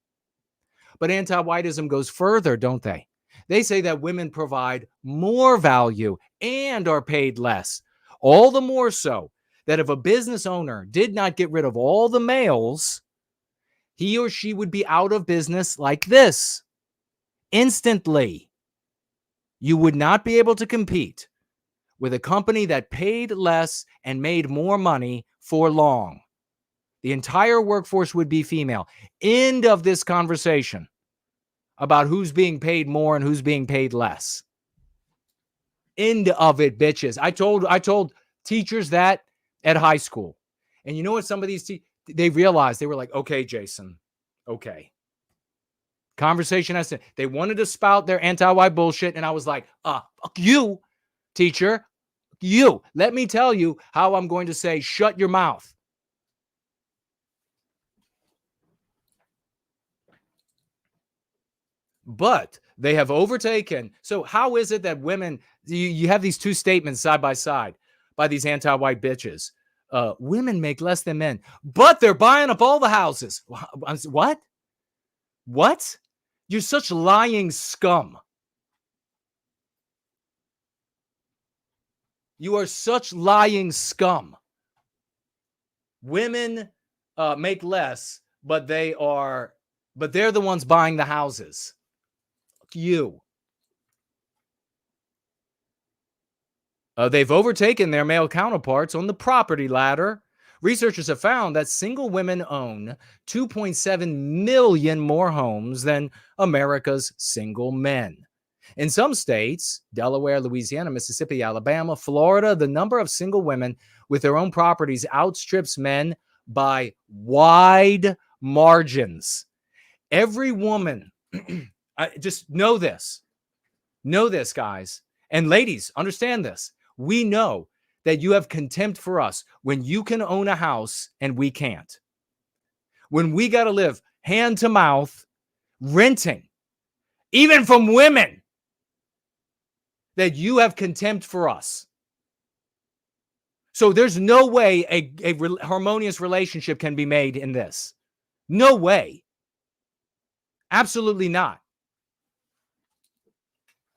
But anti-whiteism goes further, don't they? They say that women provide more value and are paid less. All the more so that if a business owner did not get rid of all the males, he or she would be out of business like this. Instantly. You would not be able to compete with a company that paid less and made more money for long. The entire workforce would be female. End of this conversation about who's being paid more and who's being paid less. End of it, bitches. I told teachers that at high school. And you know what some of these they realized, they were like, okay, Jason, okay. Conversation I said, they wanted to spout their anti-white bullshit, and I was like, fuck you, teacher. You. Let me tell you how I'm going to say, shut your mouth. But they have overtaken. So how is it that women, you have these two statements side by side by these anti-white bitches. Women make less than men, but they're buying up all the houses. What? What? You're such lying scum. You are such lying scum. Women make less, but they're the ones buying the houses. You. They've overtaken their male counterparts on the property ladder. Researchers have found that single women own 2.7 million more homes than America's single men. In some states, Delaware, Louisiana, Mississippi, Alabama, Florida, the number of single women with their own properties outstrips men by wide margins. Every woman, just know this. Know this, guys. And ladies, understand this. We know that you have contempt for us when you can own a house and we can't. When we got to live hand to mouth, renting, even from women, that you have contempt for us. So there's no way a harmonious relationship can be made in this. No way. Absolutely not.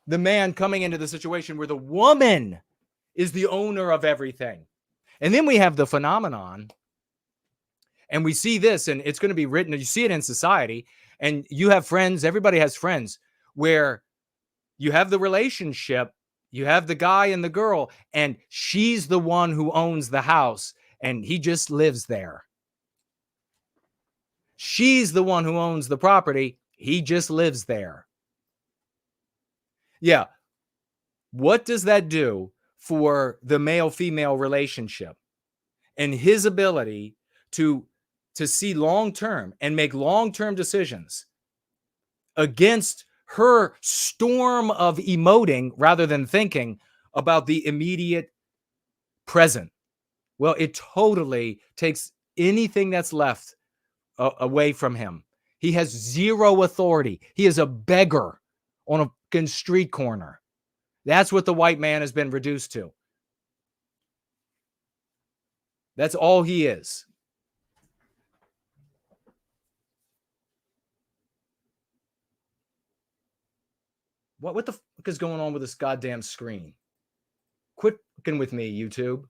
The man coming into the situation where the woman is the owner of everything. And then we have the phenomenon, and we see this, and it's going to be written, you see it in society, and you have friends, everybody has friends, where you have the relationship, you have the guy and the girl, and she's the one who owns the house, and he just lives there. She's the one who owns the property, he just lives there. Yeah. What does that do for the male-female relationship and his ability to see long-term and make long-term decisions against her storm of emoting rather than thinking about the immediate present? Well, it totally takes anything that's left away from him. He has zero authority. He is a beggar on a fucking street corner. That's what the white man has been reduced to. That's all he is. What the fuck is going on with this goddamn screen? Quit fucking with me, YouTube.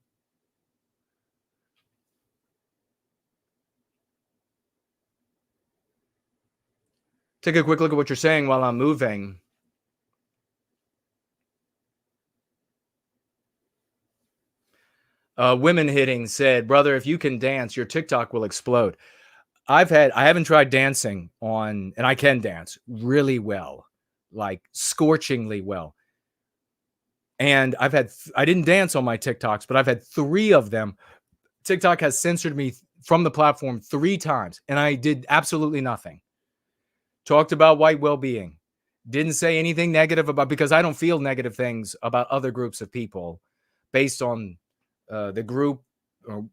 Take a quick look at what you're saying while I'm moving. Women Hitting said, brother, if you can dance, your TikTok will explode. I haven't tried dancing on, and I can dance really well, like scorchingly well. And I didn't dance on my TikToks, but I've had 3 of them. TikTok has censored me from the platform 3 times, and I did absolutely nothing. Talked about white well-being. Didn't say anything negative about, because I don't feel negative things about other groups of people based on the group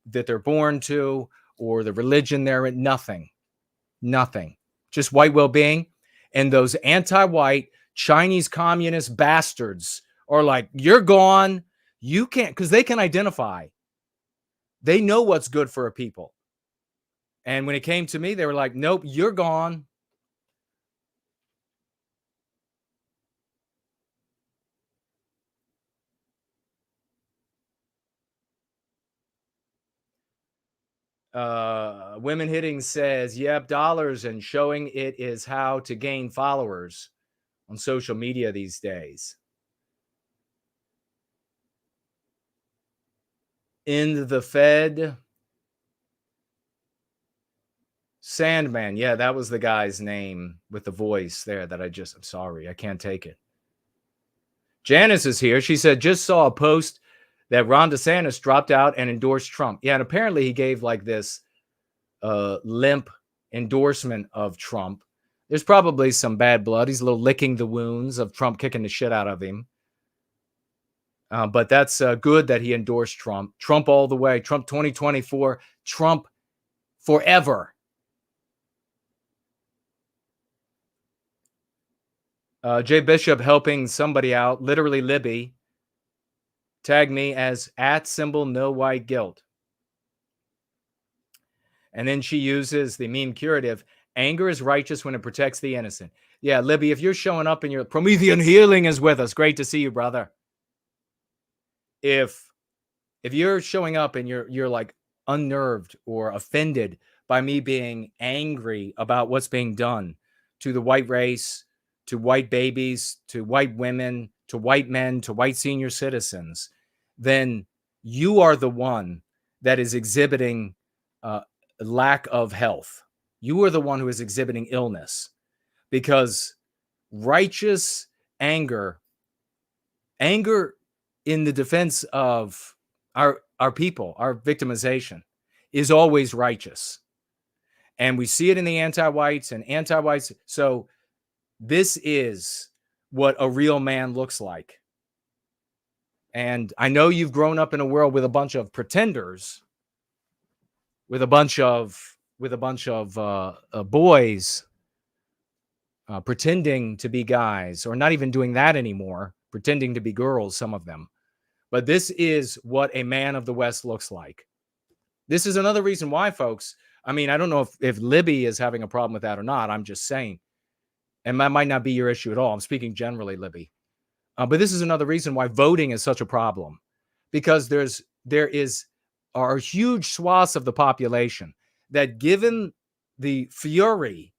that they're born to or the religion they're in. Nothing. Just white well-being. And those anti-white Chinese communist bastards are like, you're gone. You can't, because they can identify. They know what's good for a people. And when it came to me, they were like, nope, you're gone. Women Hitting says, yep, dollars and showing it is how to gain followers on social media these days. In the Fed. Sandman. Yeah, that was the guy's name with the voice there that I'm sorry, I can't take it. Janice is here. She said, just saw a post that Ron DeSantis dropped out and endorsed Trump. Yeah, and apparently he gave like this limp endorsement of Trump. There's probably some bad blood. He's a little licking the wounds of Trump kicking the shit out of him. But that's good that he endorsed Trump. Trump all the way. Trump 2024. Trump forever. Jay Bishop helping somebody out. Literally Libby. Tag me as @NoWhiteGuilt. And then she uses the meme curative. Anger is righteous when it protects the innocent. Yeah, Libby, if you're showing up and your Promethean healing is with us, great to see you, brother. If you're showing up and you're like unnerved or offended by me being angry about what's being done to the white race, to white babies, to white women, to white men, to white senior citizens, then you are the one that is exhibiting lack of health. You are the one who is exhibiting illness, because righteous anger in the defense of our people, our victimization, is always righteous. And we see it in the anti-whites and anti-whites. So this is what a real man looks like. And I know you've grown up in a world with a bunch of pretenders, with a bunch of boys pretending to be guys, or not even doing that anymore, pretending to be girls, some of them. But this is what a man of the West looks like. This is another reason why, folks. I mean, I don't know if Libby is having a problem with that or not. I'm just saying. And that might not be your issue at all. I'm speaking generally, Libby. But this is another reason why voting is such a problem. Because there are huge swaths of the population that, given the fury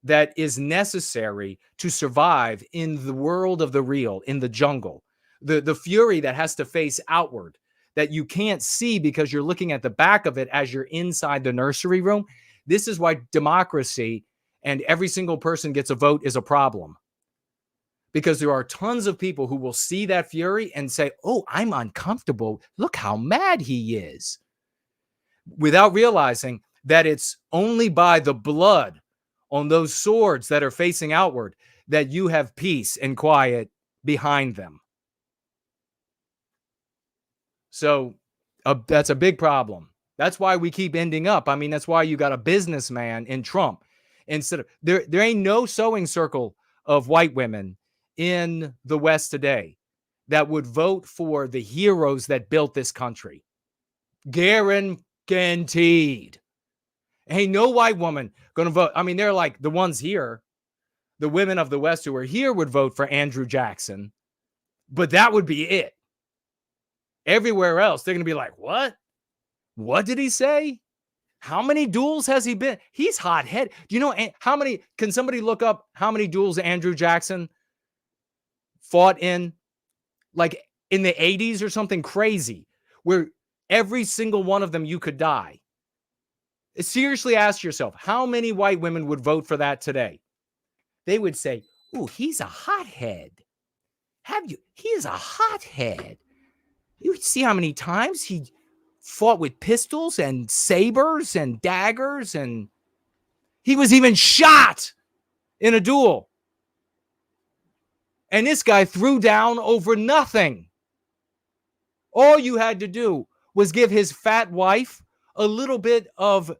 that is necessary to survive in the world of the real, in the jungle, the fury that has to face outward, that you can't see because you're looking at the back of it as you're inside the nursery room. This is why democracy and every single person gets a vote is a problem. Because there are tons of people who will see that fury and say, oh, I'm uncomfortable. Look how mad he is. Without realizing that it's only by the blood on those swords that are facing outward that you have peace and quiet behind them. So that's a big problem. That's why we keep ending up. I mean, that's why you got a businessman in Trump. Instead of there ain't no sewing circle of white women in the West today that would vote for the heroes that built this country. Guaranteed. Ain't no white woman going to vote. I mean, they're like the ones here. The women of the West who are here would vote for Andrew Jackson, but that would be it. Everywhere else, they're going to be like, what? What did he say? How many duels has he been? He's hot-headed. Do you know how many? Can somebody look up how many duels Andrew Jackson fought in? Like in the 80s or something crazy, where every single one of them you could die. Seriously ask yourself, how many white women would vote for that today? They would say, "Ooh, he's a hothead. He is a hothead. You see how many times he fought with pistols and sabers and daggers, and he was even shot in a duel. And this guy threw down over nothing. All you had to do was give his fat wife a little bit of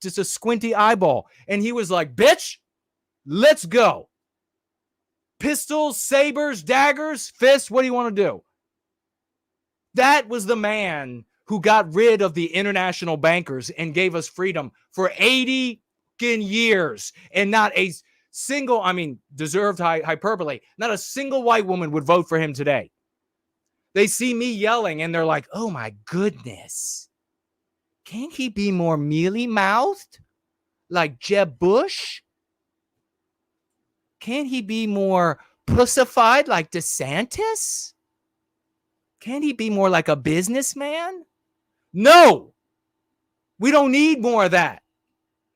just a squinty eyeball. And he was like, bitch, let's go. Pistols, sabers, daggers, fists, what do you want to do? That was the man who got rid of the international bankers and gave us freedom for 80 years. And not a single, deserved hyperbole, not a single white woman would vote for him today. They see me yelling and they're like, oh my goodness. Can't he be more mealy-mouthed like Jeb Bush? Can't he be more pussified like DeSantis? Can't he be more like a businessman? No, we don't need more of that.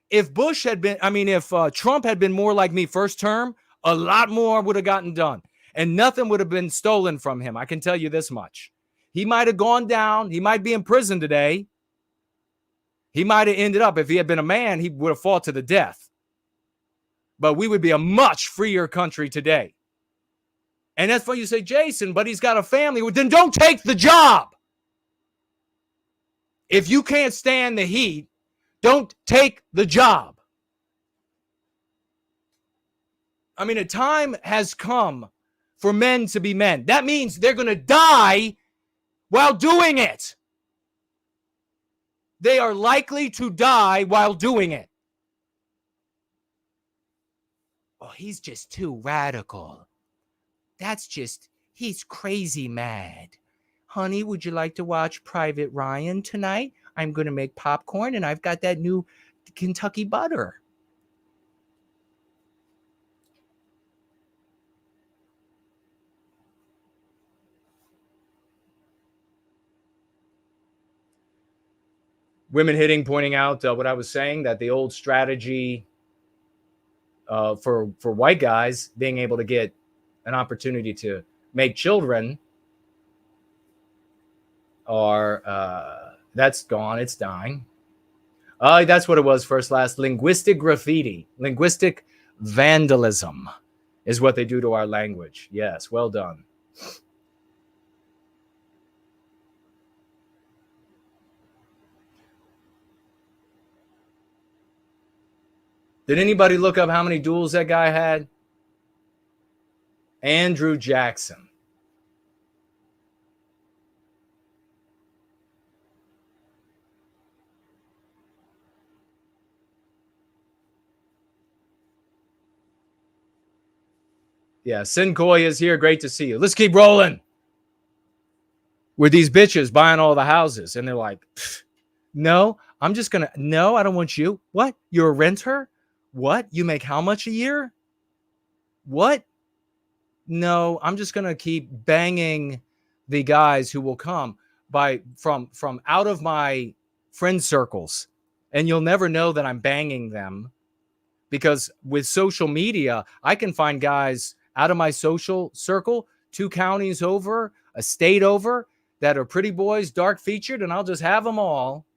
If Trump had been more like me first term, a lot more would have gotten done and nothing would have been stolen from him. I can tell you this much. He might have gone down. He might be in prison today. He might have ended up, if he had been a man, he would have fought to the death. But we would be a much freer country today. And that's why you say, Jason, but he's got a family. Well, then don't take the job. If you can't stand the heat, don't take the job. A time has come for men to be men. That means they're going to die while doing it. They are likely to die while doing it. Oh, he's just too radical. He's crazy mad. Honey, would you like to watch Private Ryan tonight? I'm going to make popcorn and I've got that new Kentucky butter. Women Hitting pointing out what I was saying, that the old strategy for white guys being able to get an opportunity to make children that's gone. It's dying. That's what it was first, last. Linguistic graffiti, linguistic vandalism is what they do to our language. Yes, well done. Did anybody look up how many duels that guy had? Andrew Jackson. Yeah, Sinkoy is here. Great to see you. Let's keep rolling. With these bitches buying all the houses. And they're like, no, no, I don't want you. What? You're a renter? What? You make how much a year? What? No, I'm just going to keep banging the guys who will come from out of my friend circles. And you'll never know that I'm banging them, because with social media, I can find guys out of my social circle, 2 counties over, a state over, that are pretty boys, dark featured, and I'll just have them all.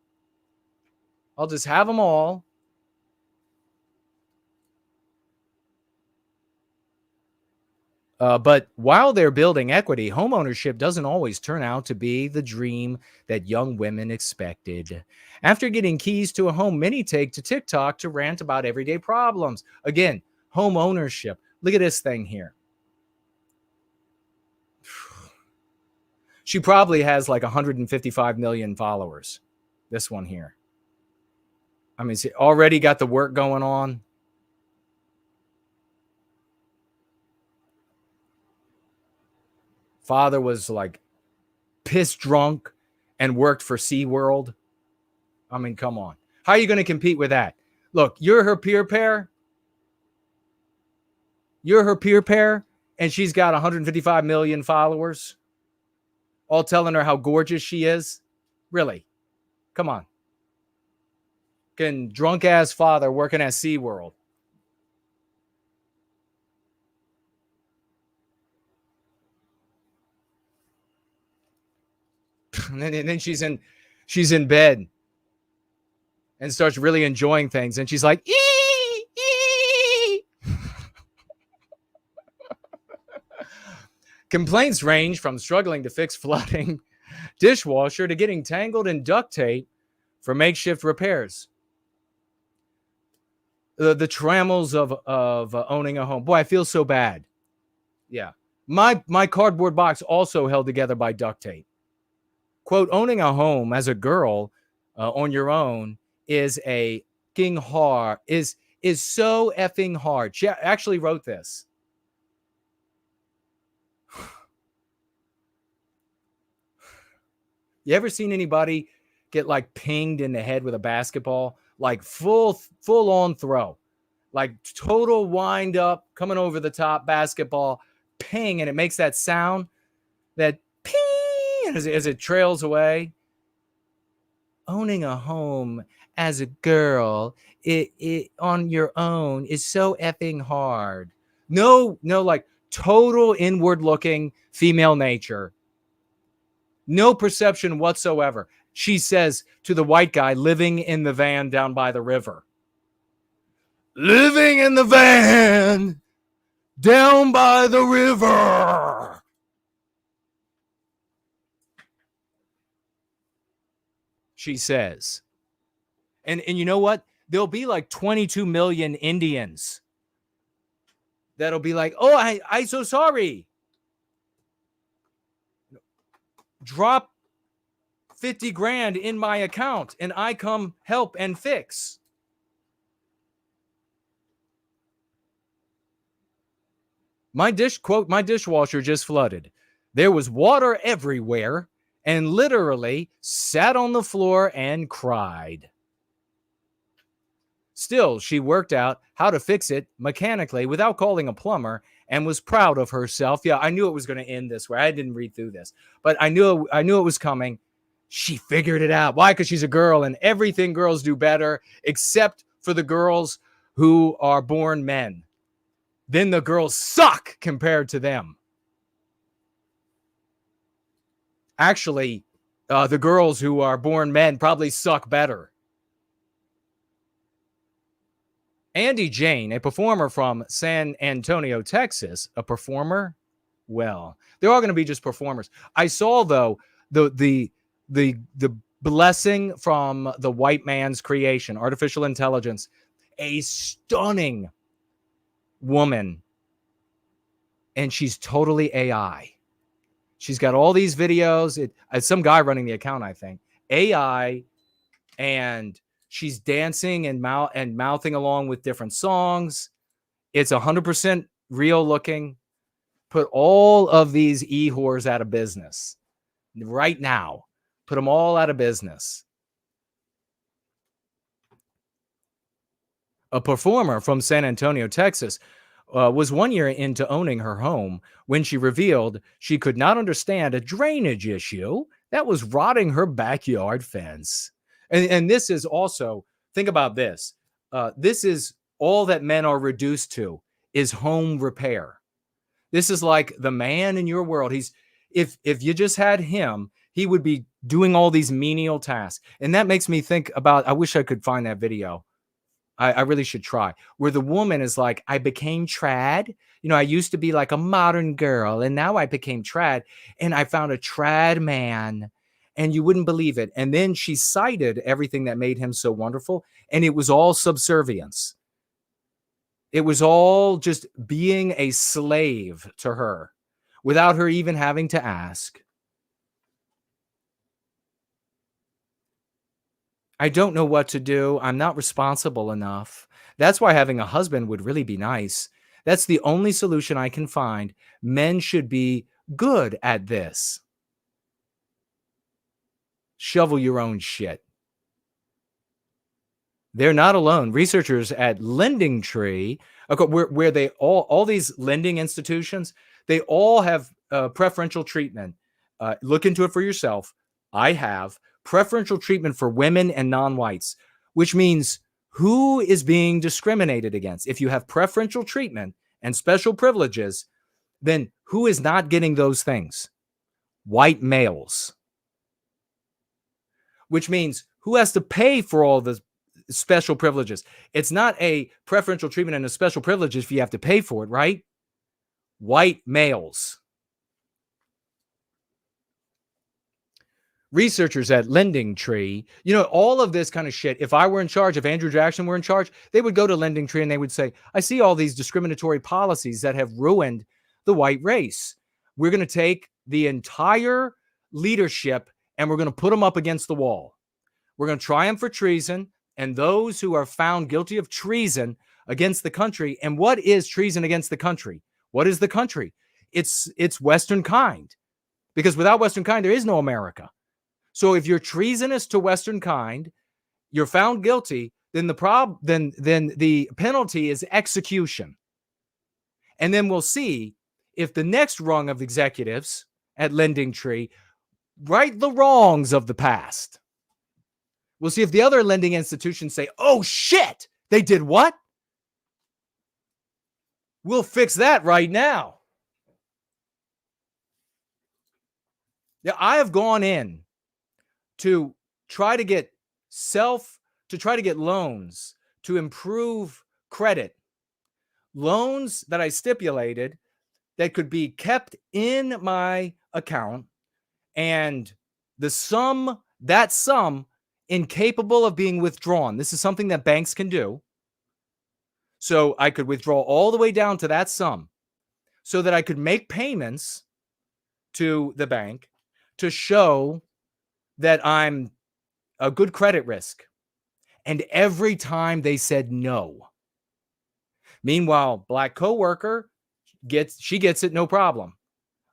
But while they're building equity, homeownership doesn't always turn out to be the dream that young women expected. After getting keys to a home, many take to TikTok to rant about everyday problems. Again, homeownership. Look at this thing here. She probably has like 155 million followers. This one here. She already got the work going on. Father was like piss drunk and worked for SeaWorld. Come on. How are you going to compete with that? Look, you're her peer pair. And she's got 155 million followers. all telling her how gorgeous she is. Really? Come on. Fucking drunk ass father working at SeaWorld. And then she's in bed and starts really enjoying things. And she's like, ee, ee. Complaints range from struggling to fix flooding dishwasher to getting tangled in duct tape for makeshift repairs. The trammels of owning a home. Boy, I feel so bad. Yeah. My cardboard box also held together by duct tape. Quote, owning a home as a girl on your own is a fucking hard, is so effing hard. She actually wrote this. You ever seen anybody get like pinged in the head with a basketball? Like full on throw. Like total wind up, coming over the top basketball, ping, and it makes that sound, that ping, as it trails away. Owning a home as a girl, it on your own is so effing hard. No, like total inward looking female nature. No perception whatsoever. She says to the white guy living in the van down by the river. Living in the van down by the river. She says. And you know what? There'll be like 22 million Indians that'll be like, oh, I so sorry. Drop 50 grand in my account and I come help and fix. My dishwasher just flooded. There was water everywhere and literally sat on the floor and cried. Still, she worked out how to fix it mechanically without calling a plumber and was proud of herself. Yeah, I knew it was going to end this way. I didn't read through this, but I knew it was coming. She figured it out. Why? Because she's a girl, and everything girls do better, except for the girls who are born men. Then the girls suck compared to them. Actually, the girls who are born men probably suck better. Andy Jane, a performer from San Antonio, Texas, a performer? Well, they're all going to be just performers. I saw, though, the blessing from the white man's creation, artificial intelligence, a stunning woman, and she's totally AI. She's got all these videos. It's some guy running the account, I think. AI, and she's dancing and mouthing along with different songs. It's 100% real looking. Put all of these e-whores out of business right now. Put them all out of business. A performer from San Antonio, Texas, was 1 year into owning her home when she revealed she could not understand a drainage issue that was rotting her backyard fence. And this is also, think about this. This is all that men are reduced to, is home repair. This is like the man in your world. If you just had him, he would be doing all these menial tasks. And that makes me think about, I wish I could find that video. I really should try. Where the woman is like, I became trad. You know, I used to be like a modern girl, and now I became trad. And I found a trad man, and you wouldn't believe it. And then she cited everything that made him so wonderful, and it was all subservience. It was all just being a slave to her without her even having to ask. I don't know what to do. I'm not responsible enough. That's why having a husband would really be nice. That's the only solution I can find. Men should be good at this. Shovel your own shit. They're not alone. Researchers at Lending Tree, where they all these lending institutions, they all have preferential treatment look into it for yourself. I have preferential treatment for women and non-whites, which means who is being discriminated against. If you have preferential treatment and special privileges, then who is not getting those things? White males. Which means who has to pay for all the special privileges? It's not a preferential treatment and a special privileges if you have to pay for it, right? White males. Researchers at Lending Tree, all of this kind of shit. If I were in charge, if Andrew Jackson were in charge, they would go to Lending Tree and they would say, I see all these discriminatory policies that have ruined the white race. We're going to take the entire leadership and we're going to put them up against the wall. We're going to try them for treason, and those who are found guilty of treason against the country. And what is treason against the country? What is the country? It's Western kind, because without Western kind, there is no America. So if you're treasonous to Western kind, you're found guilty, then the penalty is execution. And then we'll see if the next rung of executives at Lending Tree right the wrongs of the past. We'll see if the other lending institutions say, oh shit, they did what? We'll fix that right now. Yeah, I have gone in to try to get loans to improve credit. Loans that I stipulated that could be kept in my account, and that sum incapable of being withdrawn. This is something that banks can do. So I could withdraw all the way down to that sum so that I could make payments to the bank to show that I'm a good credit risk. And every time they said no. Meanwhile, black coworker gets it, no problem.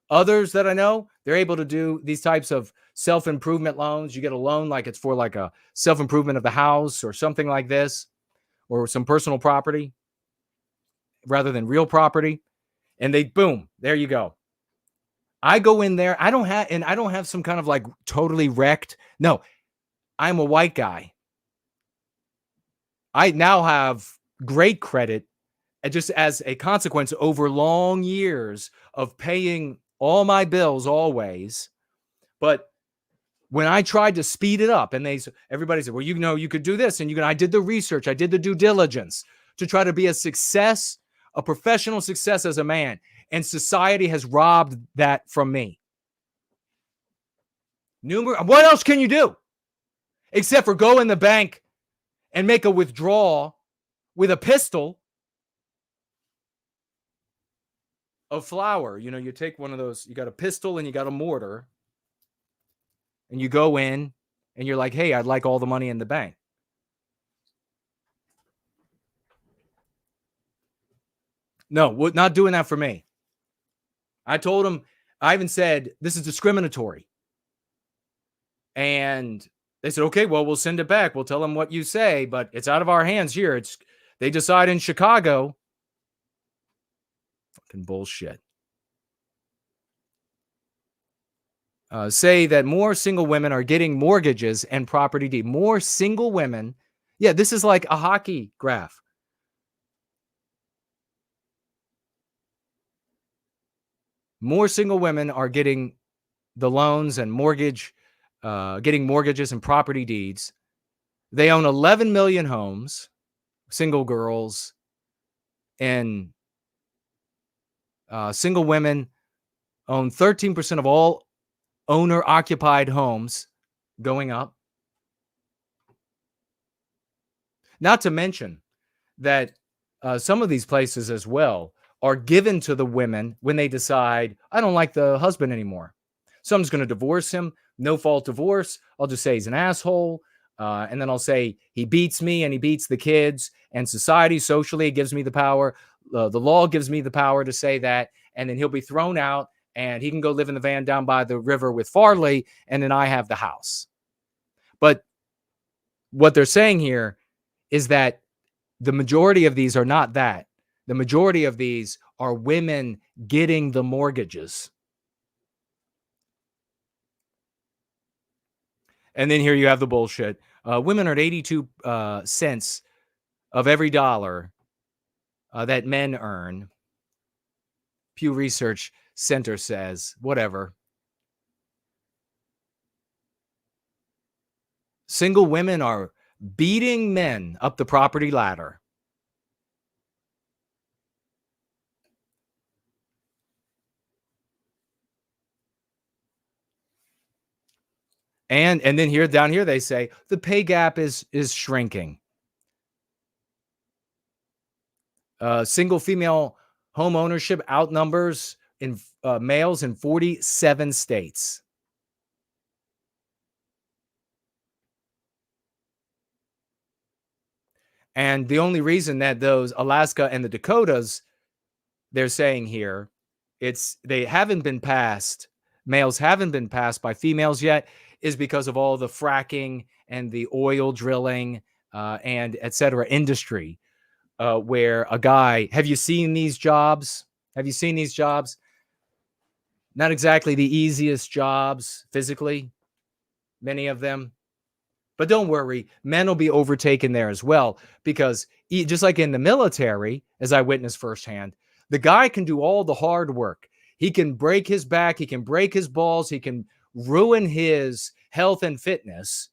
Others that I know, they're able to do these types of self-improvement loans. You get a loan like it's for like a self-improvement of the house or something like this, or some personal property rather than real property. And they, boom, there you go. I go in there. I don't have some kind of like totally wrecked. No, I'm a white guy. I now have great credit, just as a consequence over long years of paying all my bills always. But when I tried to speed it up, and everybody said, well, you could do this. And I did the research. I did the due diligence to try to be a success, a professional success as a man. And society has robbed that from me. What else can you do? Except for go in the bank and make a withdrawal with a pistol of flour. You take one of those, you got a pistol and you got a mortar, and you go in and you're like, hey, I'd like all the money in the bank. No, not doing that for me. I told him, I even said, this is discriminatory. And they said, okay, well, we'll send it back. We'll tell them what you say, but it's out of our hands here. They decide in Chicago. Fucking bullshit. Say that more single women are getting mortgages and property deed. More single women. Yeah, this is like a hockey graph. More single women are getting the loans and getting mortgages and property deeds. They own 11 million homes, single girls, and single women own 13% of all owner-occupied homes, going up. Not to mention that some of these places as well are given to the women when they decide, I don't like the husband anymore. So I'm just going to divorce him. No fault divorce. I'll just say he's an asshole. And then I'll say he beats me and he beats the kids, and society socially gives me the power. The law gives me the power to say that. And then he'll be thrown out and he can go live in the van down by the river with Farley. And then I have the house. But what they're saying here is that the majority of these are not that. The majority of these are women getting the mortgages. And then here you have the bullshit. Women are at 82 cents of every dollar that men earn. Pew Research Center says, whatever. Single women are beating men up the property ladder. And then here, down here, they say the pay gap is shrinking. Single female home ownership outnumbers in males in 47 states. And the only reason that those Alaska and the Dakotas, they're saying here, they haven't been passed, males haven't been passed by females yet, is because of all the fracking and the oil drilling and et cetera industry, where a guy, have you seen these jobs? Have you seen these jobs? Not exactly the easiest jobs physically, many of them. But don't worry, men will be overtaken there as well, because just like in the military, as I witnessed firsthand, the guy can do all the hard work. He can break his back, he can break his balls, he can ruin his health and fitness,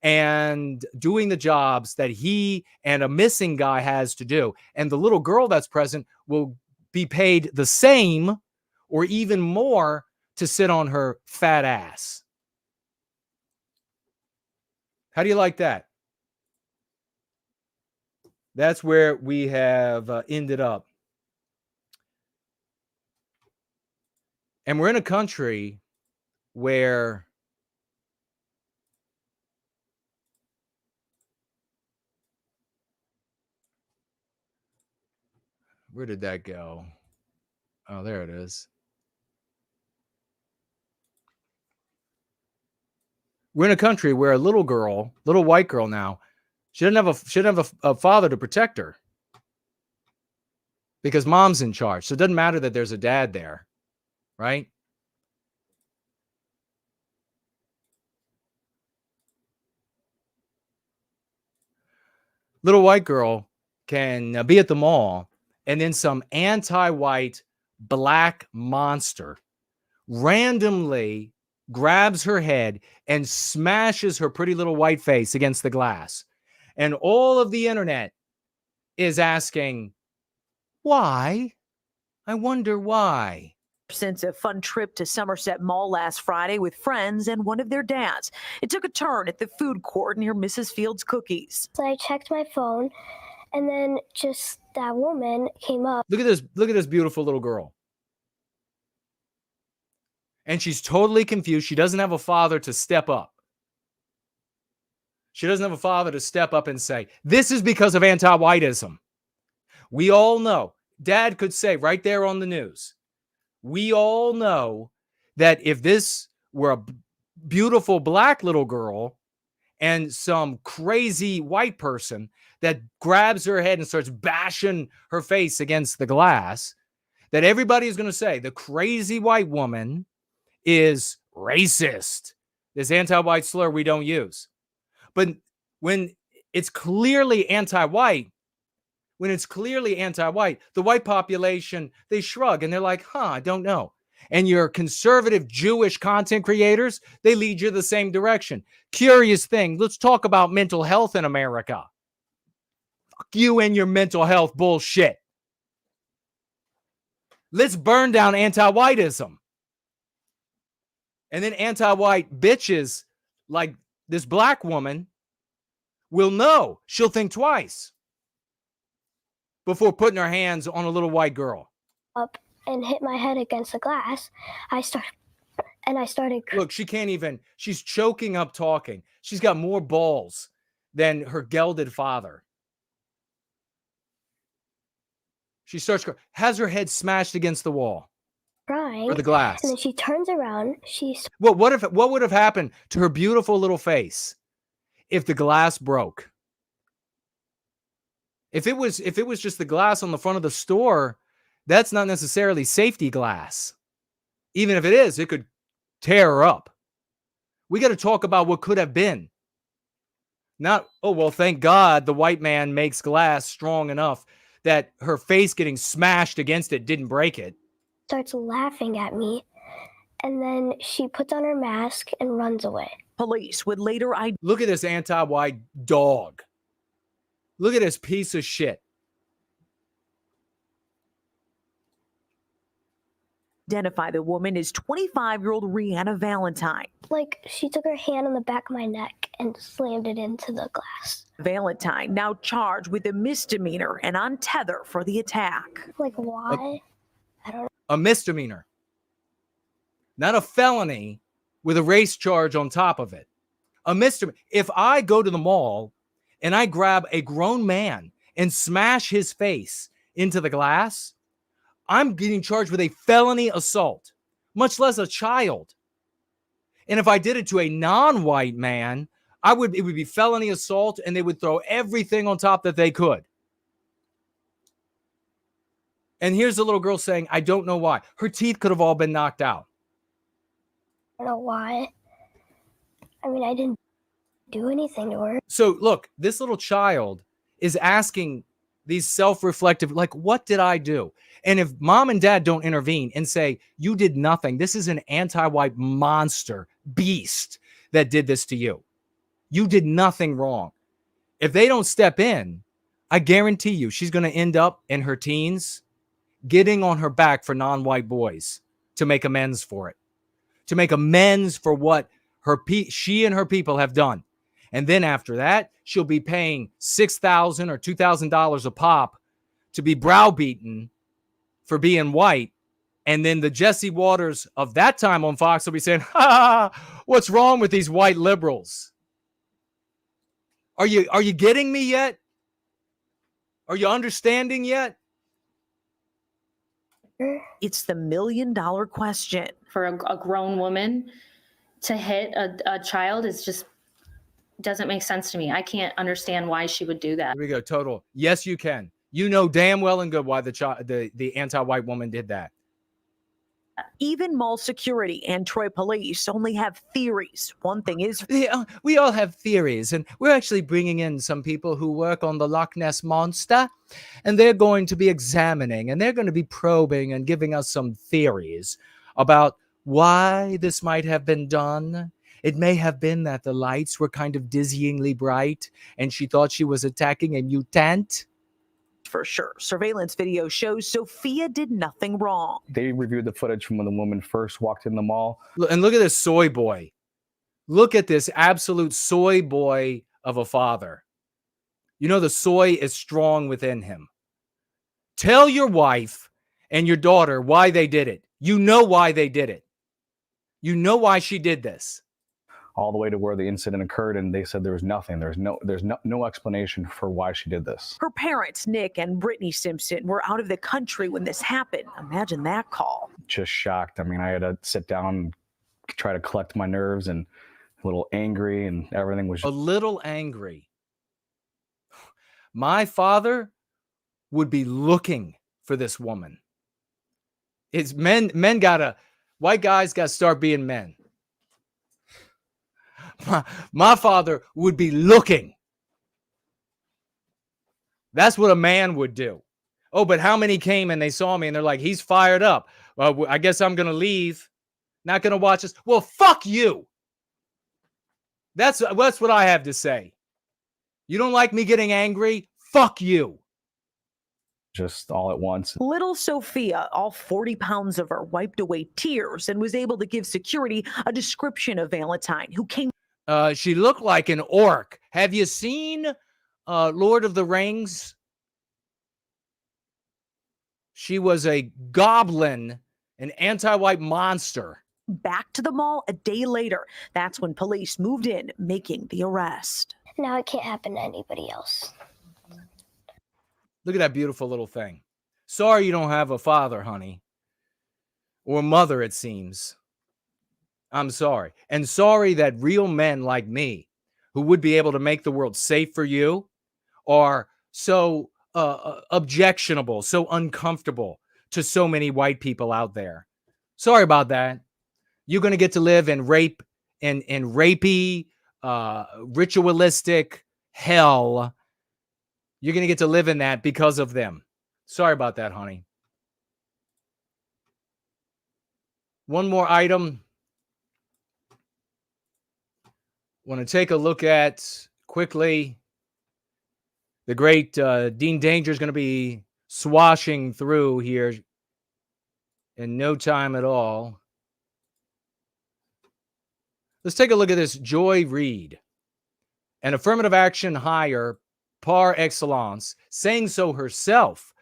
and doing the jobs that he and a missing guy has to do. And the little girl that's present will be paid the same or even more to sit on her fat ass. How do you like that? That's where we have ended up. And we're in a country where where did that go? Oh, there it is. We're in a country where a little girl, little white girl now, she doesn't have a father to protect her because mom's in charge. So it doesn't matter that there's a dad there, right? Little white girl can be at the mall, and then some anti-white black monster randomly grabs her head and smashes her pretty little white face against the glass. And all of the internet is asking, why? I wonder why. Since a fun trip to Somerset Mall last Friday with friends and one of their dads. It took a turn at the food court near Mrs. Fields Cookies. So I checked my phone, and then just that woman came up. Look at this beautiful little girl. And she's totally confused. She doesn't have a father to step up. She doesn't have a father to step up and say, this is because of anti-whiteism. We all know. Dad could say right there on the news, we all know that if this were a beautiful black little girl and some crazy white person that grabs her head and starts bashing her face against the glass, that everybody is going to say the crazy white woman is racist. This anti-white slur we don't use. But when it's clearly anti-white, the white population, they shrug and they're like, I don't know. And your conservative Jewish content creators, they lead you the same direction. Curious thing, let's talk about mental health in America. Fuck you and your mental health bullshit. Let's burn down anti-whiteism. And then anti-white bitches like this black woman will know. She'll think twice before putting her hands on a little white girl. Up and hit my head against the glass. I started. Look, she can't even, she's choking up talking. She's got more balls than her gelded father. She starts, has her head smashed against the wall. Crying. Or the glass. And then she turns around. What would have happened to her beautiful little face if the glass broke? If it was just the glass on the front of the store, that's not necessarily safety glass. Even if it is, it could tear her up. We got to talk about what could have been. Not, oh, well, thank God the white man makes glass strong enough that her face getting smashed against it didn't break it. Starts laughing at me, and then she puts on her mask and runs away. Police would later look at this anti-white dog. Look at this piece of shit. identify the woman as 25-year-old Rihanna Valentine. Like, she took her hand on the back of my neck and slammed it into the glass. Valentine now charged with a misdemeanor and on tether for the attack. Like, why? I don't know. A misdemeanor. Not a felony with a race charge on top of it. A misdemeanor. If I go to the mall and I grab a grown man and smash his face into the glass, I'm getting charged with a felony assault, much less a child. And if I did it to a non-white man, it would be felony assault, and they would throw everything on top that they could. And here's the little girl saying, I don't know why. Her teeth could have all been knocked out. I don't know why. I mean, I didn't do anything to her. So look, this little child is asking these self-reflective, like, what did I do? And if mom and dad don't intervene and say, you did nothing, this is an anti-white monster beast that did this to you. You did nothing wrong. If they don't step in, I guarantee you she's going to end up in her teens getting on her back for non-white boys to make amends for it, to make amends for what she and her people have done. And then after that, she'll be paying $6,000 or $2,000 a pop to be browbeaten for being white. And then the Jesse Waters of that time on Fox will be saying, what's wrong with these white liberals? Are you getting me yet? Are you understanding yet? It's the $1 million question. For a grown woman to hit a child is just doesn't make sense to me. I can't understand why she would do that. Here we go. Total. Yes, you can. You know damn well and good why the anti-white woman did that. Even mall security and Troy police only have theories. One thing is, we all have theories, and we're actually bringing in some people who work on the Loch Ness Monster, and they're going to be examining, and they're going to be probing and giving us some theories about why this might have been done. It may have been that the lights were kind of dizzyingly bright, and she thought she was attacking a mutant. For sure. Surveillance video shows Sophia did nothing wrong. They reviewed the footage from when the woman first walked in the mall. And look at this soy boy. Look at this absolute soy boy of a father. You know, the soy is strong within him. Tell your wife and your daughter why they did it. You know why they did it. You know why she did this. All the way to where the incident occurred, and they said there was nothing. There's no explanation for why she did this. Her parents, Nick and Brittany Simpson, were out of the country when this happened. Imagine that call. Just shocked. I mean, I had to sit down and try to collect my nerves, and a little angry, and everything was a little angry. My father would be looking for this woman. It's white guys gotta start being men. My father would be looking. That's what a man would do. Oh, but how many came and they saw me and they're like, he's fired up. Well, I guess I'm going to leave. Not going to watch this. Well, fuck you. That's what I have to say. You don't like me getting angry? Fuck you. Just all at once. Little Sophia, all 40 pounds of her, wiped away tears and was able to give security a description of Valentine, who came. She looked like an orc. Have you seen Lord of the Rings? She was a goblin, an anti-white monster. Back to the mall a day later. That's when police moved in, making the arrest. Now it can't happen to anybody else. Look at that beautiful little thing. Sorry you don't have a father, honey. Or mother, it seems. I'm sorry. And sorry that real men like me, who would be able to make the world safe for you, are so objectionable, so uncomfortable to so many white people out there. Sorry about that. You're going to get to live in rape and rapey, ritualistic hell, you're going to get to live in that because of them. Sorry about that, honey. One more item. Want to take a look at quickly. The great Dean Danger is going to be swashing through here in no time at all. Let's take a look at this. Joy Reid, an affirmative action hire par excellence, saying so herself.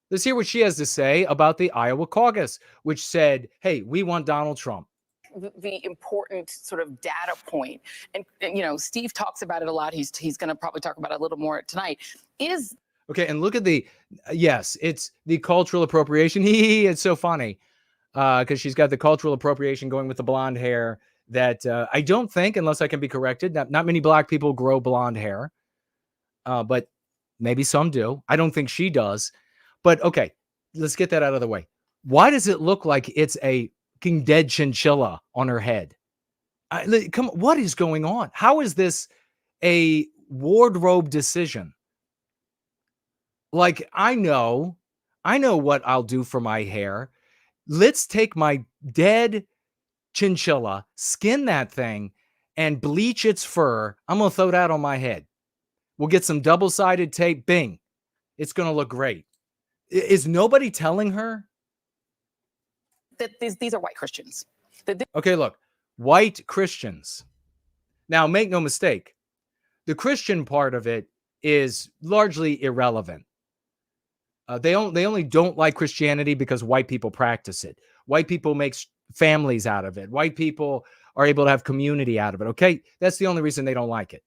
Let's hear what she has to say about the Iowa caucus, which said, hey, we want Donald Trump. The important sort of data point, and you know, Steve talks about it a lot. He's going to probably talk about it a little more tonight. Is okay, and look at the yes, it's the cultural appropriation. It's so funny because she's got the cultural appropriation going with the blonde hair. That I don't think, unless I can be corrected, not many black people grow blonde hair, but maybe some do. I don't think she does. But okay, let's get that out of the way. Why does it look like it's a fucking dead chinchilla on her head? Come on, what is going on? How is this a wardrobe decision? Like, I know what I'll do for my hair. Let's take my dead chinchilla, skin that thing, and bleach its fur. I'm going to throw that on my head. We'll get some double-sided tape. Bing. It's going to look great. Is nobody telling her? that these are white Christians. Okay, look, white Christians. Now, make no mistake, the Christian part of it is largely irrelevant. They only don't like Christianity because white people practice it. White people make families out of it. White people are able to have community out of it. Okay, that's the only reason they don't like it.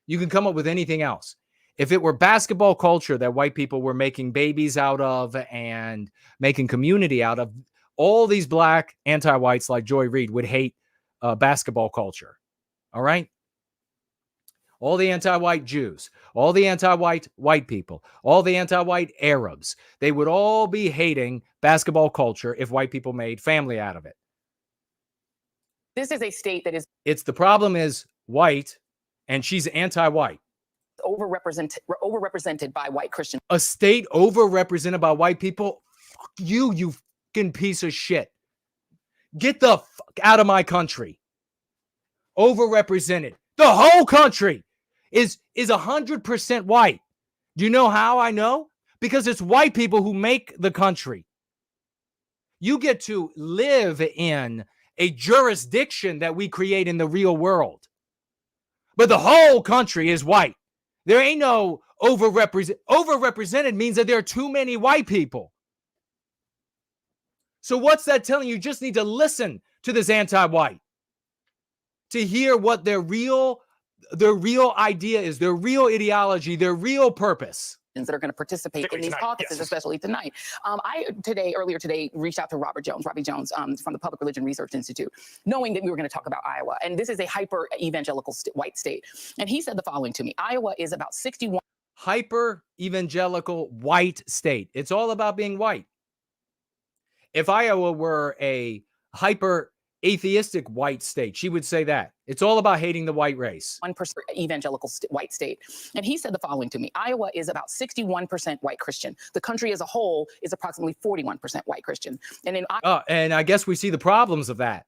You can come up with anything else. If it were basketball culture that white people were making babies out of and making community out of, all these black anti-whites like Joy Reid would hate basketball culture. All right? All the anti-white Jews, all the anti-white white people, all the anti-white Arabs, they would all be hating basketball culture if white people made family out of it. This is a state that is The problem is white, and she's anti-white. overrepresented by white Christians. A state overrepresented by white people? Fuck you, you fucking piece of shit. Get the fuck out of my country. Overrepresented. The whole country is 100% white. Do you know how I know? Because it's white people who make the country. You get to live in a jurisdiction that we create in the real world. But the whole country is white. There ain't no overrepresented. Overrepresented means that there are too many white people. So what's that telling you? You just need to listen to this anti-white to hear what their real idea is, their real ideology, their real purpose. That are going to participate in these caucuses, especially tonight. Earlier today, reached out to Robbie Jones, from the Public Religion Research Institute, knowing that we were going to talk about Iowa. And this is a hyper evangelical white state. And he said the following to me: Iowa is about 61. Hyper evangelical white state. It's all about being white. If Iowa were a hyper atheistic white state, she would say that. It's all about hating the white race. 1% evangelical white state. And he said the following to me: Iowa is about 61% white Christian. The country as a whole is approximately 41% white Christian. And in and I guess we see the problems of that.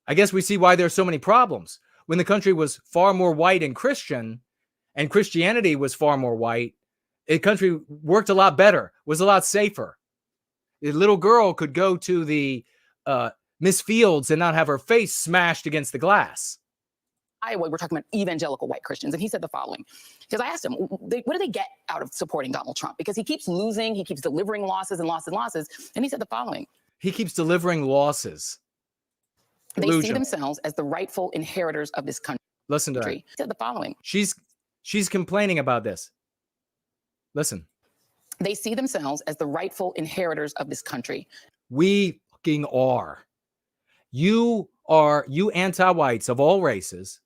I guess we see why there's so many problems. When the country was far more white and Christian, and Christianity was far more white, the country worked a lot better, was a lot safer. The little girl could go to the Miss Fields and not have her face smashed against the glass. Iowa, we're talking about evangelical white Christians. And he said the following, because I asked him, what do they get out of supporting Donald Trump? Because he keeps losing, he keeps delivering losses and losses and losses. And he said the following. He keeps delivering losses. They see themselves as the rightful inheritors of this country. Listen to her. He said the following. She's complaining about this. Listen. They see themselves as the rightful inheritors of this country. We fucking are. You anti-whites of all races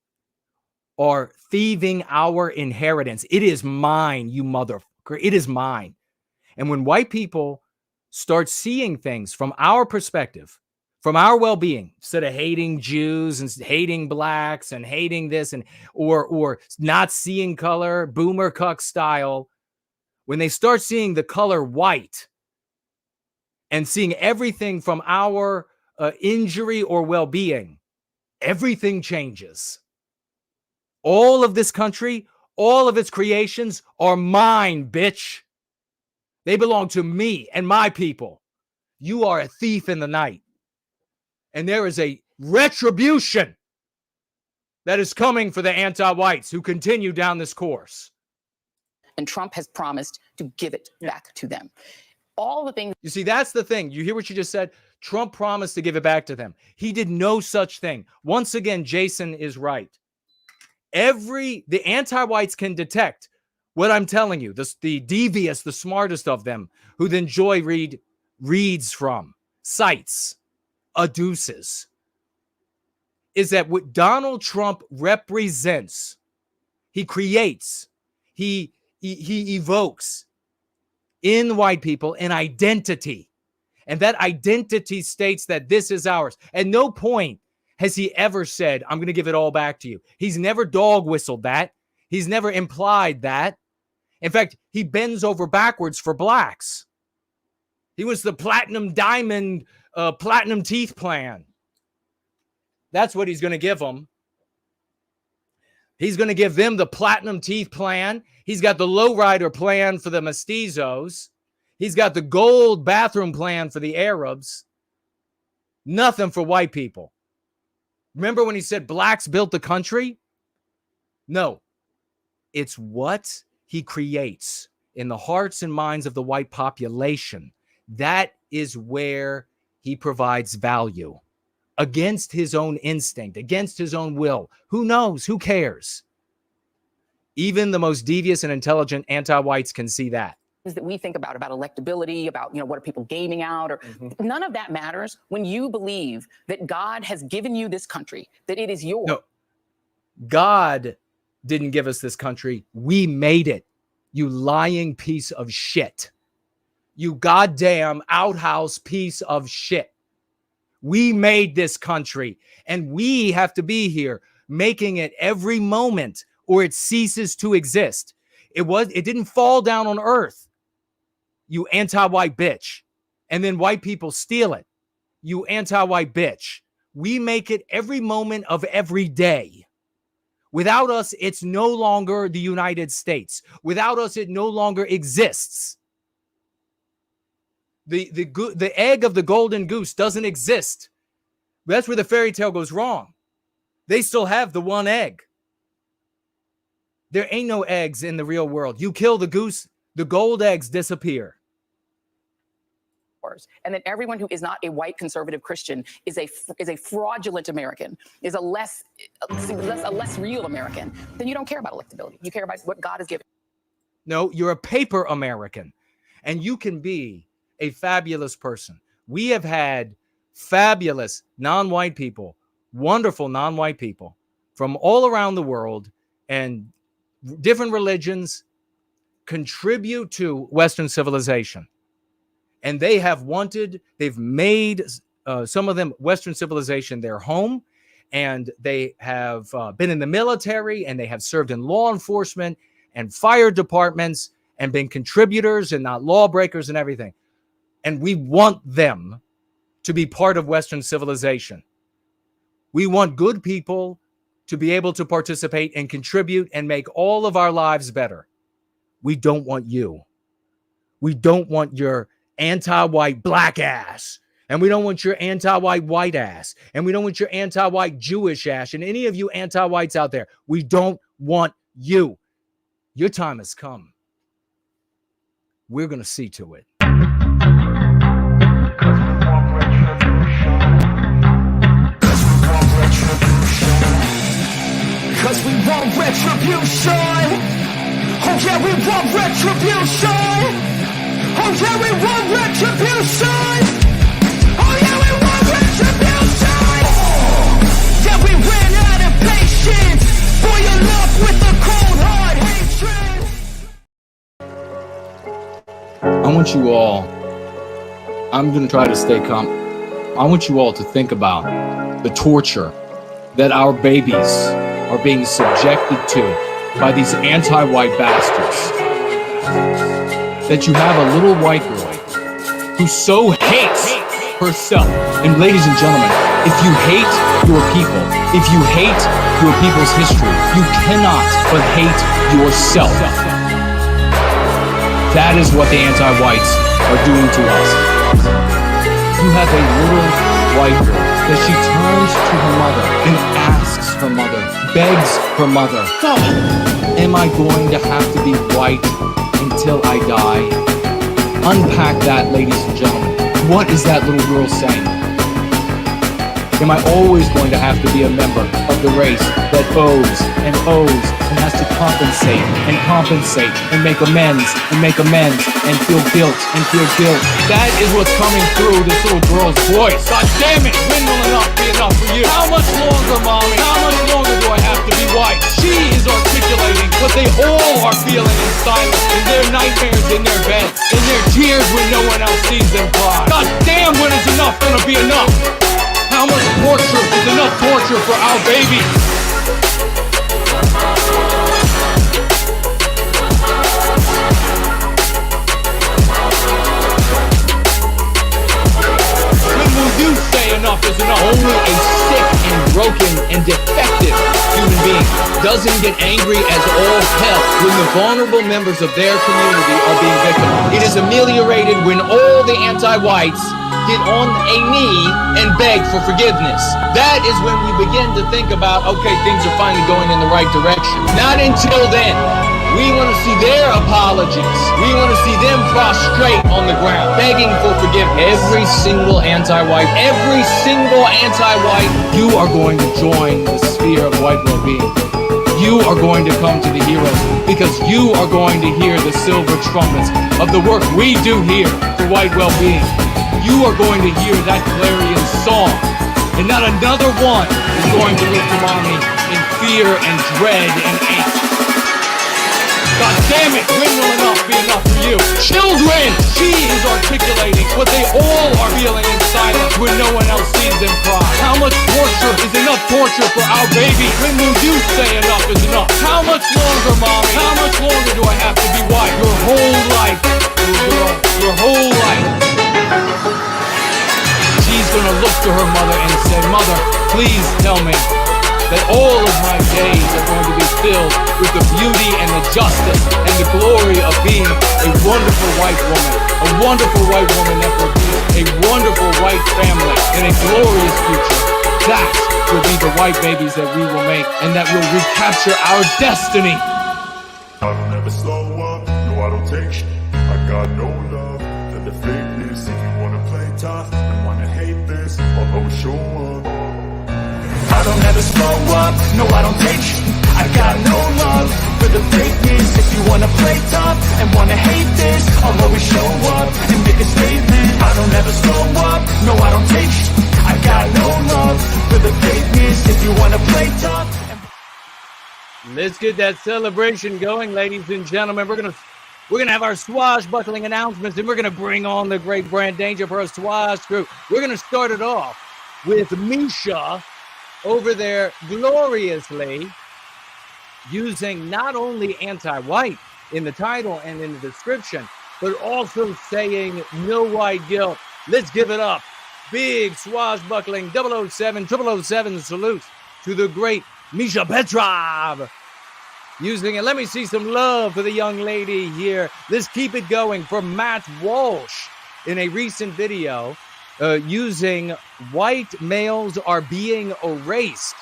are thieving our inheritance. It is mine, you motherfucker. It is mine. And when white people start seeing things from our perspective, from our well-being, instead of hating Jews and hating blacks and hating this and or not seeing color, boomer cuck style, when they start seeing the color white and seeing everything from our injury or well-being, everything changes. All of this country, all of its creations are mine, bitch. They belong to me and my people. You are a thief in the night. And there is a retribution that is coming for the anti-whites who continue down this course. And Trump has promised to give it back to them. All the things. You see, that's the thing. You hear what you just said? Trump promised to give it back to them. He did no such thing. Once again, Jason is right. The anti-whites can detect what I'm telling you, the devious, the smartest of them, who then Joy Reid reads from, cites, adduces, is that what Donald Trump represents, he creates, he evokes in white people an identity. And that identity states that this is ours. At no point has he ever said, I'm going to give it all back to you. He's never dog whistled that. He's never implied that. In fact, he bends over backwards for blacks. He was the platinum diamond, platinum teeth plan. That's what he's going to give them. He's going to give them the platinum teeth plan. He's got the lowrider plan for the mestizos. He's got the gold bathroom plan for the Arabs. Nothing for white people. Remember when he said blacks built the country? No. It's what he creates in the hearts and minds of the white population. That is where he provides value against his own instinct, against his own will. Who knows? Who cares? Even the most devious and intelligent anti-whites can see that. That we think about electability, about, what are people gaming out, or none of that matters when you believe that God has given you this country, that it is yours. No, God didn't give us this country. We made it. You lying piece of shit. You goddamn outhouse piece of shit. We made this country, and we have to be here making it every moment, or it ceases to exist. It didn't fall down on earth. You anti-white bitch. And then white people steal it. You anti-white bitch. We make it every moment of every day. Without us, it's no longer the United States. Without us, it no longer exists. The egg of the golden goose doesn't exist. That's where the fairy tale goes wrong. They still have the one egg. There ain't no eggs in the real world. You kill the goose, the gold eggs disappear. And that everyone who is not a white conservative Christian is a fraudulent American, is a less real American. Then you don't care about electability. You care about what God has given. No, you're a paper American, and you can be a fabulous person. We have had fabulous non-white people, wonderful non-white people from all around the world and different religions contribute to Western civilization. And they have they've made some of them Western civilization their home, and they have been in the military, and they have served in law enforcement and fire departments and been contributors and not lawbreakers and everything. And we want them to be part of Western civilization. We want good people to be able to participate and contribute and make all of our lives better. We don't want you. We don't want your anti-white black ass. And we don't want your anti-white white ass. And we don't want your anti-white Jewish ass. And any of you anti-whites out there, we don't want you. Your time has come. We're going to see to it. Cause we want retribution. Oh yeah, we want retribution. Oh yeah, we want retribution. Oh yeah, we want retribution. Yeah, we ran out of patience for your love with a cold hard hatred. I want you all, I'm going to try to stay calm. I want you all to think about the torture that our babies are being subjected to by these anti-white bastards. That you have a little white girl who so hates herself. And ladies and gentlemen, if you hate your people, if you hate your people's history, you cannot but hate yourself. That is what the anti-whites are doing to us. You have a little white girl that she turns to her mother and asks her mother, begs her mother, am I going to have to be white until I die? Unpack that, ladies and gentlemen. What is that little girl saying? Am I always going to have to be a member of the race that owes and has to compensate and make amends and feel guilt and feel guilt? That is what's coming through this little girl's voice. God damn it, when will enough be enough for you? How much longer, mommy? How much longer do I have to be white? She is articulating what they all are feeling in silence, in their nightmares, in their beds, in their tears when no one else sees them cry. God damn, when is enough gonna be enough? How much torture is enough torture for our baby? When will you say enough is enough? Only a sick and broken and defective human being doesn't get angry as all hell when the vulnerable members of their community are being victimized. It is ameliorated when all the anti-whites get on a knee and beg for forgiveness. That is when we begin to think about, okay, things are finally going in the right direction. Not until then. We want to see their apologies. We want to see them prostrate on the ground, begging for forgiveness. Every single anti-white, you are going to join the sphere of white well-being. You are going to come to the heroes because you are going to hear the silver trumpets of the work we do here for white well-being. You are going to hear that clarion song, and not another one is going to look to mommy in fear and dread and angst. God damn it, when will enough be enough for you? Children, she is articulating what they all are feeling in silence when no one else sees them cry. How much torture is enough torture for our baby? When will you say enough is enough? How much longer, mommy? How much longer do I have to be white? Your whole life, little girl, your whole life. She's gonna look to her mother and say, Mother, please tell me that all of my days are going to be filled with the beauty and the justice and the glory of being a wonderful white woman that will be a wonderful white family and a glorious future. That will be the white babies that we will make and that will recapture our destiny. I don't ever slow up, no I don't take shit. I got no love for the fakeness. If you wanna play tough and wanna hate this, I'll always show up. I don't ever slow up, no I don't take shit. I got no love for the fakeness. If you wanna play tough and wanna hate this, I'll always show up and make a statement. I don't ever slow up, no I don't take shit. I got no love for the fakeness. If you wanna play tough. Let's get that celebration going, ladies and gentlemen. We're gonna have our swashbuckling announcements, and we're gonna bring on the great Brant Danger for our swash crew. We're gonna start it off with Misha over there gloriously using not only anti-white in the title and in the description, but also saying no white guilt. Let's give it up. Big swashbuckling 007 salute to the great Misha Petrov. Using it. Let me see some love for the young lady here. Let's keep it going for Matt Walsh in a recent video using white males are being erased.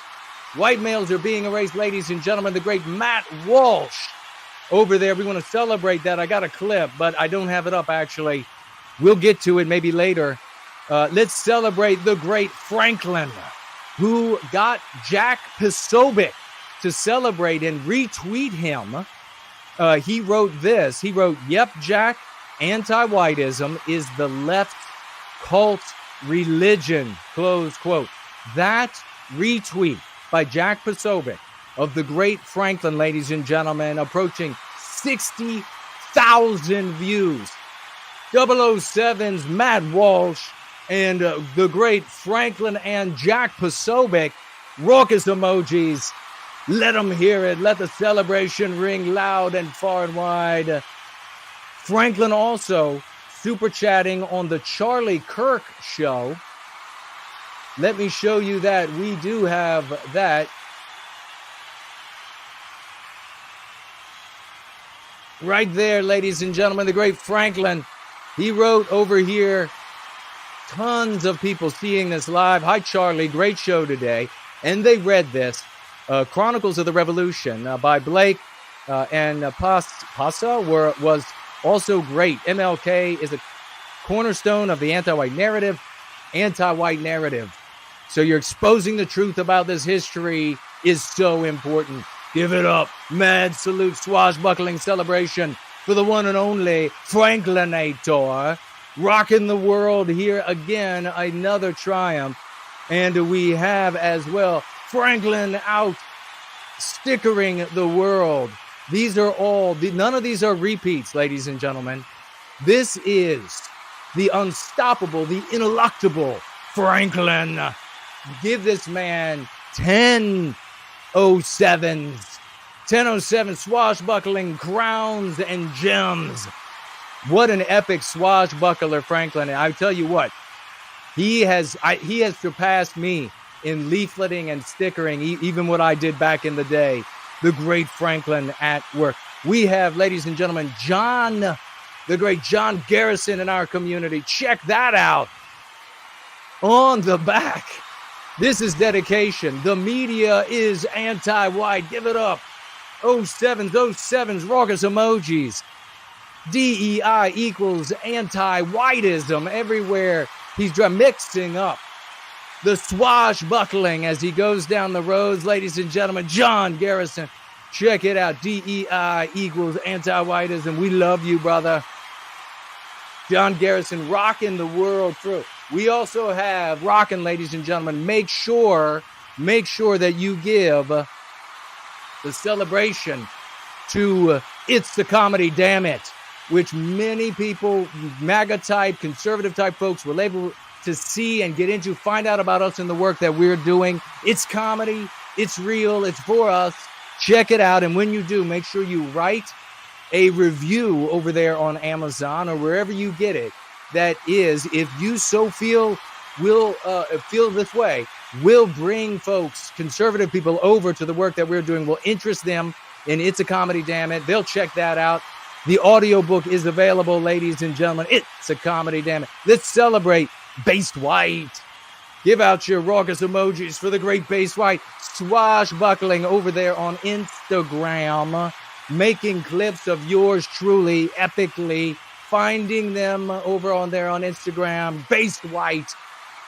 White males are being erased, ladies and gentlemen. The great Matt Walsh over there. We want to celebrate that. I got a clip, but I don't have it up actually. We'll get to it maybe later. Let's celebrate the great Franklin, who got Jack Posobiec to celebrate and retweet him. He wrote this. He wrote, "Yep, Jack, anti-whiteism is the left cult religion," close quote. That retweet by Jack Posobiec of the great Franklin, ladies and gentlemen, approaching 60,000 views. 007's Matt Walsh and the great Franklin and Jack Posobiec. Raucous emojis. Let them hear it. Let the celebration ring loud and far and wide. Franklin also super chatting on the Charlie Kirk show. Let me show you that. We do have that. Right there, ladies and gentlemen, the great Franklin. He wrote over here, tons of people seeing this live. Hi, Charlie. Great show today. And they read this. Chronicles of the Revolution by Blake and Pasa was also great. MLK is a cornerstone of the anti-white narrative. So you're exposing the truth about this history is so important. Give it up. Mad salute, swashbuckling celebration for the one and only Franklinator. Rocking the world here again, another triumph. And we have as well Franklin out stickering the world. These are all, none of these are repeats, ladies and gentlemen. This is the unstoppable, the ineluctable Franklin. Give this man 1007s. 1007 swashbuckling crowns and gems. What an epic swashbuckler, Franklin. And I tell you what, he has surpassed me in leafleting and stickering, even what I did back in the day. The great Franklin at work. We have, ladies and gentlemen, John, the great John Garrison in our community. Check that out. On the back. This is dedication. The media is anti-white. Give it up. 07s, raucous emojis. DEI equals anti-whiteism everywhere. He's mixing up the swashbuckling as he goes down the roads. Ladies and gentlemen, John Garrison. Check it out. DEI equals anti-whiteism. We love you, brother. John Garrison rocking the world through. We also have rocking, ladies and gentlemen. Make sure that you give the celebration to It's the Comedy, Damn It, which many people, MAGA type, conservative type folks will able to see and get into, find out about us and the work that we're doing. It's comedy. It's real. It's for us. Check it out. And when you do, make sure you write a review over there on Amazon or wherever you get it. That is, if you so feel this way, we'll bring folks, conservative people, over to the work that we're doing. We'll interest them in It's a Comedy, Damn It. They'll check that out. The audiobook is available, ladies and gentlemen. It's a Comedy, Damn It. Let's celebrate Based White. Give out your raucous emojis for the great Based White. Swashbuckling over there on Instagram. Making clips of yours truly, epically. Finding them over on there on Instagram. Based White.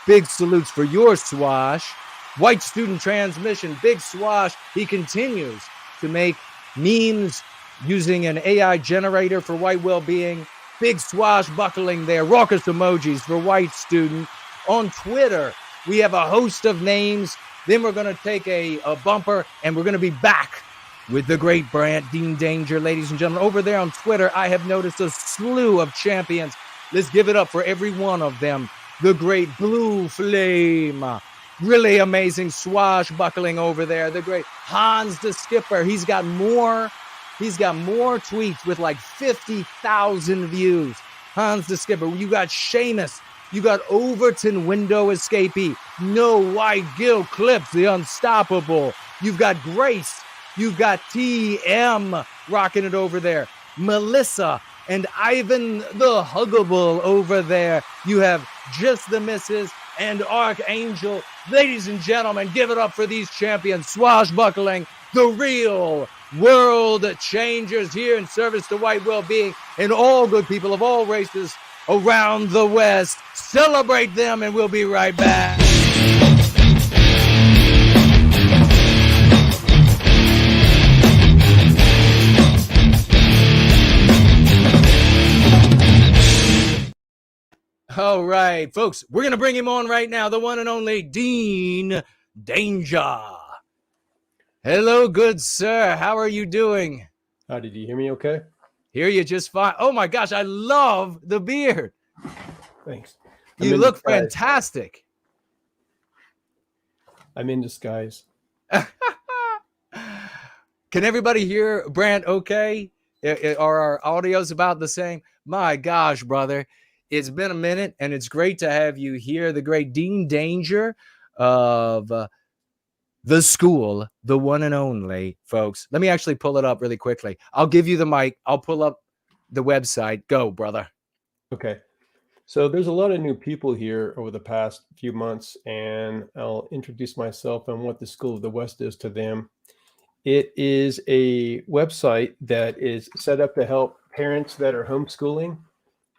Big salutes for your swash. White Student Transmission. Big swash. He continues to make memes using an AI generator for white well-being. Big swashbuckling there. Raucous emojis for White Student. On Twitter, we have a host of names. Then we're going to take a bumper, and we're going to be back with the great Brant Danger, ladies and gentlemen. Over there on Twitter, I have noticed a slew of champions. Let's give it up for every one of them. The great Blue Flame. Really amazing swashbuckling over there. The great Hans the Skipper. He's got more tweets with like 50,000 views. Hans the Skipper. You got Seamus. You got Overton Window Escapee. No White Gill Clips, the Unstoppable. You've got Grace. You've got TM rocking it over there. Melissa and Ivan the Huggable over there. You have Just the Misses and Archangel. Ladies and gentlemen, give it up for these champions. Swashbuckling, the real world changers here in service to white well-being and all good people of all races around the West. Celebrate them, and we'll be right back. All right, folks, we're going to bring him on right now, the one and only Dean Danger. Hello, good sir. How are you doing? Did you hear me okay? Hear you just fine. Oh, my gosh, I love the beard. Thanks. You look fantastic. I'm in disguise. Can everybody hear Brant okay? Are our audios about the same? My gosh, brother. It's been a minute, and it's great to have you here. The great Dean Danger of the school, the one and only, folks. Let me actually pull it up really quickly. I'll give you the mic. I'll pull up the website. Go, brother. Okay. So there's a lot of new people here over the past few months, and I'll introduce myself and what the School of the West is to them. It is a website that is set up to help parents that are homeschooling.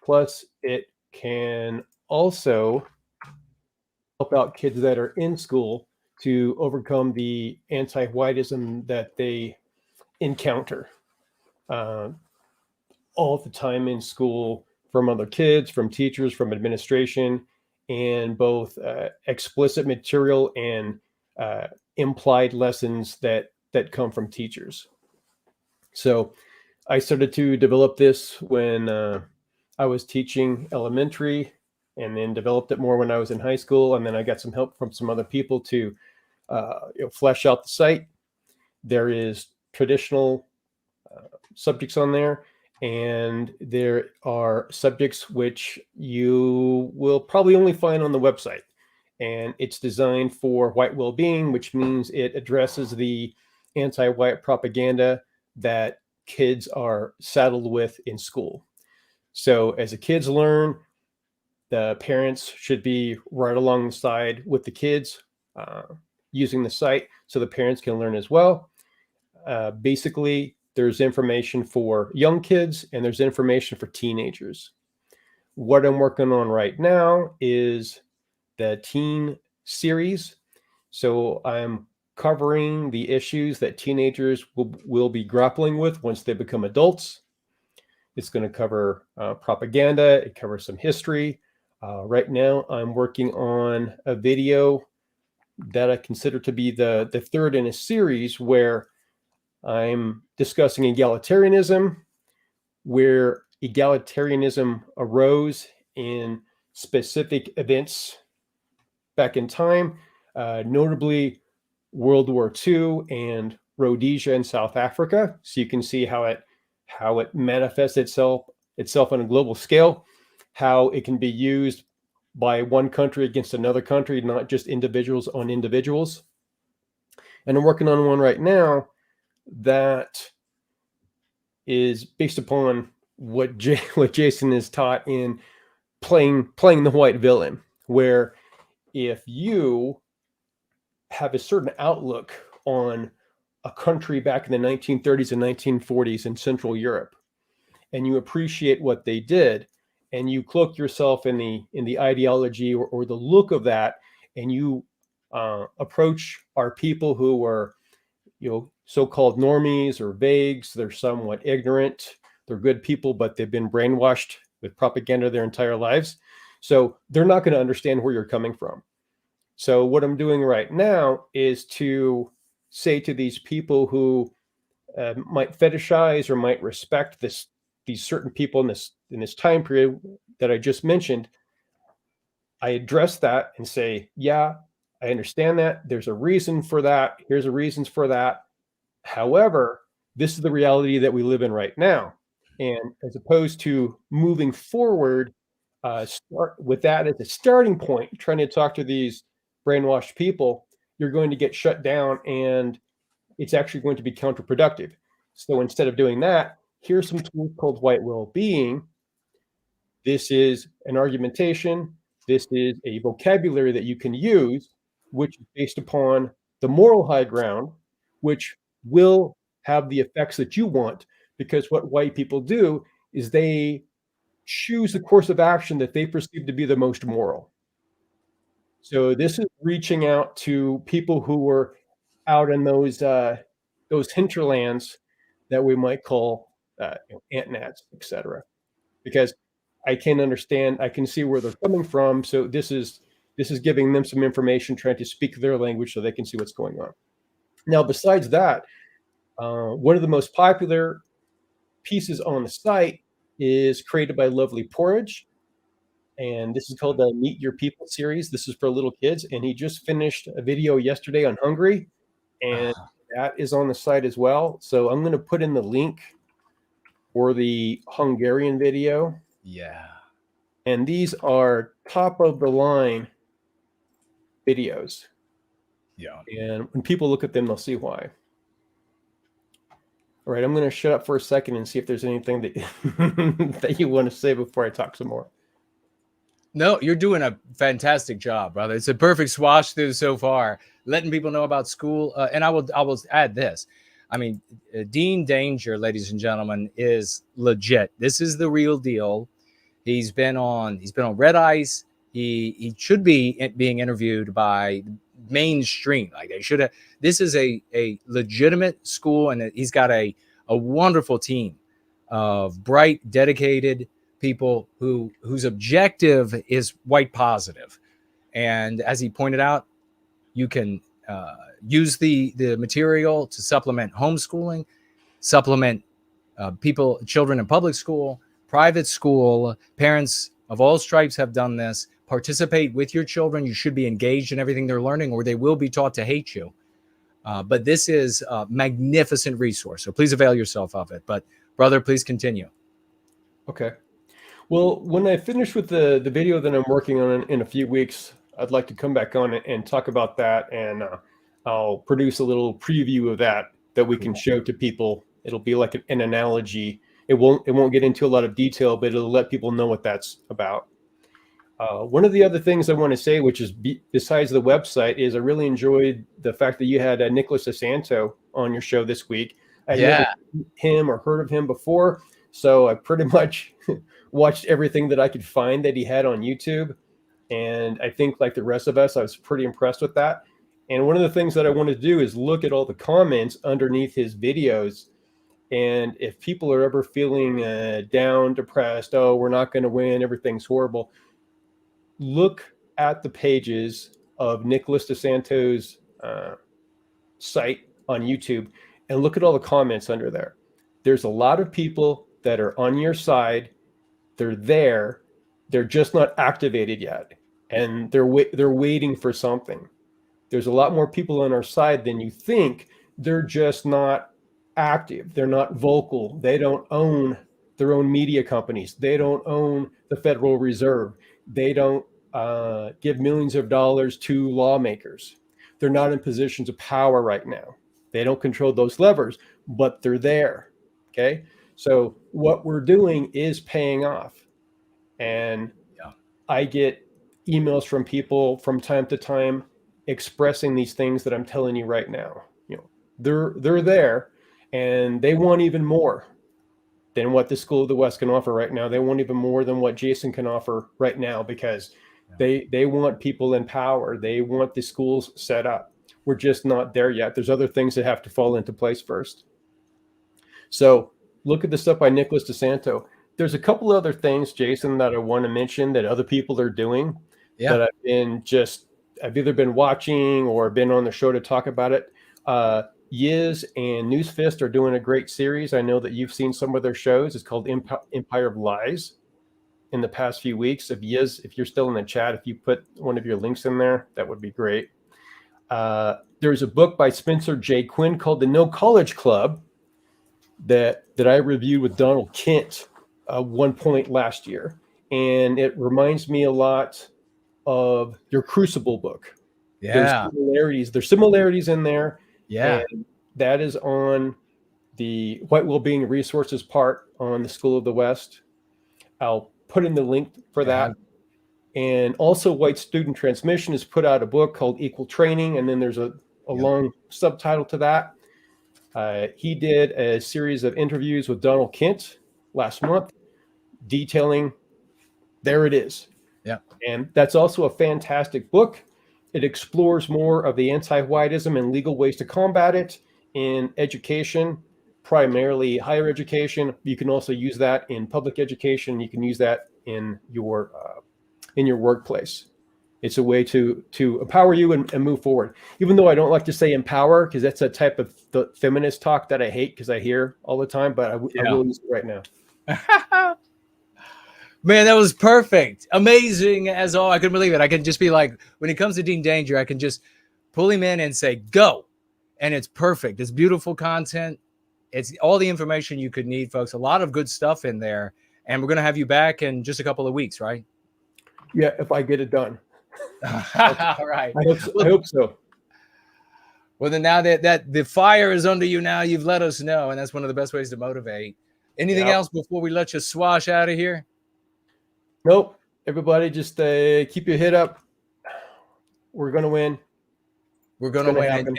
Plus, it can also help out kids that are in school to overcome the anti-whiteism that they encounter all the time in school, from other kids, from teachers, from administration, and both explicit material and implied lessons that come from teachers. So I started to develop this when I was teaching elementary, and then developed it more when I was in high school. And then I got some help from some other people to flesh out the site. There is traditional subjects on there, and there are subjects which you will probably only find on the website. And it's designed for white well-being, which means it addresses the anti-white propaganda that kids are saddled with in school. So as the kids learn, the parents should be right alongside with the kids using the site so the parents can learn as well. Basically, there's information for young kids and there's information for teenagers. What I'm working on right now is the teen series. So I'm covering the issues that teenagers will be grappling with once they become adults. It's going to cover propaganda. It covers some history. Right now, I'm working on a video that I consider to be the third in a series where I'm discussing egalitarianism, where egalitarianism arose in specific events back in time, notably World War II and Rhodesia in South Africa. So you can see how it manifests itself on a global scale, how it can be used by one country against another country, not just individuals on individuals. And I'm working on one right now that is based upon what Jason is taught in playing the white villain, where if you have a certain outlook on a country back in the 1930s and 1940s in Central Europe, and you appreciate what they did, and you cloak yourself in the ideology or the look of that, and you approach our people who are, so-called normies or vagues, they're somewhat ignorant, they're good people, but they've been brainwashed with propaganda their entire lives. So they're not going to understand where you're coming from. So what I'm doing right now is to say to these people who might fetishize or might respect these certain people in this time period that I just mentioned, I address that and say, yeah, I understand that. There's a reason for that. Here's the reasons for that. However, this is the reality that we live in right now. And as opposed to moving forward, start with that as a starting point, trying to talk to these brainwashed people, you're going to get shut down and it's actually going to be counterproductive. So instead of doing that, here's some tools called white well-being. This is an argumentation. This is a vocabulary that you can use, which is based upon the moral high ground, which will have the effects that you want, because what white people do is they choose the course of action that they perceive to be the most moral. So this is reaching out to people who were out in those hinterlands that we might call ant-nats, etc. Because I can understand, I can see where they're coming from. So this is giving them some information, trying to speak their language so they can see what's going on. Now, besides that, one of the most popular pieces on the site is created by Lovely Porridge. and this is called the Meet Your People series. This is for little kids, and he just finished a video yesterday on Hungary, and that is on the site as well. So I'm going to put in the link for the Hungarian video. Yeah. And these are top of the line videos. Yeah. And when people look at them, they'll see why. All right, I'm going to shut up for a second and see if there's anything that that you want to say before I talk some more. No, you're doing a fantastic job, brother. It's a perfect swash through so far, letting people know about school. And I will add this. I mean, Dean Danger, ladies and gentlemen, is legit. This is the real deal. He's been on Red Ice. He should be being interviewed by mainstream. Like they should have. This is a legitimate school, and he's got a wonderful team of bright, dedicated people whose objective is white positive. And as he pointed out, you can use the material to supplement homeschooling, supplement children in public school, private school. Parents of all stripes have done this. Participate with your children. You should be engaged in everything they're learning, or they will be taught to hate you. But this is a magnificent resource, so please avail yourself of it. But brother, please continue. Okay. Well, when I finish with the video that I'm working on in a few weeks, I'd like to come back on and talk about that, and I'll produce a little preview of that we can show to people. It'll be like an analogy. It won't get into a lot of detail, but it'll let people know what that's about. One of the other things I want to say, which is besides the website, is I really enjoyed the fact that you had Nicholas Santo on your show this week. I never seen him or heard of him before, so I pretty much watched everything that I could find that he had on YouTube. And I think, like the rest of us, I was pretty impressed with that. And one of the things that I want to do is look at all the comments underneath his videos. And if people are ever feeling down, depressed, oh, we're not going to win, everything's horrible, look at the pages of Nicholas DeSanto's site on YouTube and look at all the comments under there. There's a lot of people that are on your side. They're there. They're just not activated yet. And they're waiting for something. There's a lot more people on our side than you think. They're just not active. They're not vocal. They don't own their own media companies. They don't own the Federal Reserve. They don't give millions of dollars to lawmakers. They're not in positions of power right now. They don't control those levers, but they're there. Okay. So what we're doing is paying off. And I get emails from people from time to time expressing these things that I'm telling you right now. You know, they're there, and they want even more than what the School of the West can offer right now. They want even more than what Jason can offer right now, because they want people in power. They want the schools set up. We're just not there yet. There's other things that have to fall into place first. So look at the stuff by Nicholas DeSanto. There's a couple other things, Jason, that I want to mention that other people are doing that I've either been watching or been on the show to talk about it. Yiz and Newsfist are doing a great series. I know that you've seen some of their shows. It's called Empire of Lies in the past few weeks. If Yiz, if you're still in the chat, if you put one of your links in there, that would be great. There's a book by Spencer J. Quinn called The No College Club that I reviewed with Donald Kent one point last year. And it reminds me a lot of your Crucible book. Yeah. There's similarities in there. Yeah. And that is on the White Wellbeing Resources part on the School of the West. I'll put in the link for that. And also White Student Transmission has put out a book called Equal Training. And then there's a long subtitle to that. He did a series of interviews with Donald Kent last month detailing, there it is. Yeah. And that's also a fantastic book. It explores more of the anti-whiteism and legal ways to combat it in education, primarily higher education. You can also use that in public education. You can use that in your workplace. It's a way to empower you and move forward. Even though I don't like to say empower, because that's a type of the feminist talk that I hate because I hear all the time, but I will use it right now. Man, that was perfect. Amazing as all. I couldn't believe it. I can just be like, when it comes to Dean Danger, I can just pull him in and say, go. And it's perfect. It's beautiful content. It's all the information you could need, folks. A lot of good stuff in there. And we're going to have you back in just a couple of weeks, right? Yeah, if I get it done. All right. I hope so. Well, then now that the fire is under you now, you've let us know. And that's one of the best ways to motivate. Anything else before we let you swash out of here? Nope. Everybody just keep your head up. We're going to win. We're going to win.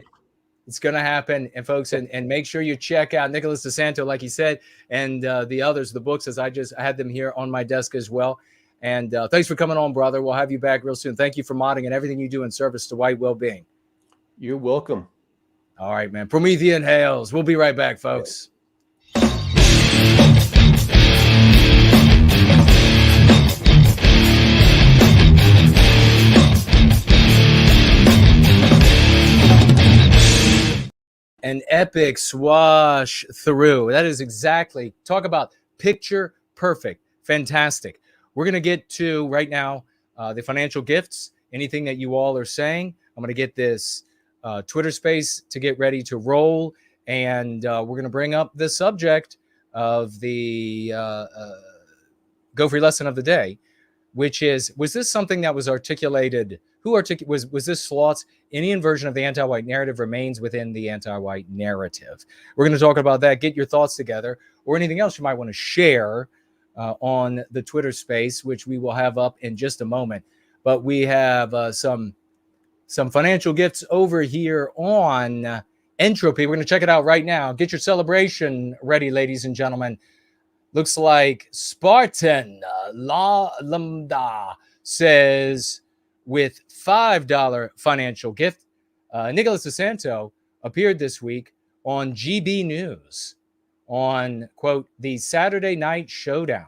It's going to happen. And folks, and make sure you check out Nicholas DeSanto, like he said, and the others, the books, as I had them here on my desk as well. And thanks for coming on, brother. We'll have you back real soon. Thank you for modding and everything you do in service to white well-being. You're welcome. All right, man. Promethean hails. We'll be right back, folks. An epic swash through. That is exactly. Talk about picture perfect. Fantastic. We're going to get to right now the financial gifts, anything that you all are saying. I'm going to get this Twitter space to get ready to roll. And we're going to bring up the subject of the Go Free lesson of the day, which is, was this something that was articulated? Was this Slaughtz? Any inversion of the anti-white narrative remains within the anti-white narrative. We're going to talk about that. Get your thoughts together, or anything else you might want to share on the Twitter space, which we will have up in just a moment. But we have some financial gifts over here on Entropy. We're going to check it out right now. Get your celebration ready, ladies and gentlemen. Looks like Spartan Lambda says, with $5 financial gift, Nicholas DeSanto appeared this week on GB News on, quote, the Saturday Night Showdown,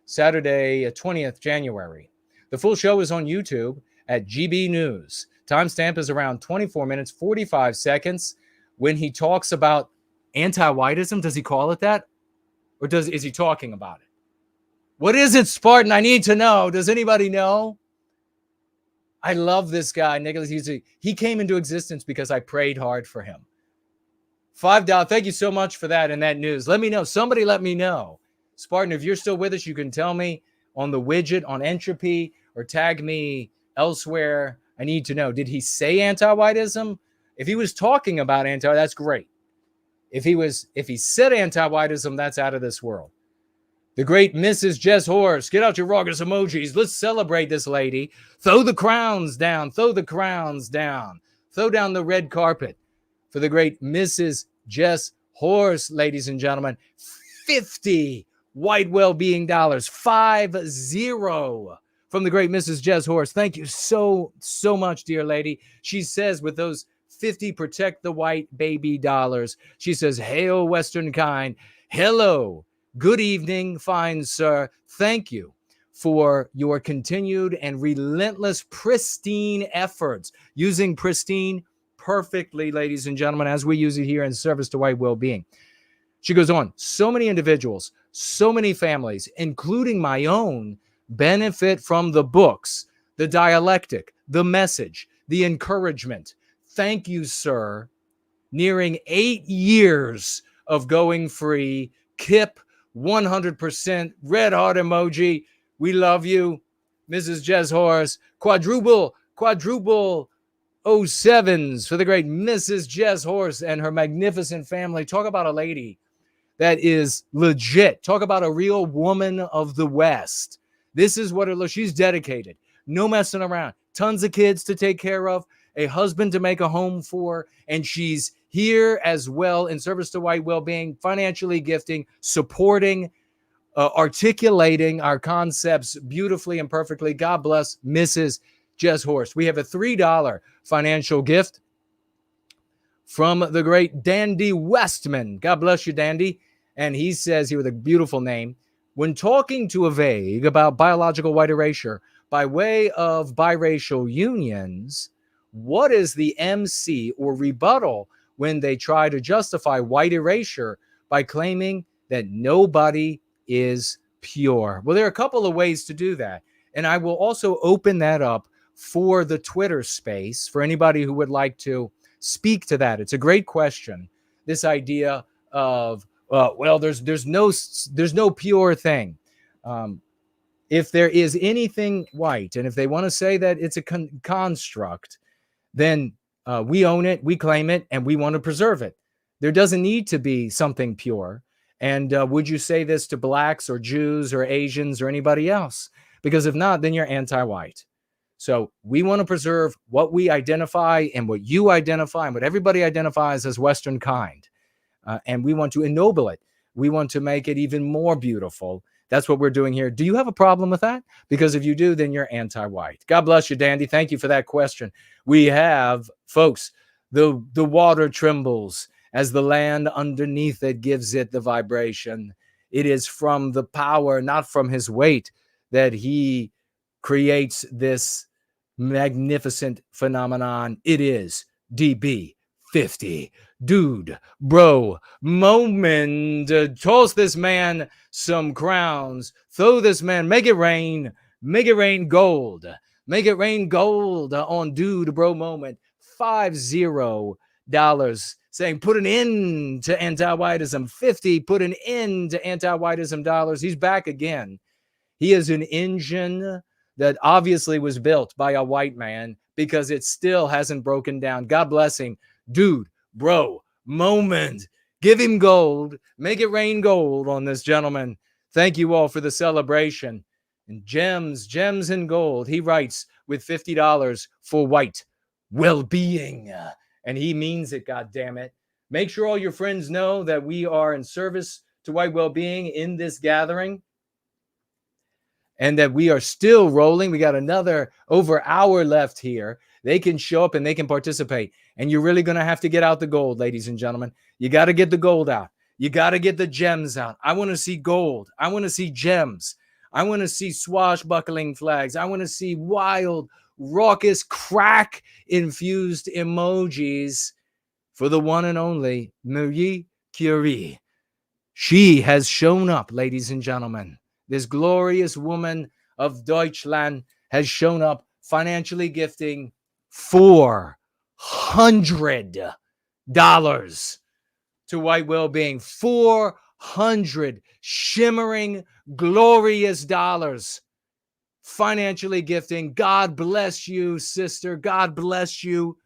Saturday 20th January. The full show is on YouTube at GB News. Timestamp is around 24 minutes, 45 seconds. When he talks about anti-whiteism, does he call it that? Or is he talking about it? What is it, Spartan? I need to know. Does anybody know? I love this guy, Nicholas. He came into existence because I prayed hard for him. $5. Thank you so much for that and that news. Let me know. Somebody let me know. Spartan, if you're still with us, you can tell me on the widget on Entropy or tag me elsewhere. I need to know. Did he say anti-whiteism? If he was talking about that's great. If he said anti-whiteism, that's out of this world. The great Mrs. Jess Horse, get out your raucous emojis. Let's celebrate this lady. Throw the crowns down. Throw the crowns down. Throw down the red carpet for the great Mrs. Jess Horse, ladies and gentlemen. 50 white well-being dollars. 50 from the great Mrs. Jess Horse. Thank you so much, dear lady. She says with those 50 protect the white baby dollars, she says, hail Western kind. Hello. Good evening, fine sir. Thank you for your continued and relentless pristine efforts. Using pristine perfectly, ladies and gentlemen, as we use it here in service to white well-being. She goes on, so many individuals, so many families, including my own, benefit from the books, the dialectic, the message, the encouragement. Thank you, sir. Nearing 8 years of going free. Kip 100% red heart emoji. We love you, Mrs. Jess Horse. Quadruple 07s for the great Mrs. Jess Horse and her magnificent family. Talk about a lady that is legit. Talk about a real woman of the West. This is what she's dedicated. No messing around. Tons of kids to take care of, a husband to make a home for, and she's here as well in service to white well-being, financially gifting, supporting, articulating our concepts beautifully and perfectly. God bless Mrs. Jess Horse. We have a $3 financial gift from the great Dandy Westman. God bless you, Dandy. And he says here with a beautiful name, when talking to a vague about biological white erasure by way of biracial unions, what is the MC or rebuttal when they try to justify white erasure by claiming that nobody is pure? Well, there are a couple of ways to do that. And I will also open that up for the Twitter space for anybody who would like to speak to that. It's a great question. This idea of, well, there's no pure thing. If there is anything white, and if they want to say that it's a construct, then we own it, we claim it, and we want to preserve it. There doesn't need to be something pure. And would you say this to blacks or Jews or Asians or anybody else? Because if not, then you're anti-white. So we want to preserve what we identify and what you identify and what everybody identifies as Western kind. And we want to ennoble it. We want to make it even more beautiful. That's what we're doing here. Do you have a problem with that? Because if you do, then you're anti-white. God bless you, Dandy. Thank you for that question. We have, folks, the water trembles as the land underneath it gives it the vibration. It is from the power, not from his weight, that he creates this magnificent phenomenon. It is DB50. Dude, bro, moment. Toss this man some crowns. Throw this man. Make it rain. Make it rain gold. Make it rain gold on Dude, bro, moment. $50 saying put an end to anti-whiteism. 50, put an end to anti-whiteism dollars. He's back again. He is an engine that obviously was built by a white man because it still hasn't broken down. God bless him. Dude, bro, moment. Give him gold. Make it rain gold on this gentleman. Thank you all for the celebration. And gems and gold. He writes with $50 for white well-being. And he means it, goddammit. Make sure all your friends know that we are in service to white well-being in this gathering. And that we are still rolling. We got another over hour left here. They can show up and they can participate. And you're really going to have to get out the gold, ladies and gentlemen. You got to get the gold out. You got to get the gems out. I want to see gold. I want to see gems. I want to see swashbuckling flags. I want to see wild, raucous, crack-infused emojis for the one and only Marie Curie. She has shown up, ladies and gentlemen. This glorious woman of Deutschland has shown up financially gifting $400 to white well-being. 400 shimmering, glorious dollars financially gifting. God bless you, sister. God bless you.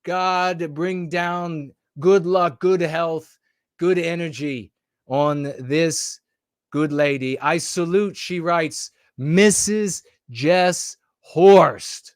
God bring down good luck, good health, good energy on this good lady. I salute, she writes, Mrs. Jess Horst.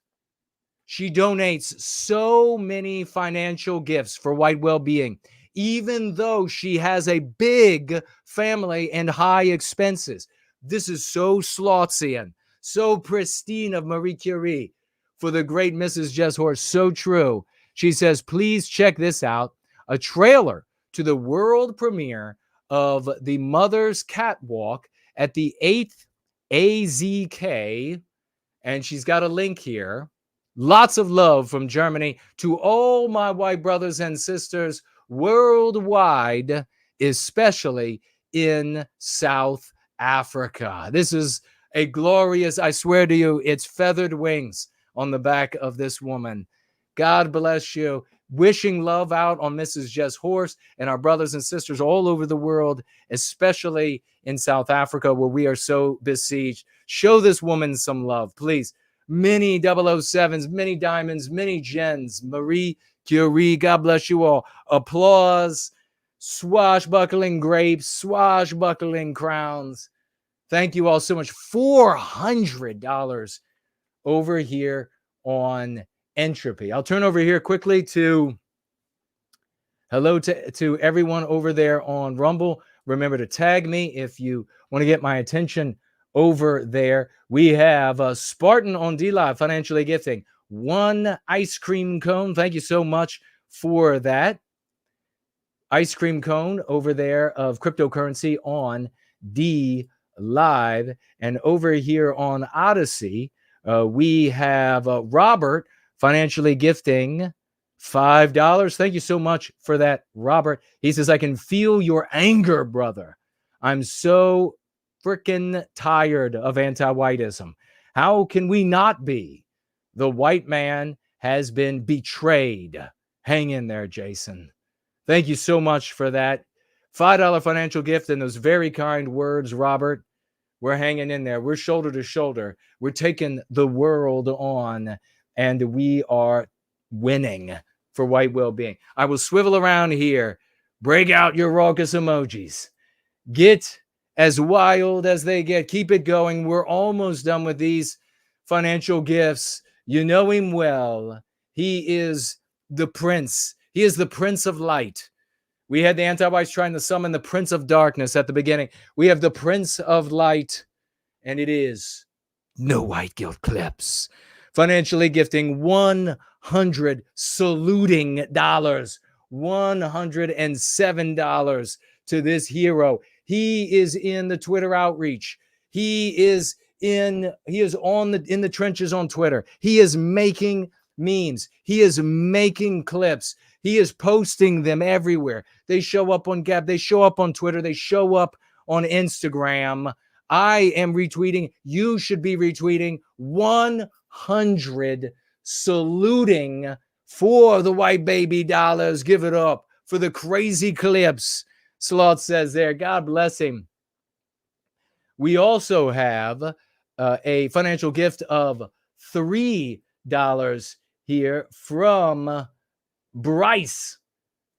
She donates so many financial gifts for white well-being, even though she has a big family and high expenses. This is so Slaughtzian, so pristine of Marie Curie for the great Mrs. Jess Horst. So true. She says, please check this out. A trailer to the world premiere of the Mother's Catwalk at the 8th AZK. And she's got a link here. Lots of love from Germany to all my white brothers and sisters worldwide, especially in South Africa. This is a glorious, I swear to you, it's feathered wings on the back of this woman. God bless you. Wishing love out on Mrs. Jess Horst and our brothers and sisters all over the world, especially in South Africa, where we are so besieged. Show this woman some love, please. Many 007s, many diamonds, many gens. Marie Curie, God bless you all. Applause, swashbuckling grapes, swashbuckling crowns. Thank you all so much. $400 over here on Entropy. I'll turn over here quickly to hello to everyone over there on Rumble. Remember to tag me if you want to get my attention over there. We have Spartan on D-Live financially gifting 1 ice cream cone. Thank you so much for that. Ice cream cone over there of cryptocurrency on D-Live. And over here on Odyssey, we have Robert financially gifting $5. Thank you so much for that, Robert. He says, I can feel your anger, brother. I'm so freaking tired of anti-whiteism. How can we not be? The white man has been betrayed. Hang in there, Jason. Thank you so much for that $5 financial gift and those very kind words, Robert. We're hanging in there. We're shoulder to shoulder. We're taking the world on, and we are winning for white well-being. I will swivel around here. Break out your raucous emojis. Get as wild as they get. Keep it going. We're almost done with these financial gifts. You know him well. He is the prince. He is the prince of light. We had the anti-whites trying to summon the prince of darkness at the beginning. We have the prince of light, and it is No White Guilt Clips. Financially gifting 100 saluting dollars, $107 to this hero. He is in the Twitter outreach. He is in the trenches on Twitter. He is making memes. He is making clips. He is posting them everywhere. They show up on Gab. They show up on Twitter. They show up on Instagram. I am retweeting. You should be retweeting. 100 saluting for the white baby dollars. Give it up for the crazy clips. Slaughtz says there. God bless him. We also have a financial gift of $3 here from Bryce.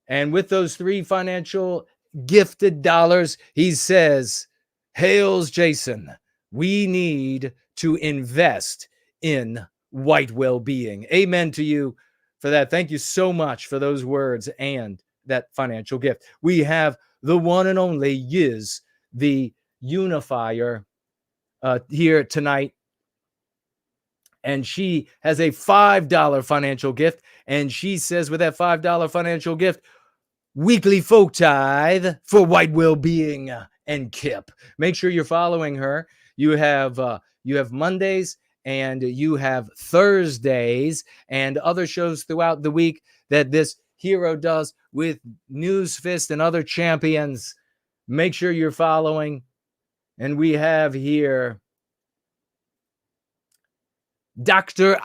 And with those 3 financial gifted dollars, he says, hails Jason, we need to invest in white well-being. Amen to you for that. Thank you so much for those words and that financial gift. We have the one and only Yiz, the unifier, here tonight. And she has a $5 financial gift. And she says with that $5 financial gift, weekly folk tithe for white well-being and Kip. Make sure you're following her. You have Mondays and you have Thursdays and other shows throughout the week that this hero does with News Fist and other champions. Make sure you're following. And we have here Dr.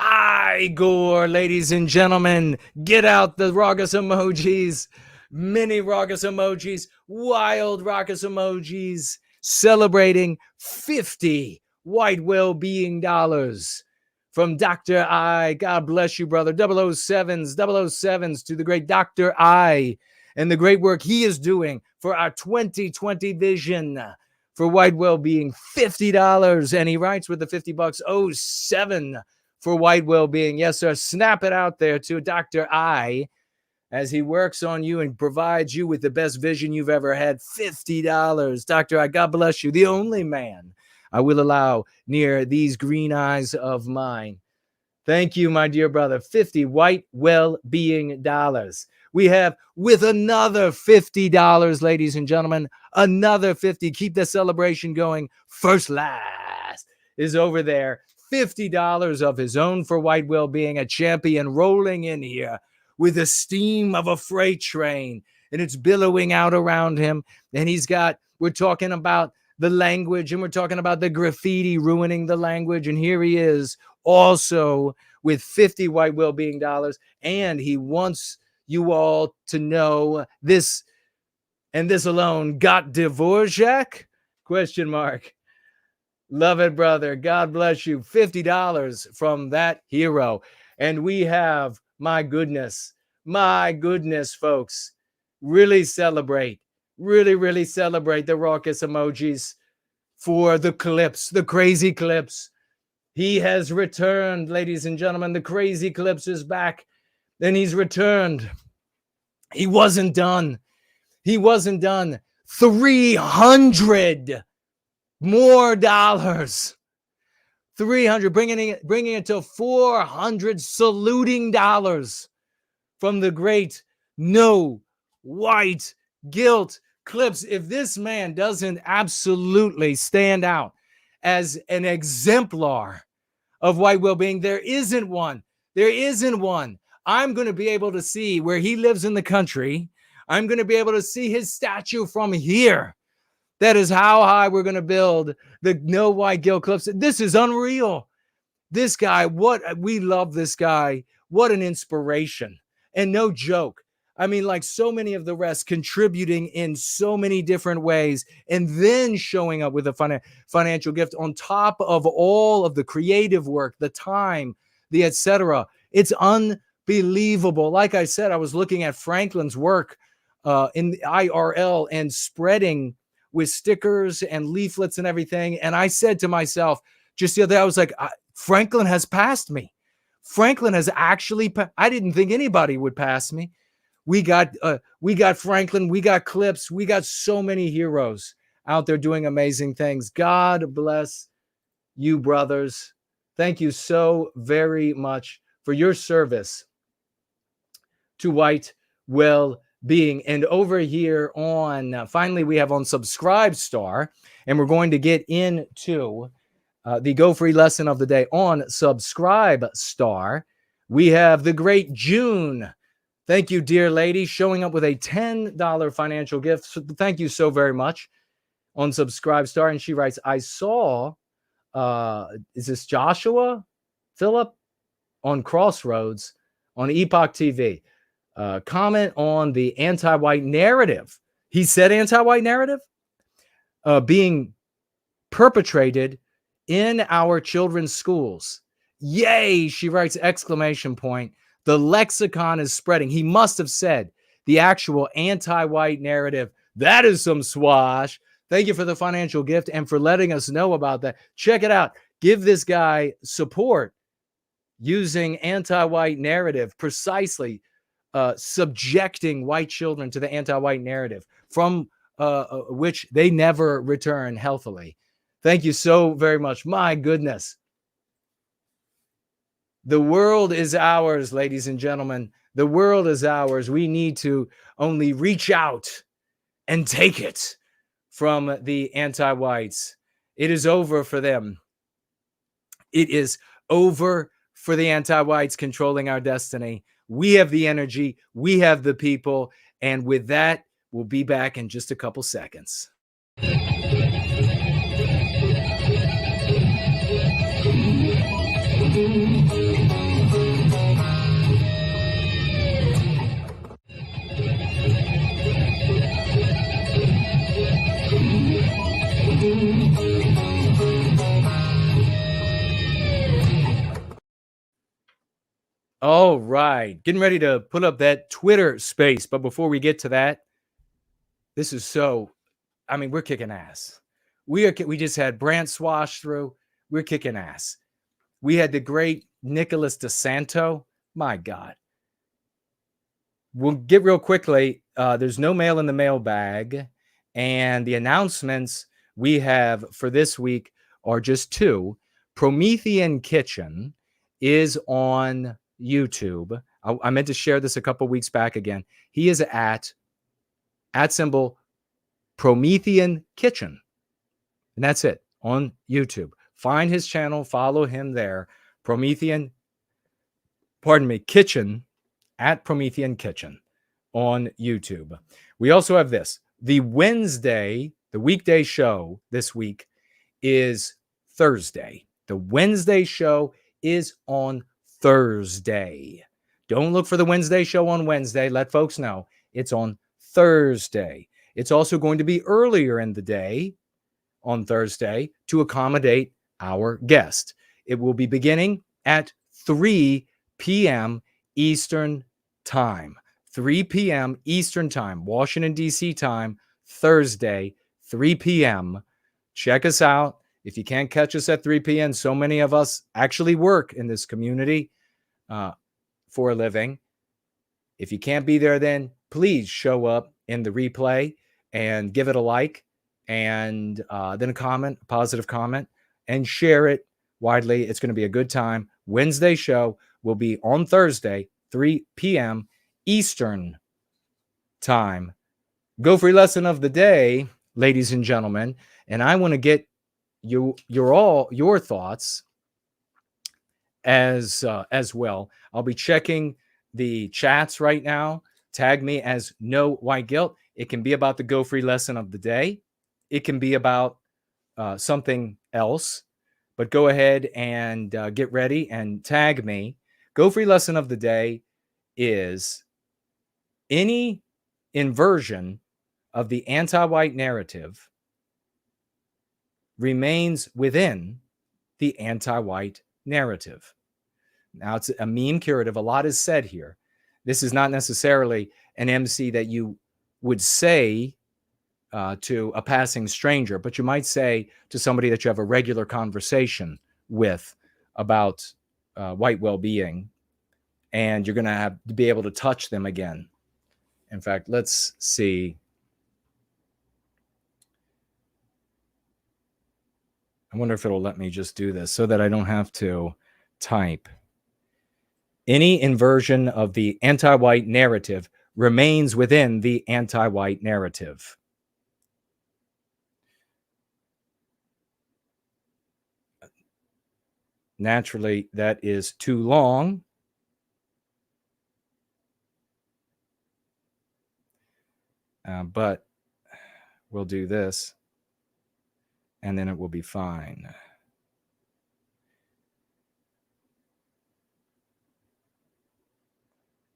Igor, ladies and gentlemen. Get out the raucous emojis, mini raucous emojis, wild raucous emojis, celebrating 50 white well-being dollars from Dr. I. God bless you, brother. 007s to the great Dr. I and the great work he is doing for our 2020 vision for white well-being. $50. And he writes with the $50, 07 for white well-being. Yes, sir. Snap it out there to Dr. I as he works on you and provides you with the best vision you've ever had. $50. Dr. I, God bless you. The only man I will allow near these green eyes of mine. Thank you, my dear brother. 50 white well-being dollars. We have with another $50, ladies and gentlemen, another 50. Keep the celebration going. First Last is over there. $50 of his own for white well-being, a champion rolling in here with the steam of a freight train, and it's billowing out around him. And we're talking about the language, and we're talking about the graffiti ruining the language. And here he is also with 50 white well-being dollars. And he wants you all to know this, and this alone, got Dvorak? ? Love it, brother. God bless you. $50 from that hero. And we have, my goodness, folks, really celebrate the raucous emojis for the clips, the crazy clips. He has returned, ladies and gentlemen. The crazy clips is back. Then he's returned. He wasn't done. 300 more dollars. 300, bringing it to 400 saluting dollars from the great No White Guilt Clips. If this man doesn't absolutely stand out as an exemplar of white well-being, there isn't one. I'm going to be able to see where he lives in the country. I'm going to be able to see his statue from here. That is how high we're going to build the no white guilt clips. This is unreal. This guy, we love this guy. What an inspiration. And no joke. I mean, like so many of the rest contributing in so many different ways and then showing up with a financial gift on top of all of the creative work, the time, the etc. It's unbelievable. Like I said, I was looking at Franklin's work in the IRL and spreading with stickers and leaflets and everything. And I said to myself, just the other day, I was like, Franklin has passed me. Franklin has actually, I didn't think anybody would pass me. We got Franklin, we got clips, we got so many heroes out there doing amazing things. God bless you, brothers. Thank you so very much for your service to white well-being. And over here on, finally, we have on Subscribe Star, and we're going to get into the Go Free lesson of the day on Subscribe Star. We have the great June. Thank you, dear lady, showing up with a $10 financial gift. So thank you so very much on Subscribe Star. And she writes, I saw, is this Joshua Phillip on Crossroads on Epoch TV. Comment on the anti-white narrative. He said anti-white narrative being perpetrated in our children's schools. Yay, she writes, exclamation point. The lexicon is spreading. He must have said the actual anti-white narrative. That is some swash. Thank you for the financial gift and for letting us know about that. Check it out. Give this guy support using anti-white narrative, precisely subjecting white children to the anti-white narrative from which they never return healthily. Thank you so very much. My goodness. The world is ours, ladies and gentlemen. The world is ours. We need to only reach out and take it from the anti-whites. It is over for them. It is over for the anti-whites controlling our destiny. We have the energy. We have the people. And with that, we'll be back in just a couple seconds. All right, getting ready to put up that Twitter space. But before we get to that, this is so, I mean, we're kicking ass. We just had Brant swash through. We're kicking ass. We had the great Nicholas DeSanto. My God. We'll get real quickly. There's no mail in the mailbag. And the announcements we have for this week are just two. Promethean Kitchen is on YouTube. I meant to share this a couple weeks back again. He is at symbol Promethean Kitchen. And that's it on YouTube. Find his channel, follow him there. Kitchen at Promethean Kitchen on YouTube. We also have this. The weekday show this week is Thursday. The Wednesday show is on Thursday. Don't look for the Wednesday show on Wednesday. Let folks know it's on Thursday. It's also going to be earlier in the day on Thursday to accommodate our guest. It will be beginning at 3 p.m. Eastern Time. 3 p.m. Eastern Time, Washington, D.C. time, Thursday, 3 p.m. Check us out. If you can't catch us at 3 p.m., so many of us actually work in this community for a living. If you can't be there, then please show up in the replay and give it a like and then a comment, a positive comment, and share it widely. It's going to be a good time. Wednesday show will be on Thursday, 3 p.m. Eastern Time. Go Free lesson of the day, ladies and gentlemen, and I want to get your thoughts as well. I'll be checking the chats right now. Tag me as No White Guilt. It can be about the Go Free lesson of the day. it can be about something else, but go ahead and get ready and tag me. Go free lesson of the day is any inversion of the anti-white narrative remains within the anti-white narrative. Now, it's a meme curative. A lot is said here. This is not necessarily an MC that you would say to a passing stranger, but you might say to somebody that you have a regular conversation with about white well-being, and you're going to have to be able to touch them again. In fact, let's see. I wonder if it'll let me just do this so that I don't have to type. Any inversion of the anti-white narrative remains within the anti-white narrative. Naturally, that is too long. But we'll do this, and then it will be fine.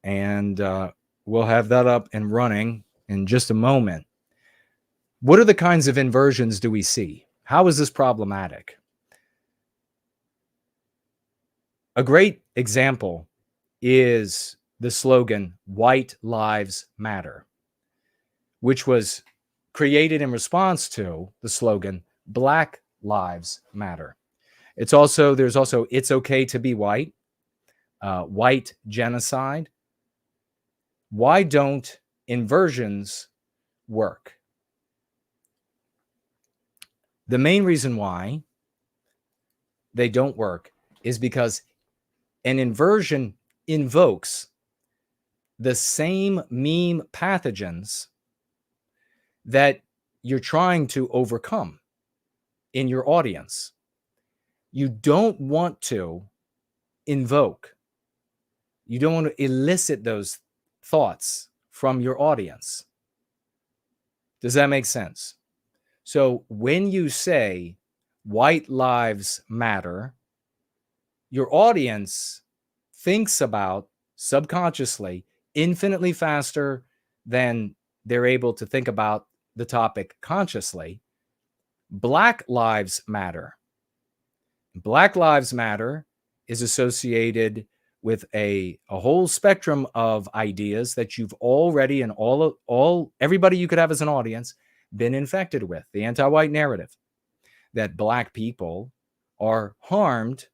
And we'll have that up and running in just a moment. What are the kinds of inversions do we see? How is this problematic? A great example is the slogan, "White Lives Matter," which was created in response to the slogan, "Black Lives Matter." There's also "It's Okay to Be White," white genocide. Why don't inversions work? The main reason why they don't work is because an inversion invokes the same meme pathogens that you're trying to overcome in your audience. You don't want to invoke, you don't want to elicit those thoughts from your audience. Does that make sense? So when you say white lives matter, your audience thinks about subconsciously infinitely faster than they're able to think about the topic consciously. Black lives matter. Black lives matter is associated with a whole spectrum of ideas that you've already, and everybody you could have as an audience, been infected with. The anti-white narrative that Black people are harmed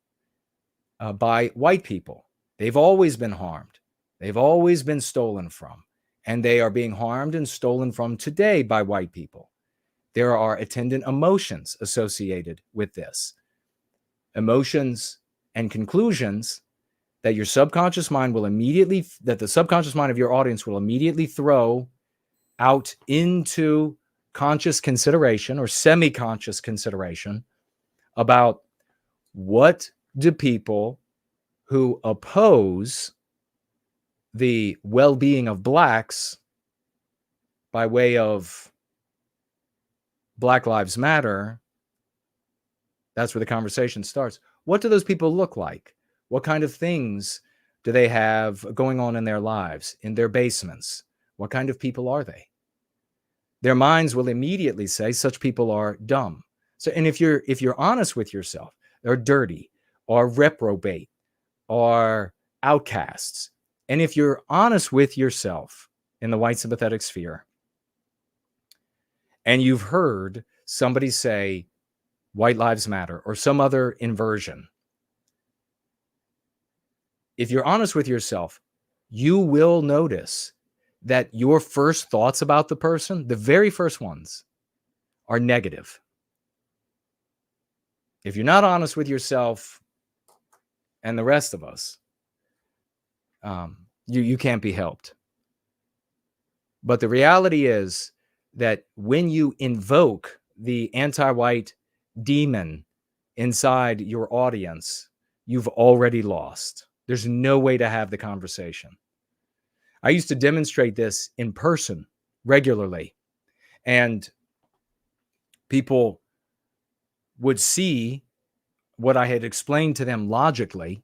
by white people. They've always been harmed. They've always been stolen from. And they are being harmed and stolen from today by white people. There are attendant emotions associated with this. Emotions and conclusions that your subconscious mind will immediately, that the subconscious mind of your audience will immediately throw out into conscious consideration or semi-conscious consideration about what do people who oppose the well-being of Blacks by way of Black Lives Matter, that's where the conversation starts. What do those people look like? What kind of things do they have going on in their lives, in their basements? What kind of people are they? Their minds will immediately say such people are dumb. So, and if you're honest with yourself, they're dirty or reprobate or outcasts. And if you're honest with yourself in the white sympathetic sphere, and you've heard somebody say white lives matter or some other inversion, if you're honest with yourself, you will notice that your first thoughts about the person, the very first ones, are negative. If you're not honest with yourself and the rest of us, you can't be helped. But the reality is that when you invoke the anti-white demon inside your audience, you've already lost. There's no way to have the conversation. I used to demonstrate this in person regularly. And people would see what I had explained to them logically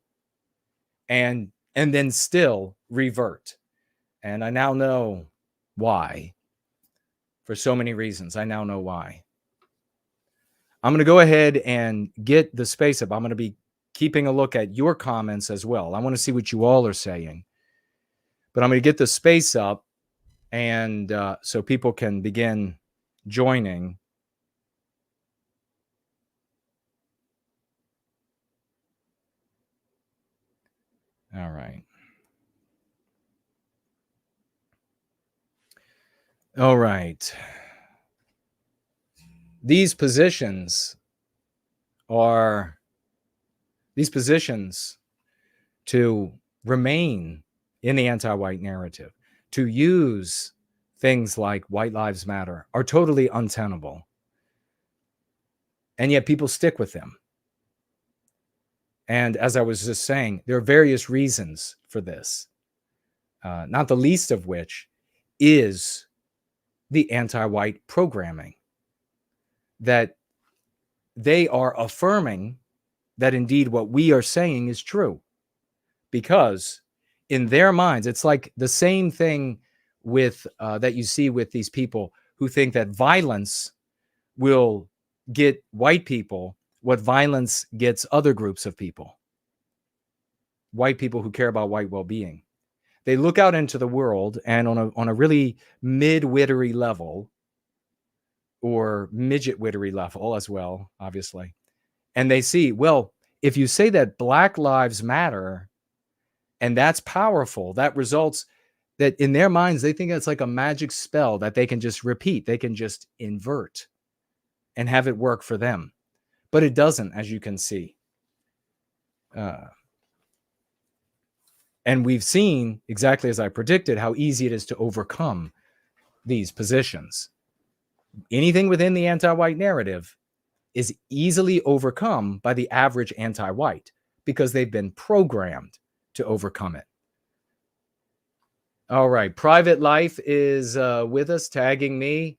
and then still revert. And I now know why. For so many reasons, I now know why. I'm going to go ahead and get the space up. I'm going to be keeping a look at your comments as well. I want to see what you all are saying. But I'm going to get the space up and so people can begin joining. All right. All right. These positions to remain in the anti-white narrative, to use things like white lives matter, are totally untenable. And yet people stick with them. And as I was just saying, there are various reasons for this, not the least of which is the anti-white programming, that they are affirming that indeed what we are saying is true. Because in their minds, it's like the same thing with that you see with these people who think that violence will get white people what violence gets other groups of people. White people who care about white well-being. They look out into the world and on a really mid-wittery level, or midget-wittery level as well, obviously, and they see, well, if you say that Black Lives Matter, and that's powerful, that results that in their minds, they think it's like a magic spell that they can just repeat. They can just invert and have it work for them. But it doesn't, as you can see. And we've seen, exactly as I predicted, how easy it is to overcome these positions. Anything within the anti-white narrative is easily overcome by the average anti-white because they've been programmed to overcome it. All right. Private Life is with us, tagging me.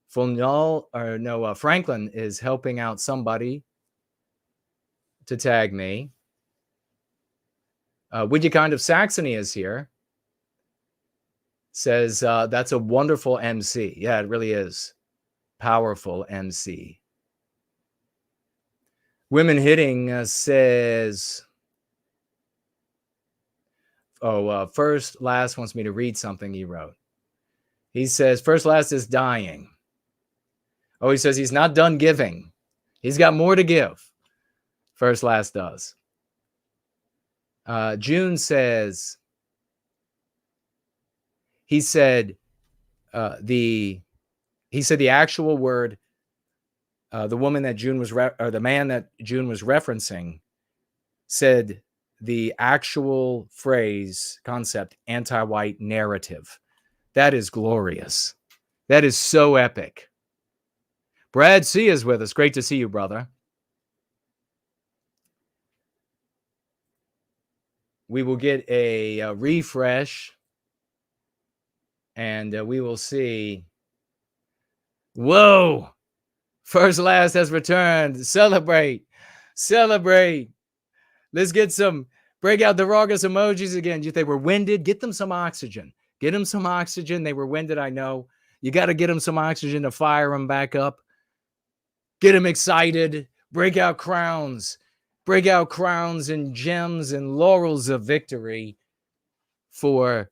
Franklin is helping out somebody to tag me. Would You Kind of Saxony is here. Says, that's a wonderful MC. Yeah, it really is. Powerful MC. Women Hitting says, First Last wants me to read something he wrote. He says, First Last is dying. Oh, he says he's not done giving. He's got more to give. First Last does. June says, he said the actual word, the woman that June was, or the man that June was referencing said the actual phrase, concept, anti-white narrative. That is glorious. That is so epic. Brad C is with us. Great to see you, brother. We will get a refresh and we will see. Whoa! First Last has returned. Celebrate. Celebrate. Let's get some, break out the Raucous emojis again. They were winded. Get them some oxygen. Get them some oxygen. They were winded, I know. You got to get them some oxygen to fire them back up. Get them excited. Break out crowns. Break out crowns and gems and laurels of victory for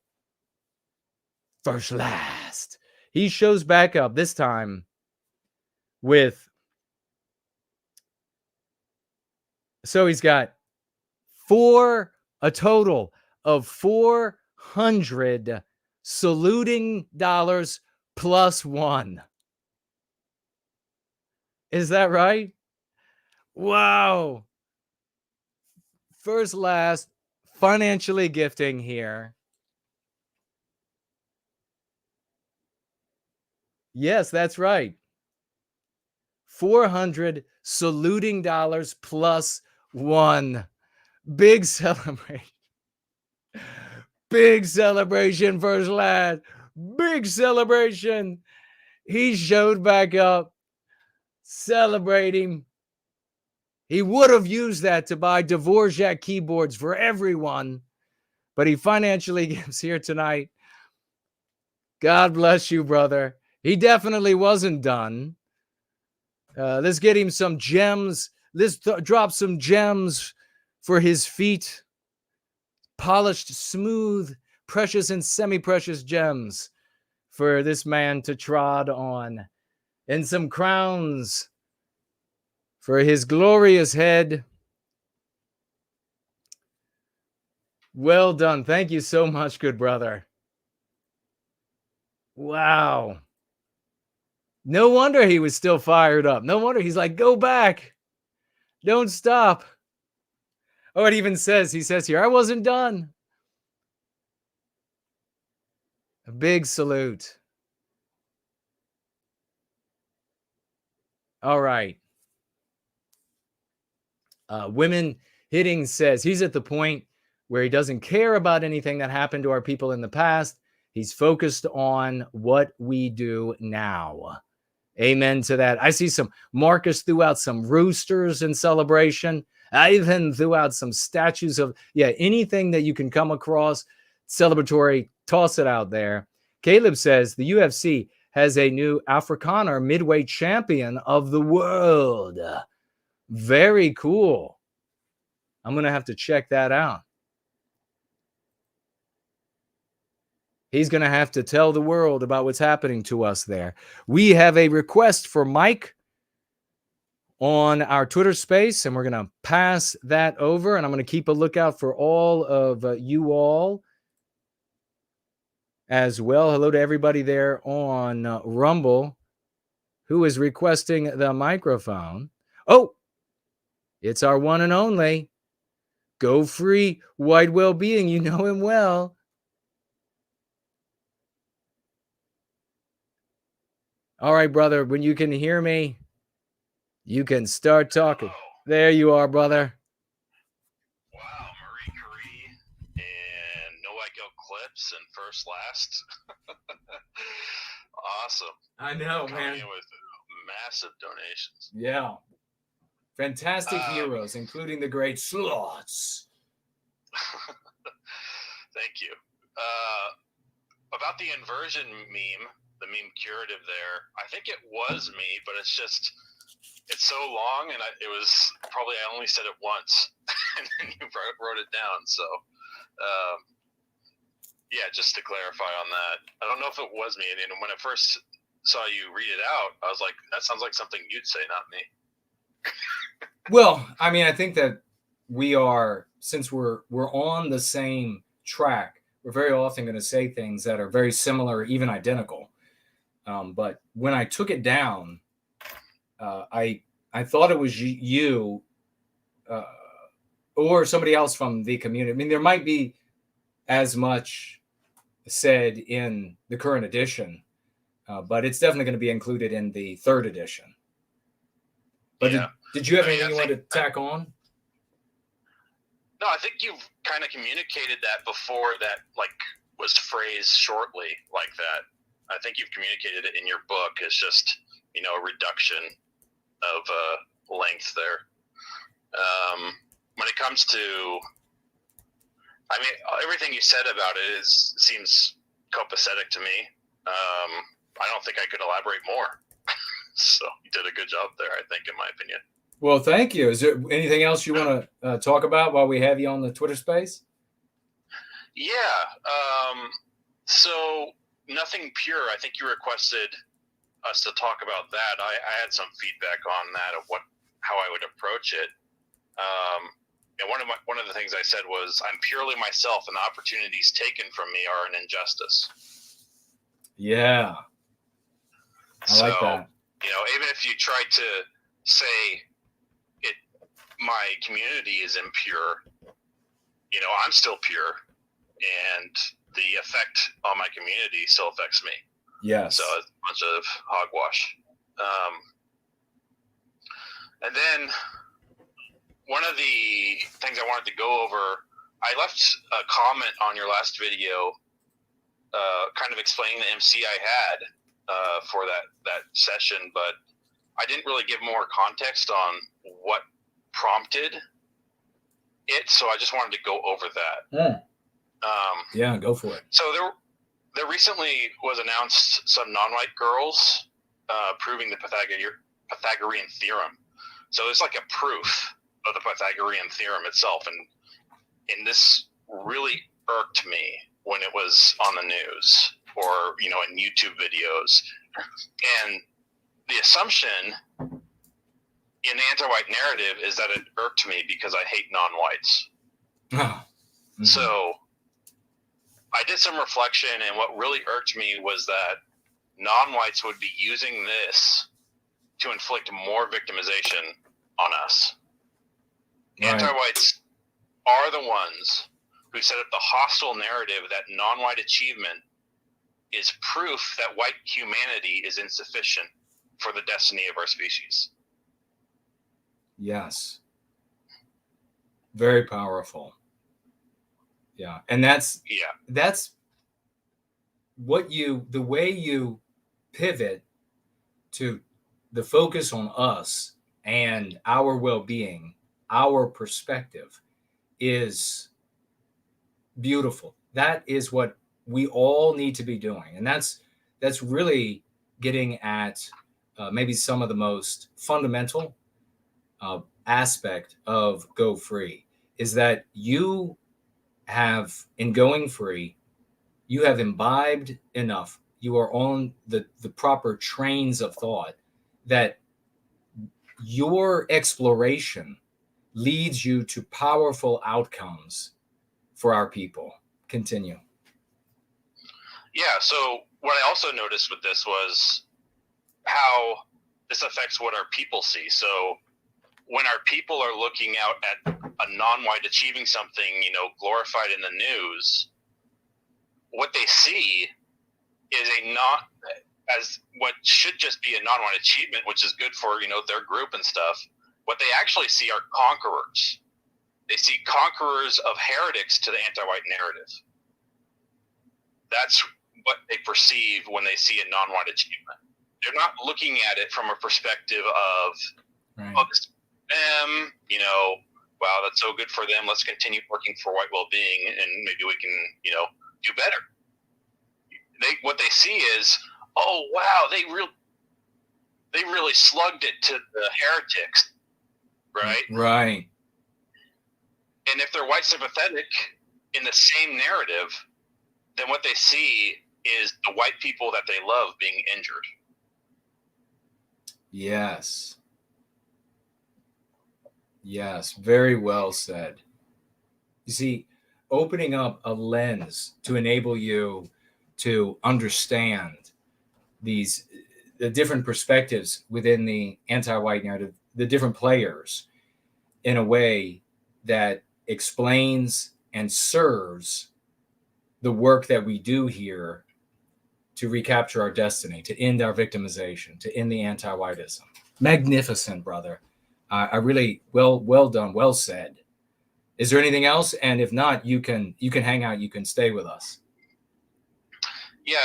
First Last. He shows back up this time with, so he's got a total of $400 saluting dollars plus one. Is that right? Wow. First Last financially gifting here. Yes, that's right. 400 saluting dollars plus one. Big celebration. Big celebration, First Last. Big celebration. He showed back up. Celebrate him. He would have used that to buy Dvorak keyboards for everyone, but he financially gives here tonight. God bless you, brother. He definitely wasn't done. Let's get him some gems. Let's drop some gems for his feet. Polished, smooth, precious, and semi-precious gems for this man to trod on. And some crowns for his glorious head. Well done. Thank you so much, good brother. Wow. No wonder he was still fired up. No wonder he's like, go back. Don't stop. Oh, it even says, he says here, I wasn't done. A big salute. All right. Women Hitting says he's at the point where he doesn't care about anything that happened to our people in the past. He's focused on what we do now. Amen to that. I see some Marcus threw out some roosters in celebration. I even threw out some statues of, anything that you can come across celebratory, toss it out there. Caleb says the UFC has a new Afrikaner midweight champion of the world. Very cool. I'm going to have to check that out. He's going to have to tell the world about what's happening to us there. We have a request for Mike on our Twitter space, and we're going to pass that over, and I'm going to keep a lookout for all of you all as well. Hello to everybody there on Rumble who is requesting the microphone. Oh, it's our one and only Go Free White Well-Being. You know him well. All right, brother, when you can hear me, you can start talking. There you are, brother. Wow, Marie Curie and no IQ clips and first last. Awesome. I know, Coming man. in with massive donations. Yeah. Fantastic heroes, including the great Slaughtz. Thank you. About the inversion meme, the meme curative there, I think it was me, but it's so long, and it was probably, I only said it once, and then you wrote it down. So, just to clarify on that, I don't know if it was me. And when I first saw you read it out, I was like, that sounds like something you'd say, not me. Well, I mean, I think that we are, since we're on the same track, we're very often going to say things that are very similar, even identical. But when I took it down, I thought it was you or somebody else from the community. I mean, there might be as much said in the current edition, but it's definitely going to be included in the third edition. But did you have anything you wanted to tack on? No, I think you've kind of communicated that before that, was phrased shortly like that. I think you've communicated it in your book. It's just, a reduction of length there. When it comes to, everything you said about it seems copacetic to me. I don't think I could elaborate more. So you did a good job there, I think, in my opinion. Well, thank you. Is there anything else you want to talk about while we have you on the Twitter space? Yeah. So Nothing Pure, I think you requested us to talk about that. I had some feedback on that of how I would approach it. And one of the things I said was, I'm purely myself, and the opportunities taken from me are an injustice. Yeah. I like that. Even if you try to say my community is impure, I'm still pure, and the effect on my community still affects me. Yes. So it's a bunch of hogwash. And then one of the things I wanted to go over, I left a comment on your last video, kind of explaining the MC I had for that session, but I didn't really give more context on what prompted it, so I just wanted to go over that. Yeah, go for it. So there recently was announced some non-white girls proving the Pythagorean theorem. So it's like a proof of the Pythagorean theorem itself, and this really irked me when it was on the news or in YouTube videos. And the assumption in the anti-white narrative is that it irked me because I hate non-whites. So I did some reflection, and what really irked me was that non-whites would be using this to inflict more victimization on us. Right. Anti-whites are the ones who set up the hostile narrative that non-white achievement is proof that white humanity is insufficient for the destiny of our species. Yes. Very powerful. Yeah. And that's what the way you pivot to the focus on us and our well-being, our perspective is beautiful. That is what we all need to be doing. And that's really getting at maybe some of the most fundamental aspect of Go Free is that you have, in going free, you have imbibed enough. You are on the proper trains of thought that your exploration leads you to powerful outcomes for our people. Continue. Yeah, so what I also noticed with this was how this affects what our people see. So when our people are looking out at a non-white achieving something, glorified in the news, what they see is as what should just be a non-white achievement, which is good for, their group and stuff. What they actually see are conquerors. They see conquerors of heretics to the anti-white narrative. That's what they perceive when they see a non-white achievement. They're not looking at it from a perspective of, oh, this wow, that's so good for them. Let's continue working for white well-being, and maybe we can, do better. What they see is, oh wow, they really slugged it to the heretics, right? Right. And if they're white sympathetic in the same narrative, then what they see is the white people that they love being injured. Yes. Yes, very well said. You see, opening up a lens to enable you to understand the different perspectives within the anti-white narrative, the different players, in a way that explains and serves the work that we do here to recapture our destiny, to end our victimization, to end the anti-whiteism. Magnificent, brother. I really well done, well said. Is there anything else? And if not, you can hang out. You can stay with us. Yeah,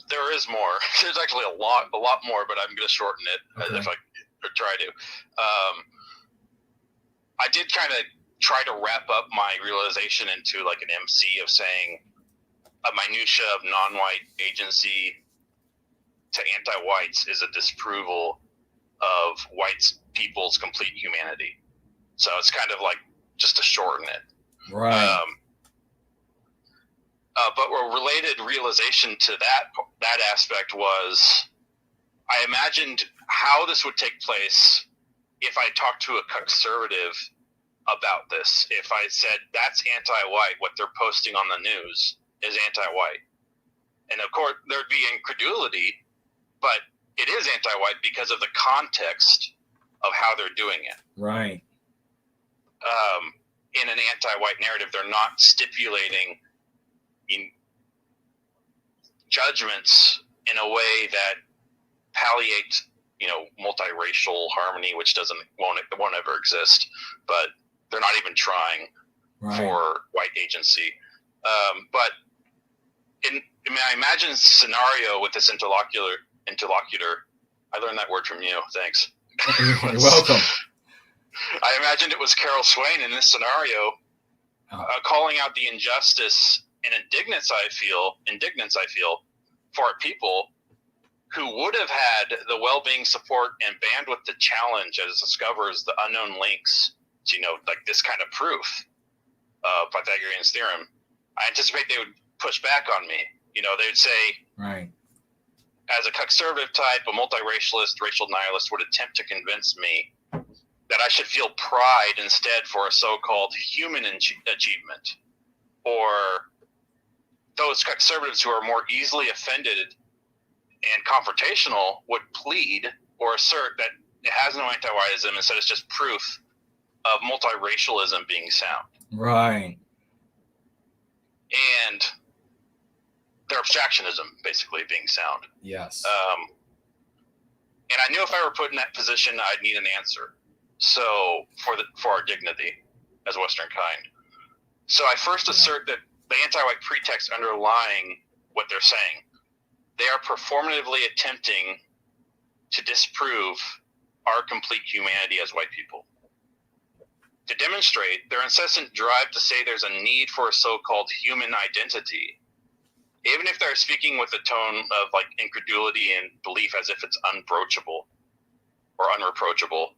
there is more. There's actually a lot more, but I'm going to shorten it if I try to. I did kind of try to wrap up my realization into like an MC of saying a minutia of non-white agency to anti-whites is a disapproval of white people's complete humanity. So it's kind of like just to shorten it. Right. But a related realization to that aspect was I imagined how this would take place if I talked to a conservative about this. If I said, that's anti-white, what they're posting on the news is anti-white. And of course, there'd be incredulity, but it is anti-white because of the context of how they're doing it. Right. In an anti-white narrative, they're not stipulating judgments in a way that palliates, multiracial harmony, which won't ever exist. But they're not even trying for white agency. But I imagine a scenario with this interlocutor I learned that word from you. Thanks. You're welcome. I imagined it was Carol Swain in this scenario, calling out the injustice and indignance I feel for our people who would have had the well-being support and bandwidth to challenge as discovers the unknown links to, like this kind of proof of Pythagorean's theorem. I anticipate they would push back on me. They would say, right, as a conservative type, a multiracialist, racial nihilist would attempt to convince me that I should feel pride instead for a so-called human achievement. Or those conservatives who are more easily offended and confrontational would plead or assert that it has no anti-whiteism, instead it's just proof of multiracialism being sound. Right. And their abstractionism basically being sound. Yes. And I knew if I were put in that position, I'd need an answer. So for our dignity as Western kind. So I first assert that the anti-white pretext underlying what they're saying, they are performatively attempting to disprove our complete humanity as white people. To demonstrate their incessant drive to say there's a need for a so-called human identity, even if they're speaking with a tone of like incredulity and belief as if it's unbroachable or unreproachable,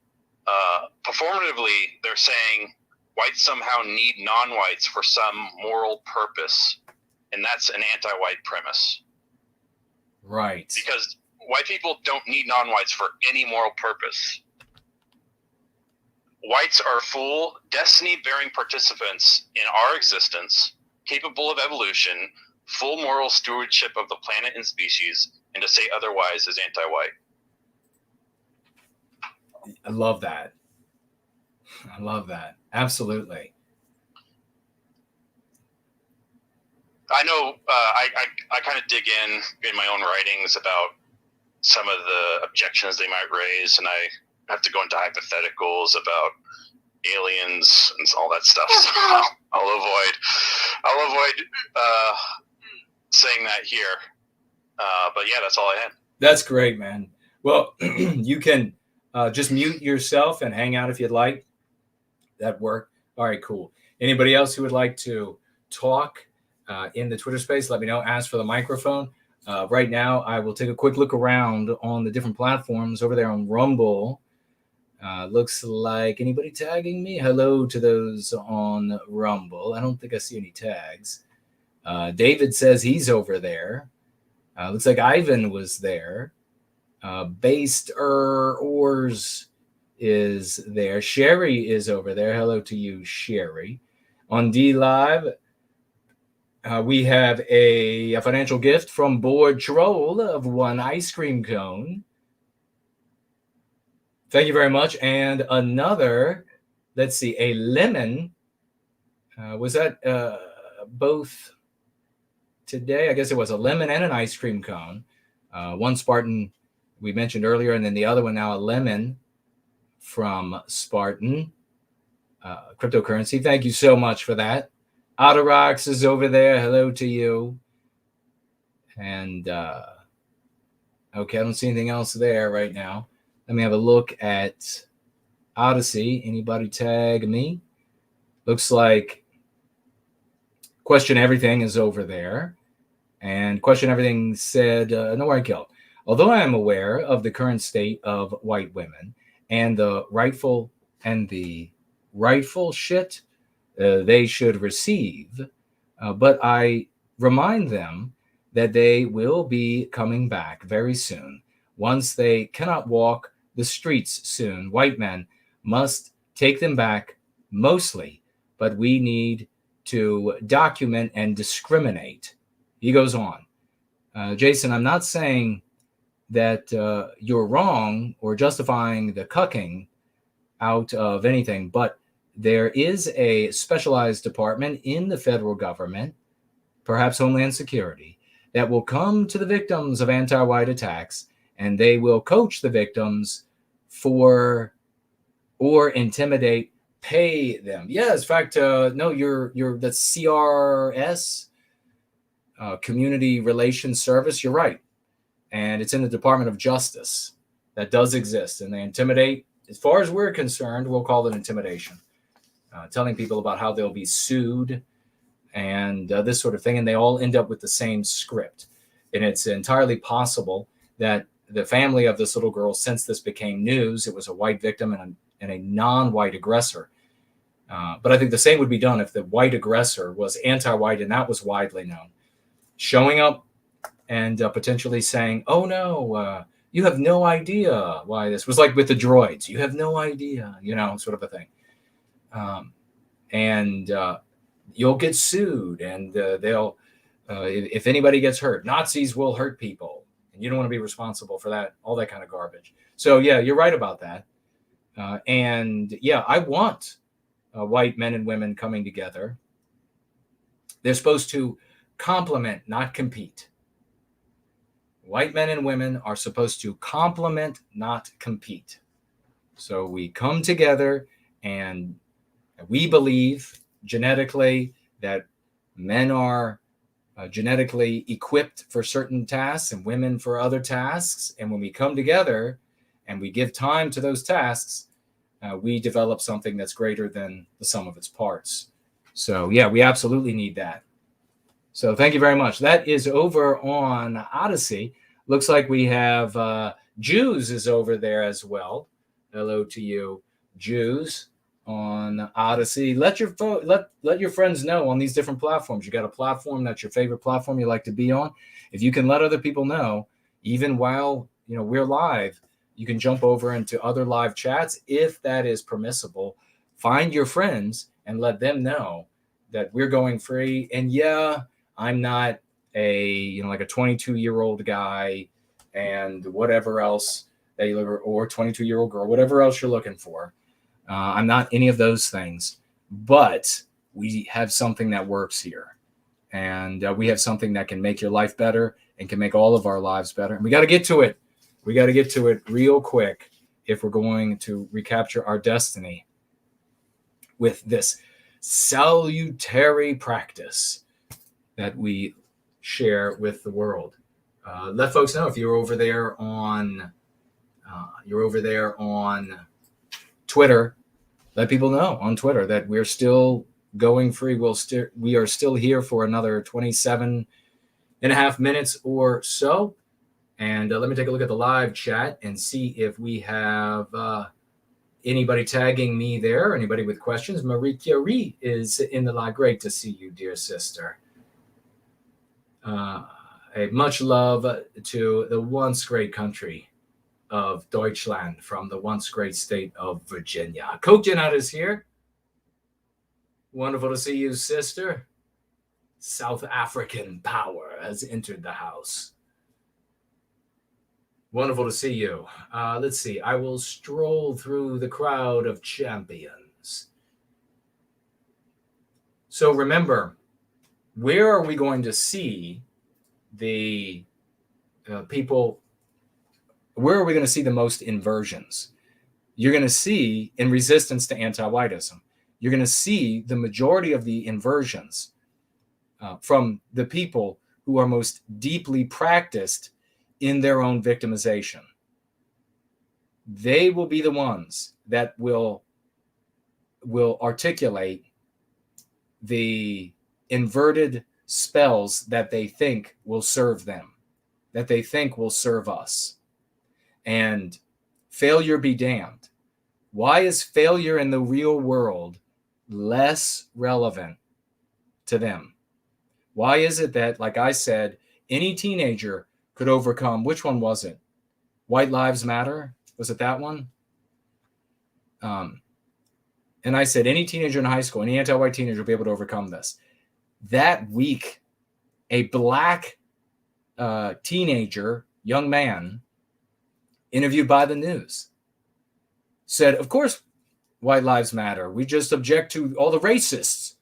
performatively they're saying whites somehow need non-whites for some moral purpose, and that's an anti-white premise. Right. Because white people don't need non-whites for any moral purpose. Whites are full, destiny-bearing participants in our existence, capable of evolution, full moral stewardship of the planet and species, and to say otherwise is anti-white. I love that. Absolutely. I know I kind of dig in my own writings about some of the objections they might raise, and I have to go into hypotheticals about aliens and all that stuff. So I'll avoid saying that here. But yeah, that's all I had. That's great, man. Well, you can just mute yourself and hang out if you'd like. That worked. All right, cool. Anybody else who would like to talk in the Twitter space, let me know. Ask for the microphone. Right now, I will take a quick look around on the different platforms over there on Rumble. Looks like anybody tagging me? Hello to those on Rumble. I don't think I see any tags. David says he's over there. Looks like Ivan was there. Based Ors is there. Sherry is over there. Hello to you, Sherry. On D Live, we have a financial gift from Board Troll of 1 ice cream cone. Thank you very much. And another, let's see, a lemon. Was that both today? I guess it was a lemon and an ice cream cone. One Spartan we mentioned earlier, and then the other one now a lemon from Spartan cryptocurrency. Thank you so much for that. Otterox is over there. Hello to you. And okay, I don't see anything else there right now. Let me have a look at Odyssey. Anybody tag me? Looks like Question Everything is over there. And Question Everything said, no worry, Kill. Although I am aware of the current state of white women and the rightful shit they should receive, but I remind them that they will be coming back very soon. Once they cannot walk the streets soon, white men must take them back mostly, but we need to document and discriminate. He goes on. Jason, I'm not saying that you're wrong or justifying the cucking out of anything, but there is a specialized department in the federal government, perhaps Homeland Security, that will come to the victims of anti-white attacks, and they will coach the victims or intimidate, pay them. Yes, in fact, no, you're that's CRS, Community Relations Service. You're right. And it's in the Department of Justice. That does exist, and they intimidate. As far as we're concerned, we'll call it intimidation. Telling people about how they'll be sued and this sort of thing, and they all end up with the same script. And it's entirely possible that the family of this little girl, since this became news, it was a white victim and a non-white aggressor. But I think the same would be done if the white aggressor was anti-white and that was widely known. Showing up and potentially saying, oh no, you have no idea why this was like with the droids. You have no idea, sort of a thing. And you'll get sued, and they'll, if anybody gets hurt, Nazis will hurt people, and you don't want to be responsible for that, all that kind of garbage. So yeah, you're right about that. And yeah, I want white men and women coming together. They're supposed to complement, not compete. White men and women are supposed to complement, not compete. So we come together, and we believe genetically that men are genetically equipped for certain tasks and women for other tasks. And when we come together and we give time to those tasks, we develop something that's greater than the sum of its parts. So yeah, we absolutely need that. So thank you very much. That is over on Odyssey. Looks like we have Jews is over there as well. Hello to you, Jews, on Odyssey. Let your friends know on these different platforms. You got a platform that's your favorite platform you like to be on. If you can let other people know, even while we're live, you can jump over into other live chats if that is permissible. Find your friends and let them know that we're going free. And yeah, I'm not a like a 22-year-old guy and whatever else that you look, or 22-year-old girl, whatever else you're looking for. I'm not any of those things, but we have something that works here, and we have something that can make your life better and can make all of our lives better. And we got to get to it. We got to get to it real quick if we're going to recapture our destiny with this salutary practice that we share with the world. Let folks know if you're over there on Twitter. Let people know on Twitter that we're still going free. We are still here for another 27 and a half minutes or so. And let me take a look at the live chat and see if we have anybody tagging me there, anybody with questions. Marie Curie is in the live. Great to see you, dear sister. A much love to the once great country of Deutschland from the once great state of Virginia. Coconut is here. Wonderful to see you, sister. South African power has entered the house. Wonderful to see you. Let's see. I will stroll through the crowd of champions. So remember, where are we going to see the people? Where are we going to see the most inversions? You're going to see in resistance to anti-whiteism. You're going to see the majority of the inversions from the people who are most deeply practiced in their own victimization. They will be the ones that will articulate the inverted spells that they think will serve them, that they think will serve us. And failure be damned. Why is failure in the real world less relevant to them? Why is it that, like I said, any teenager could overcome, which one was it? White Lives Matter? Was it that one? And I said, any teenager in high school, any anti-white teenager will be able to overcome this. That week, a black teenager, young man, interviewed by the news, said, of course, white lives matter. We just object to all the racists,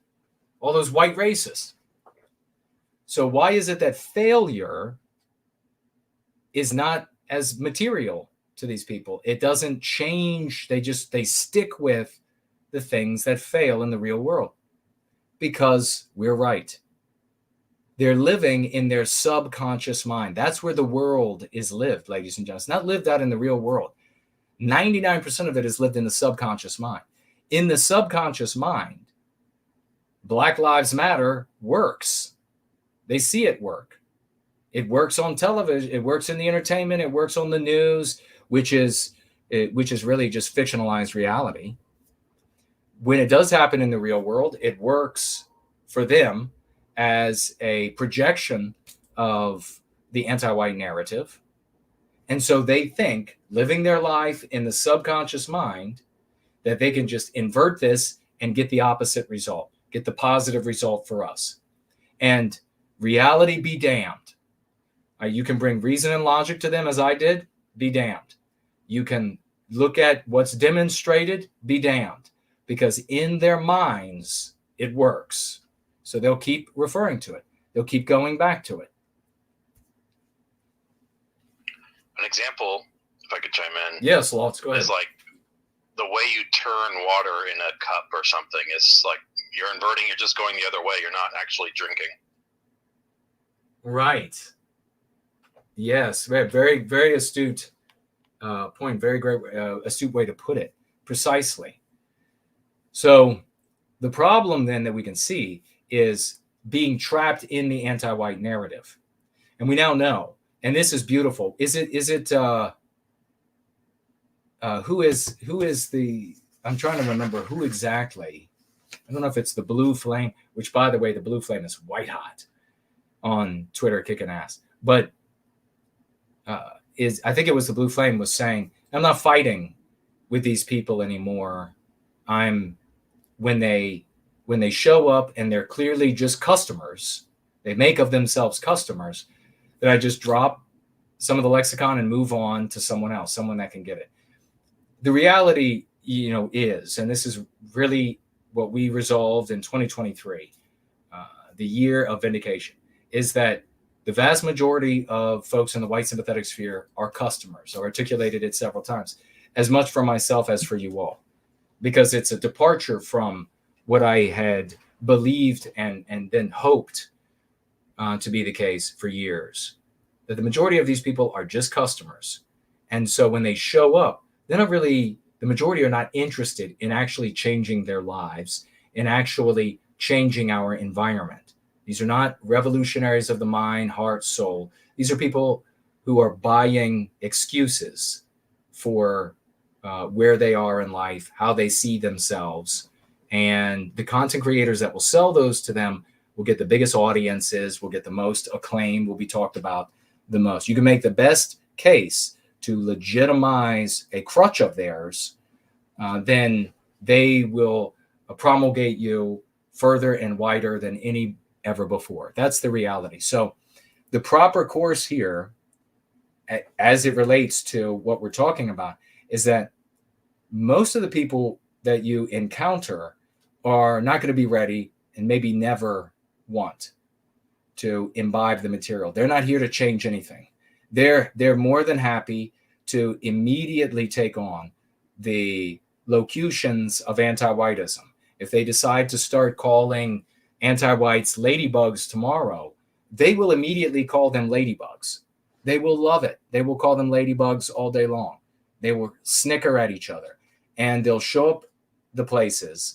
all those white racists. So why is it that failure is not as material to these people? It doesn't change. They stick with the things that fail in the real world because we're right. They're living in their subconscious mind. That's where the world is lived, ladies and gentlemen. It's not lived out in the real world. 99% of it is lived in the subconscious mind. In the subconscious mind, Black Lives Matter works. They see it work. It works on television. It works in the entertainment. It works on the news, which is really just fictionalized reality. When it does happen in the real world, it works for them as a projection of the anti-white narrative. And so they think, living their life in the subconscious mind, that they can just invert this and get the opposite result, get the positive result for us. And reality be damned. You can bring reason and logic to them as I did, be damned. You can look at what's demonstrated, be damned. Because in their minds, it works. So they'll keep referring to it. They'll keep going back to it. An example, if I could chime in. Yes, Slaughtz, go ahead. Is like the way you turn water in a cup or something. It's like you're inverting, you're just going the other way. You're not actually drinking. Right. Yes, very, very astute point. Very great, astute way to put it. Precisely. So the problem then that we can see is being trapped in the anti-white narrative. And we now know, and this is beautiful. Who is the, I'm trying to remember who exactly. I don't know if it's the Blue Flame, which by the way, the Blue Flame is white hot on Twitter, kicking ass. But I think it was the Blue Flame was saying, I'm not fighting with these people anymore. When they show up and they're clearly just customers, they make of themselves customers, that I just drop some of the lexicon and move on to someone else, someone that can get it. The reality, is, and this is really what we resolved in 2023, the year of vindication, is that the vast majority of folks in the white sympathetic sphere are customers. I articulated it several times, as much for myself as for you all, because it's a departure from what I had believed and then hoped to be the case for years, that the majority of these people are just customers. And so when they show up, the majority are not interested in actually changing their lives, in actually changing our environment. These are not revolutionaries of the mind, heart, soul. These are people who are buying excuses for where they are in life, how they see themselves. And the content creators that will sell those to them will get the biggest audiences, will get the most acclaim, will be talked about the most. You can make the best case to legitimize a crutch of theirs, then they will promulgate you further and wider than any ever before. That's the reality. So the proper course here, as it relates to what we're talking about, is that most of the people that you encounter are not going to be ready and maybe never want to imbibe the material. They're not here to change anything. They're more than happy to immediately take on the locutions of anti-whiteism. If they decide to start calling anti-whites ladybugs tomorrow, they will immediately call them ladybugs. They will love it. They will call them ladybugs all day long. They will snicker at each other, and they'll show up the places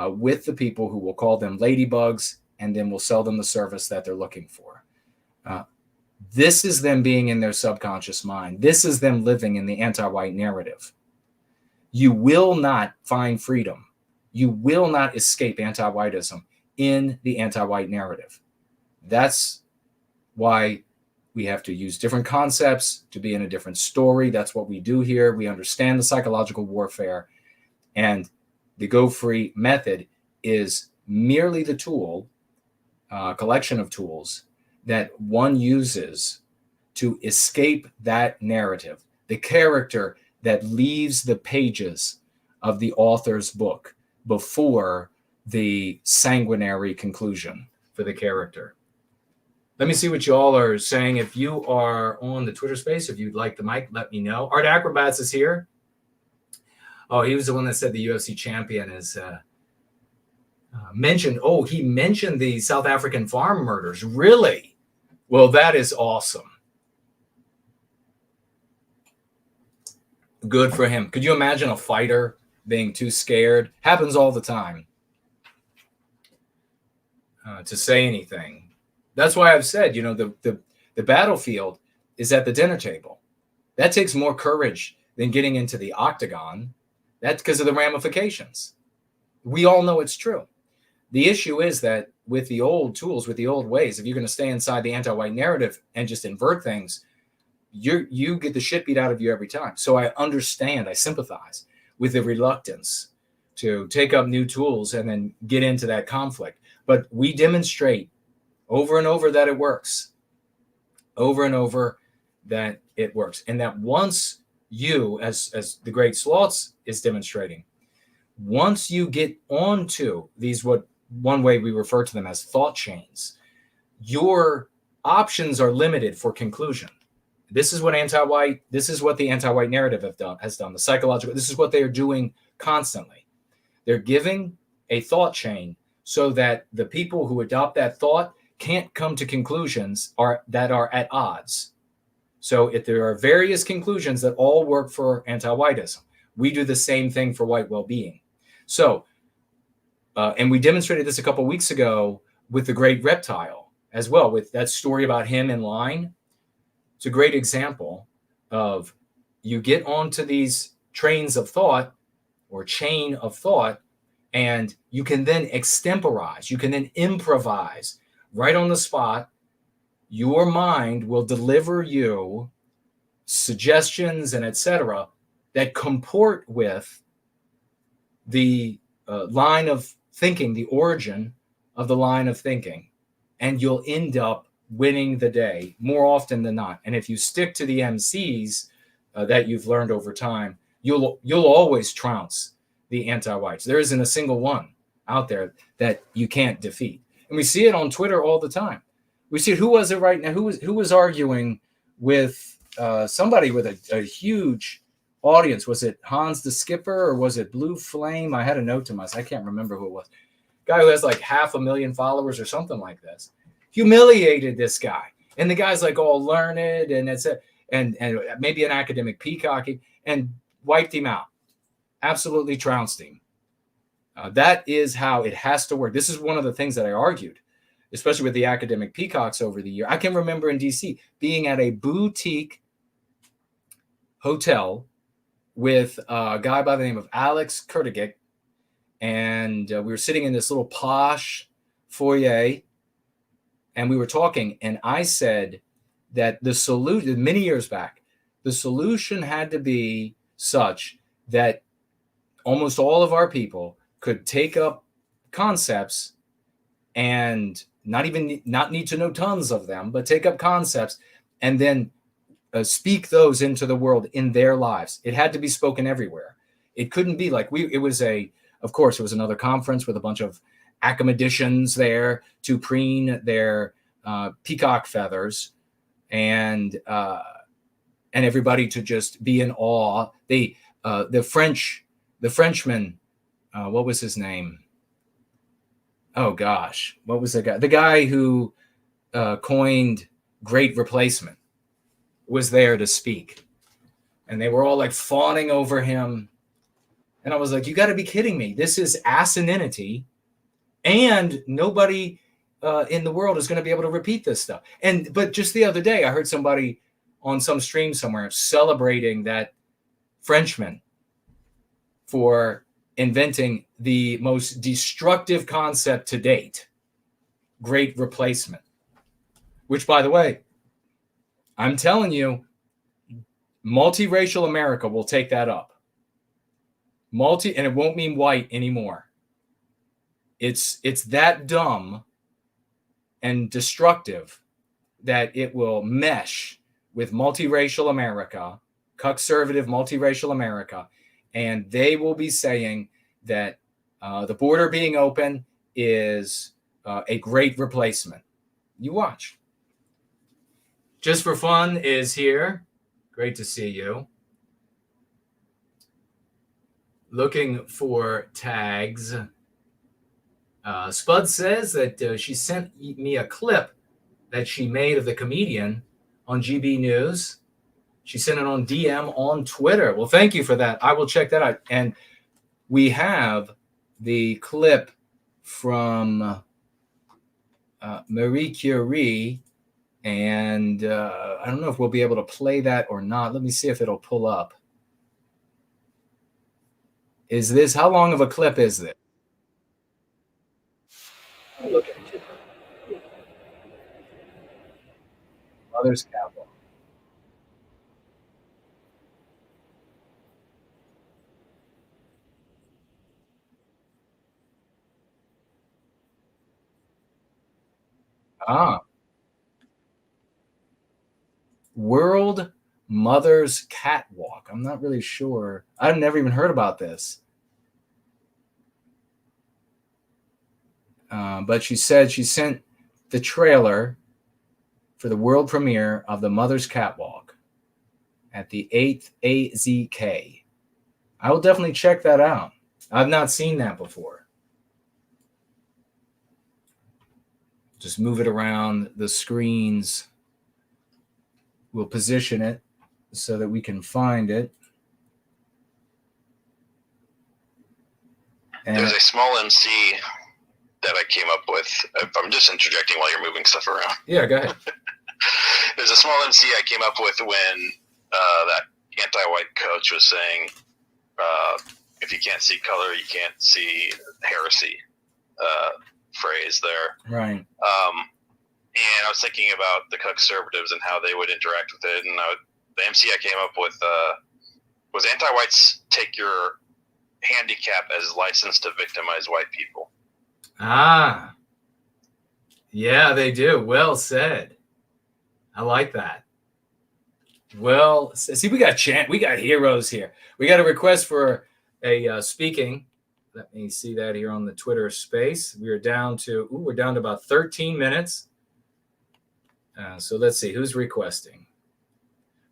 with the people who will call them ladybugs, and then will sell them the service that they're looking for. This is them being in their subconscious mind. This is them living in the anti-white narrative. You will not find freedom. You will not escape anti-whiteism in the anti-white narrative. That's why we have to use different concepts to be in a different story. That's what we do here. We understand the psychological warfare, and the Go Free method is merely the tool, collection of tools that one uses to escape that narrative, the character that leaves the pages of the author's book before the sanguinary conclusion for the character. Let me see what you all are saying. If you are on the Twitter space, if you'd like the mic, let me know. Art Acrobats is here. Oh, he was the one that said the UFC champion is mentioned, oh, he mentioned the South African farm murders. Really? Well, that is awesome. Good for him. Could you imagine a fighter being too scared? Happens all the time to say anything. That's why I've said, the battlefield is at the dinner table. That takes more courage than getting into the octagon. That's because of the ramifications. We all know it's true. The issue is that with the old tools, with the old ways, if you're going to stay inside the anti-white narrative and just invert things, you get the shit beat out of you every time. So I understand, I sympathize with the reluctance to take up new tools and then get into that conflict. But we demonstrate over and over that it works. Over and over that it works. And that once you, as the great Slaughtz is demonstrating, once you get onto these, what one way we refer to them as thought chains, your options are limited for conclusion. This is what the anti-white narrative has done, the psychological, this is what they are doing constantly. They're giving a thought chain so that the people who adopt that thought can't come to conclusions that are at odds. So if there are various conclusions that all work for anti-whiteism, we do the same thing for white well-being. So, and we demonstrated this a couple of weeks ago with the great reptile as well, with that story about him in line. It's a great example of you get onto these trains of thought or chain of thought, and you can then extemporize, you can then improvise right on the spot. Your mind will deliver you suggestions and etc. that comport with the line of thinking, the origin of the line of thinking, and you'll end up winning the day more often than not. And if you stick to the MCs that you've learned over time, you'll always trounce the anti-whites. There isn't a single one out there that you can't defeat. And we see it on Twitter all the time. We see, who was it right now? Who was arguing with somebody with a huge audience? Was it Hans the Skipper or was it Blue Flame? I had a note to myself. I can't remember who it was. Guy who has like 500,000 followers or something like this. Humiliated this guy. And the guy's like all learned and and maybe an academic peacocking, and wiped him out. Absolutely trounced him. That is how it has to work. This is one of the things that I argued, especially with the academic peacocks over the year. I can remember in DC being at a boutique hotel with a guy by the name of Alex Kurtigik, and we were sitting in this little posh foyer, and we were talking, and I said that the solution, many years back, the solution had to be such that almost all of our people could take up concepts and not need to know tons of them, but take up concepts and then speak those into the world in their lives. It had to be spoken everywhere. It couldn't be like of course, it was another conference with a bunch of academicians there to preen their peacock feathers and everybody to just be in awe. The Frenchman, what was his name? Oh gosh, what was the guy? The guy who coined Great Replacement was there to speak, and they were all like fawning over him. And I was like, you got to be kidding me. This is asininity, and nobody in the world is going to be able to repeat this stuff. But just the other day, I heard somebody on some stream somewhere celebrating that Frenchman for inventing the most destructive concept to date, Great Replacement, which, by the way, I'm telling you, multiracial America will take that up. And it won't mean white anymore. It's that dumb and destructive that it will mesh with multiracial America, conservative multiracial America, and they will be saying that the border being open is a great replacement. You watch. Just for Fun is here. Great to see you. Looking for tags. Spud says that she sent me a clip that she made of the comedian on GB News. She sent it on DM on Twitter. Well, thank you for that. I will check that out. And we have the clip from Marie Curie. And I don't know if we'll be able to play that or not. Let me see if it'll pull up. How long of a clip is this? Look at you. Mother's Catwalk. World Mother's Catwalk. I'm not really sure. I've never even heard about this. But she said she sent the trailer for the world premiere of the Mother's Catwalk at the 8th AZK. I will definitely check that out. I've not seen that before. Just move it around the screens. We'll position it so that we can find it. And there's a small MC that I came up with. I'm just interjecting while you're moving stuff around. Yeah, go ahead. There's a small MC I came up with when that anti-white coach was saying, if you can't see color, you can't see heresy phrase there. Right. And I was thinking about the conservatives and how they would interact with it. And the MC I came up with was anti-whites take your handicap as license to victimize white people. Yeah, they do. Well said. I like that. Well, see, we got heroes here. We got a request for a speaking. Let me see that here on the Twitter space. We're down to about 13 minutes. So let's see who's requesting.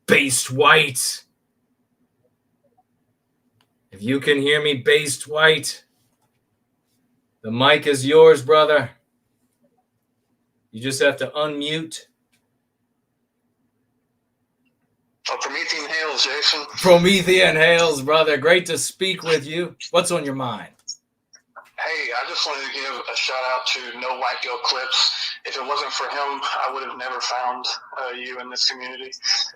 Based White. If you can hear me, Based White, the mic is yours, brother. You just have to unmute. Promethean Hails, Jason. Promethean Hails, brother. Great to speak with you. What's on your mind? Hey, I just wanted to give a shout out to No White Guilt Clips. If it wasn't for him, I would have never found you in this community.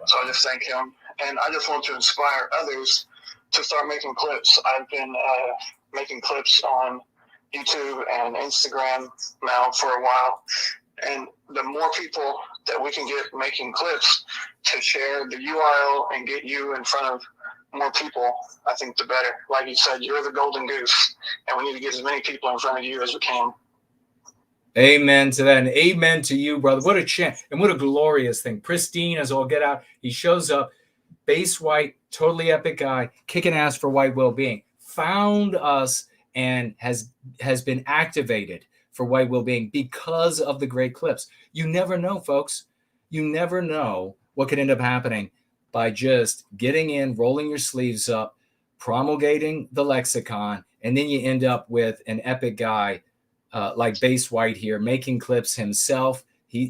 So I just thank him. And I just want to inspire others to start making clips. I've been making clips on YouTube and Instagram now for a while. And the more people that we can get making clips to share the URL and get you in front of more people, I think the better. Like you said, you're the golden goose, and we need to get as many people in front of you as we can. Amen to that, and amen to you, brother. What a chance, and what a glorious thing. Pristine as all get out. He shows up, base white, totally epic guy, kicking ass for white well-being. Found us and has been activated for white well-being because of the great clips. You never know, folks. You never know what could end up happening by just getting in, rolling your sleeves up, promulgating the lexicon, and then you end up with an epic guy like Base White here, making clips himself.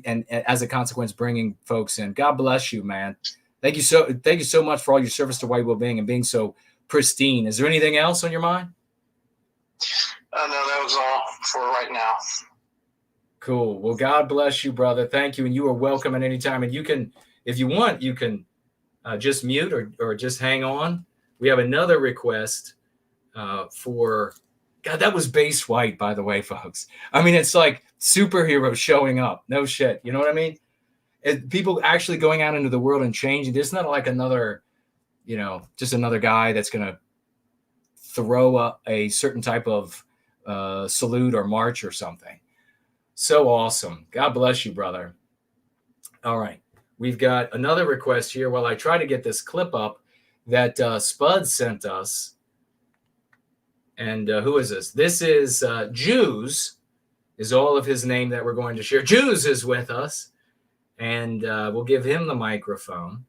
And as a consequence, bringing folks in. God bless you, man. Thank you so much for all your service to white well-being and being so pristine. Is there anything else on your mind? No, that was all for right now. Cool. Well, God bless you, brother. Thank you. And you are welcome at any time. And you can, if you want, you can just mute or just hang on. We have another request for, God, that was Base White, by the way, folks. I mean, it's like superheroes showing up. No shit. You know what I mean? People actually going out into the world and changing. There's not like another, just another guy that's going to throw a certain type of salute or march or something. So awesome. God bless you, brother. All right. We've got another request here while I try to get this clip up that Spud sent us. And who is this? This is Jews, is all of his name that we're going to share. Jews is with us. And we'll give him the microphone.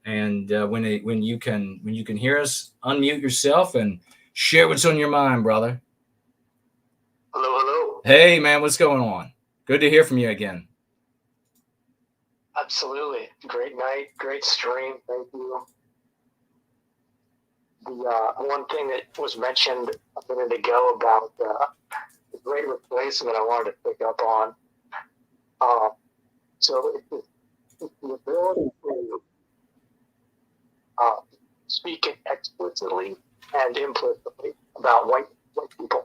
And when you can hear us, unmute yourself and share what's on your mind, brother. Hello. Hey, man, what's going on? Good to hear from you again. Absolutely. Great night, great stream. Thank you. The one thing that was mentioned a minute ago about the great replacement I wanted to pick up on. So it's the ability to speak explicitly and implicitly about white people.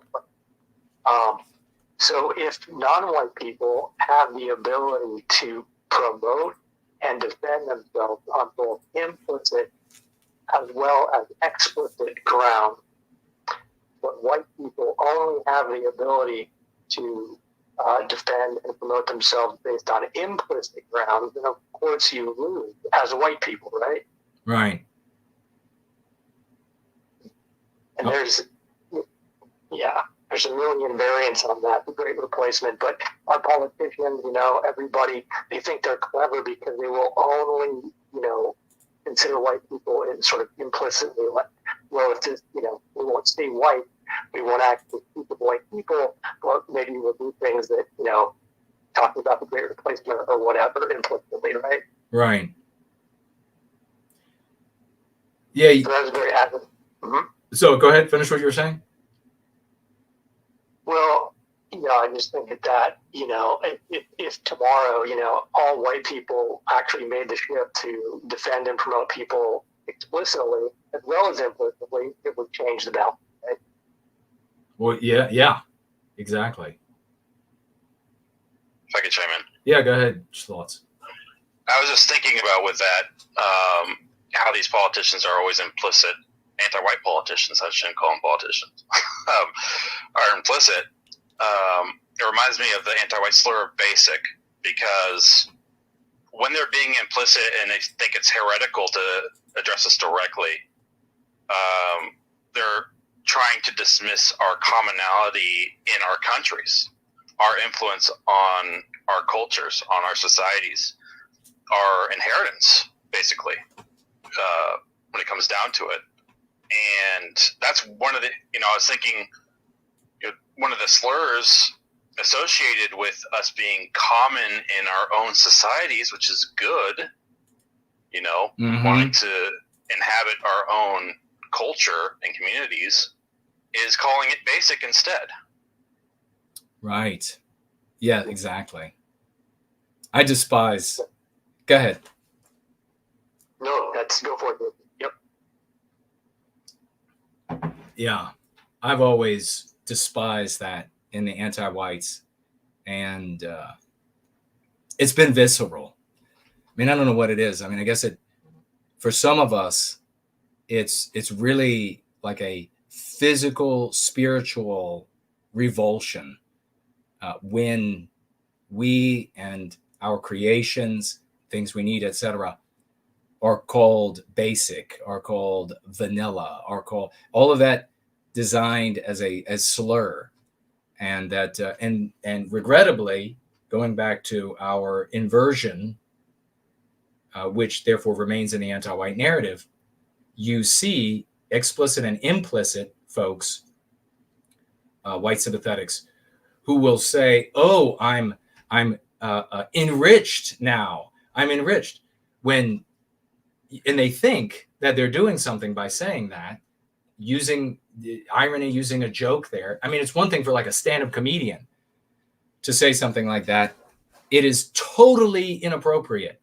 So if non-white people have the ability to promote and defend themselves on both implicit as well as explicit ground, but white people only have the ability to defend and promote themselves based on implicit grounds, then of course you lose as white people, right? Right. And there's a million variants on that, the great replacement. But our politicians, everybody, they think they're clever because they will only, consider white people in sort of implicitly like, well, if this, we won't stay white, we won't actually speak of white people, but maybe we'll do things that, talking about the great replacement or whatever implicitly, right? Right. Yeah. So that's very accurate. Mm-hmm. So go ahead, finish what you were saying. Well, I just think that, if tomorrow, all white people actually made the shift to defend and promote people explicitly as well as implicitly, it would change the balance, right? Well, yeah, exactly. If I could chime in. Yeah, go ahead, Slaughtz. I was just thinking about with that, how these politicians are always implicit. Anti-white politicians, I shouldn't call them politicians, are implicit. It reminds me of the anti-white slur of basic, because when they're being implicit and they think it's heretical to address us directly, they're trying to dismiss our commonality in our countries, our influence on our cultures, on our societies, our inheritance, basically, when it comes down to it. And that's one of the, I was thinking, one of the slurs associated with us being common in our own societies, which is good, wanting to inhabit our own culture and communities, is calling it basic instead. Right. Yeah, exactly. I despise. Go ahead. No, go for it. Yep. Yeah, I've always despised that in the anti-whites, and it's been visceral. I mean, I don't know what it is. I mean, I guess for some of us, it's really like a physical, spiritual revulsion when we and our creations, things we need, etc., are called basic, are called vanilla, are called all of that designed as slur, and that and regrettably, going back to our inversion, which therefore remains in the anti-white narrative, you see explicit and implicit folks, white sympathetics, who will say, "Oh, I'm enriched now. I'm enriched," and they think that they're doing something by saying that, using the irony, using a joke there. I mean, it's one thing for like a stand-up comedian to say something like that. It is totally inappropriate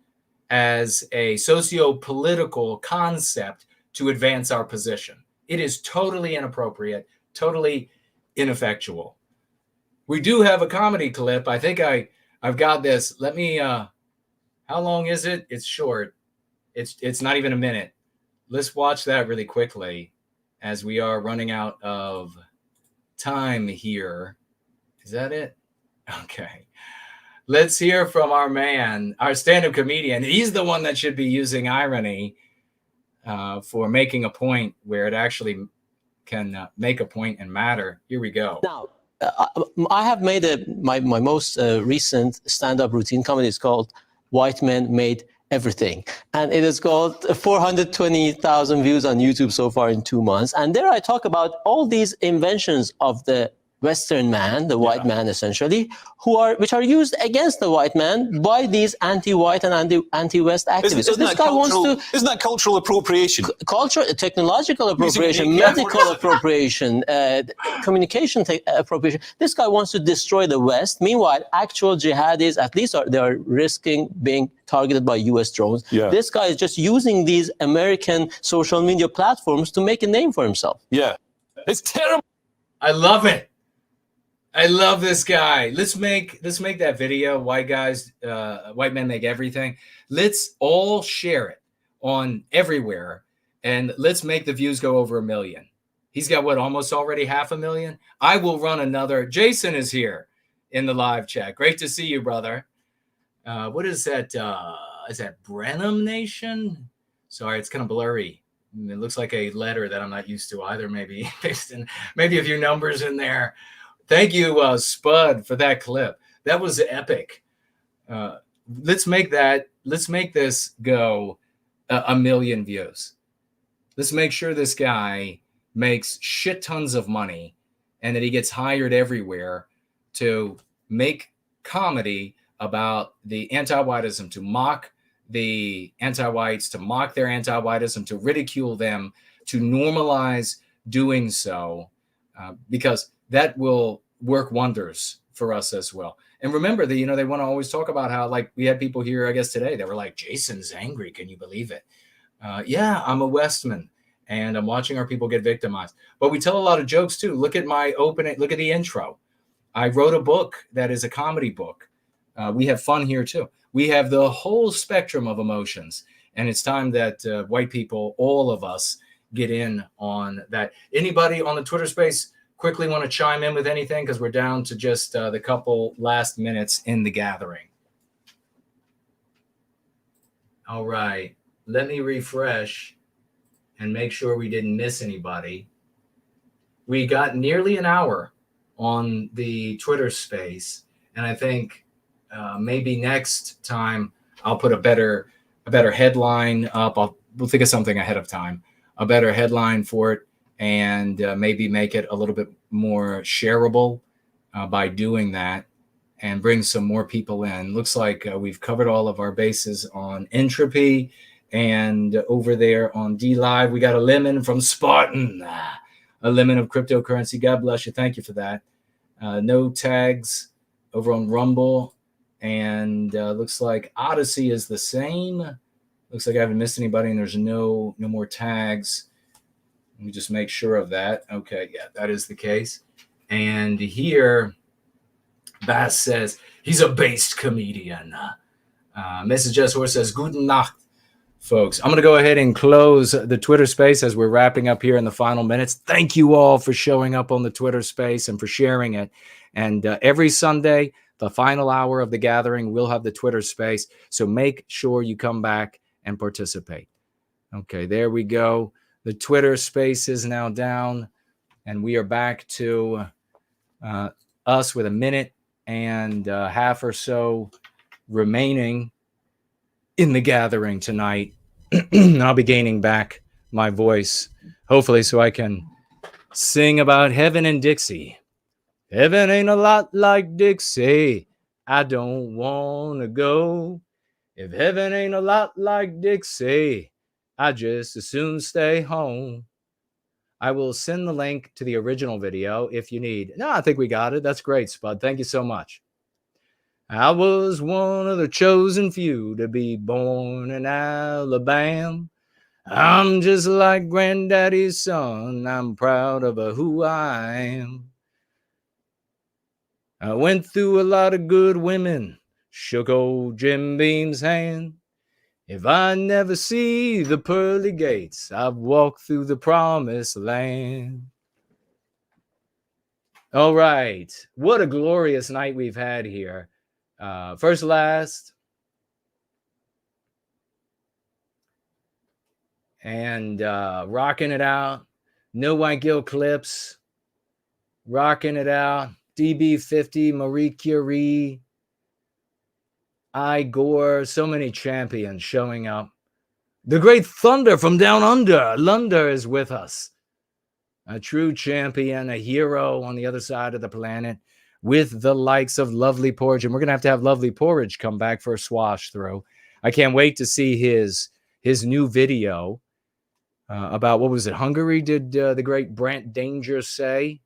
as a socio-political concept to advance our position. It is totally inappropriate, totally ineffectual. We do have a comedy clip. I think I've got this. Let me, how long is it? It's short. It's not even a minute. Let's watch that really quickly as we are running out of time here. Is that it? Okay. Let's hear from our man, our stand-up comedian. He's the one that should be using irony for making a point where it actually can make a point and matter. Here we go. Now, I have made my most recent stand-up routine comedy is called White Men Made Everything. And it has got 420,000 views on YouTube so far in 2 months. And there I talk about all these inventions of the Western man, the white man essentially, which are used against the white man by these anti-white and anti-West activists. So this guy wants to... Isn't that cultural appropriation? Cultural, technological appropriation, medical appropriation, communication appropriation. This guy wants to destroy the West. Meanwhile, actual jihadis, at least they are risking being targeted by US drones. Yeah. This guy is just using these American social media platforms to make a name for himself. Yeah. It's terrible. I love it. I love this guy. Let's make that video. White guys, white men make everything. Let's all share it on everywhere, and let's make the views go over 1 million. He's got what, almost already 500,000. I will run another. Jason is here in the live chat. Great to see you, brother. What is that? Is that Brenham Nation? Sorry, it's kind of blurry. It looks like a letter that I'm not used to either. Maybe a few numbers in there. Thank you, Spud, for that clip. That was epic. Let's make this go 1 million views. Let's make sure this guy makes shit tons of money and that he gets hired everywhere to make comedy about the anti-whiteism, to mock the anti-whites, to mock their anti-whiteism, to ridicule them, to normalize doing so, because that will work wonders for us as well. And remember that, they want to always talk about how, like, we had people here, I guess today, that were like, Jason's angry. Can you believe it? Yeah, I'm a Westman and I'm watching our people get victimized. But we tell a lot of jokes too. Look at my opening. Look at the intro. I wrote a book that is a comedy book. We have fun here too. We have the whole spectrum of emotions. And it's time that white people, all of us, get in on that. Anybody on the Twitter space quickly want to chime in with anything? Because we're down to just the couple last minutes in the gathering. All right. Let me refresh and make sure we didn't miss anybody. We got nearly an hour on the Twitter space. And I think maybe next time I'll put a better headline up. We'll think of something ahead of time, a better headline for it, and maybe make it a little bit more shareable by doing that and bring some more people in. Looks like we've covered all of our bases on entropy, and over there on D Live, we got a lemon from Spartan, a lemon of cryptocurrency. God bless you. Thank you for that. No tags over on Rumble. And looks like Odyssey is the same. Looks like I haven't missed anybody, and there's no more tags. Let me just make sure of that. Okay, yeah, that is the case. And here, Bass says he's a based comedian. Mrs. Jess Horse says, Guten Nacht, folks. I'm going to go ahead and close the Twitter space as we're wrapping up here in the final minutes. Thank you all for showing up on the Twitter space and for sharing it. And every Sunday, the final hour of the gathering, we'll have the Twitter space. So make sure you come back and participate. Okay, there we go. The Twitter space is now down, and we are back to us with a minute and a half or so remaining in the gathering tonight. I'll be gaining back my voice, hopefully, so I can sing about heaven and Dixie. Heaven ain't a lot like Dixie. I don't want to go. If heaven ain't a lot like Dixie, I just as soon stay home. I will send the link to the original video if you need. No, I think we got it. That's great, Spud. Thank you so much. I was one of the chosen few to be born in Alabama. I'm just like Granddaddy's son. I'm proud of who I am. I went through a lot of good women, shook old Jim Beam's hand. If I never see the pearly gates, I've walked through the promised land. All right. What a glorious night we've had here. First, last. And rocking it out. No White Guilt clips. Rocking it out. DB50, Marie Curie, Al Gore, so many champions showing up. The great Thunder from down under, Lunder is with us. a true champion, a hero on the other side of the planet with the likes of Lovely Porridge. And we're going to have Lovely Porridge come back for a swash through. I can't wait to see his new video about, what was it, Hungary, did the great Brant Danger say?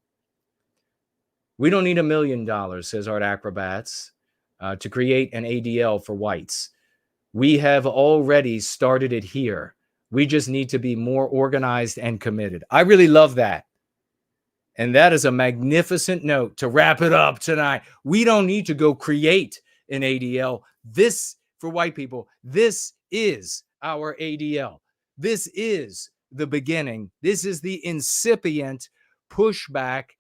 We don't need $1 million, says Art Acrobats, to create an ADL for whites. We have already started it here. We just need to be more organized and committed. I really love that. And that is a magnificent note to wrap it up tonight. We don't need to go create an ADL. This, for white people, this is our ADL. This is the beginning. This is the incipient pushback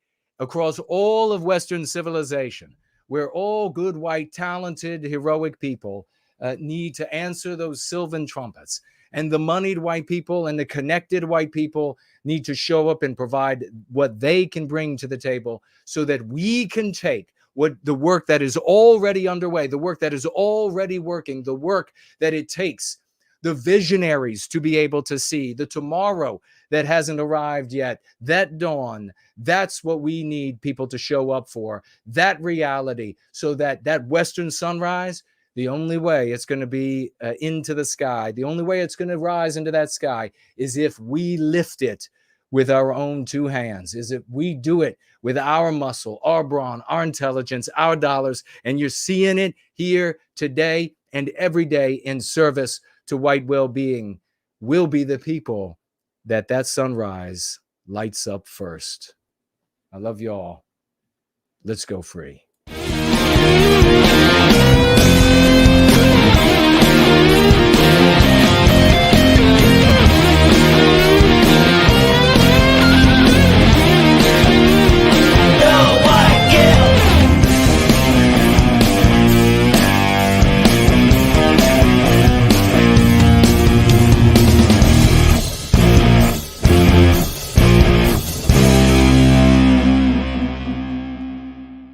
across all of Western civilization, where all good, white, talented, heroic people need to answer those sylvan trumpets. And the moneyed white people and the connected white people need to show up and provide what they can bring to the table so that we can take what the work that is already underway, the work that is already working, the work that it takes the visionaries to be able to see, the tomorrow that hasn't arrived yet, that dawn. That's what we need people to show up for, that reality, so that that Western sunrise, the only way it's going to be into the sky, the only way it's going to rise into that sky is if we lift it with our own two hands, is if we do it with our muscle, our brawn, our intelligence, our dollars. And you're seeing it here today and every day in service to white well-being. Will be the people that sunrise lights up first. I love y'all. Let's go free.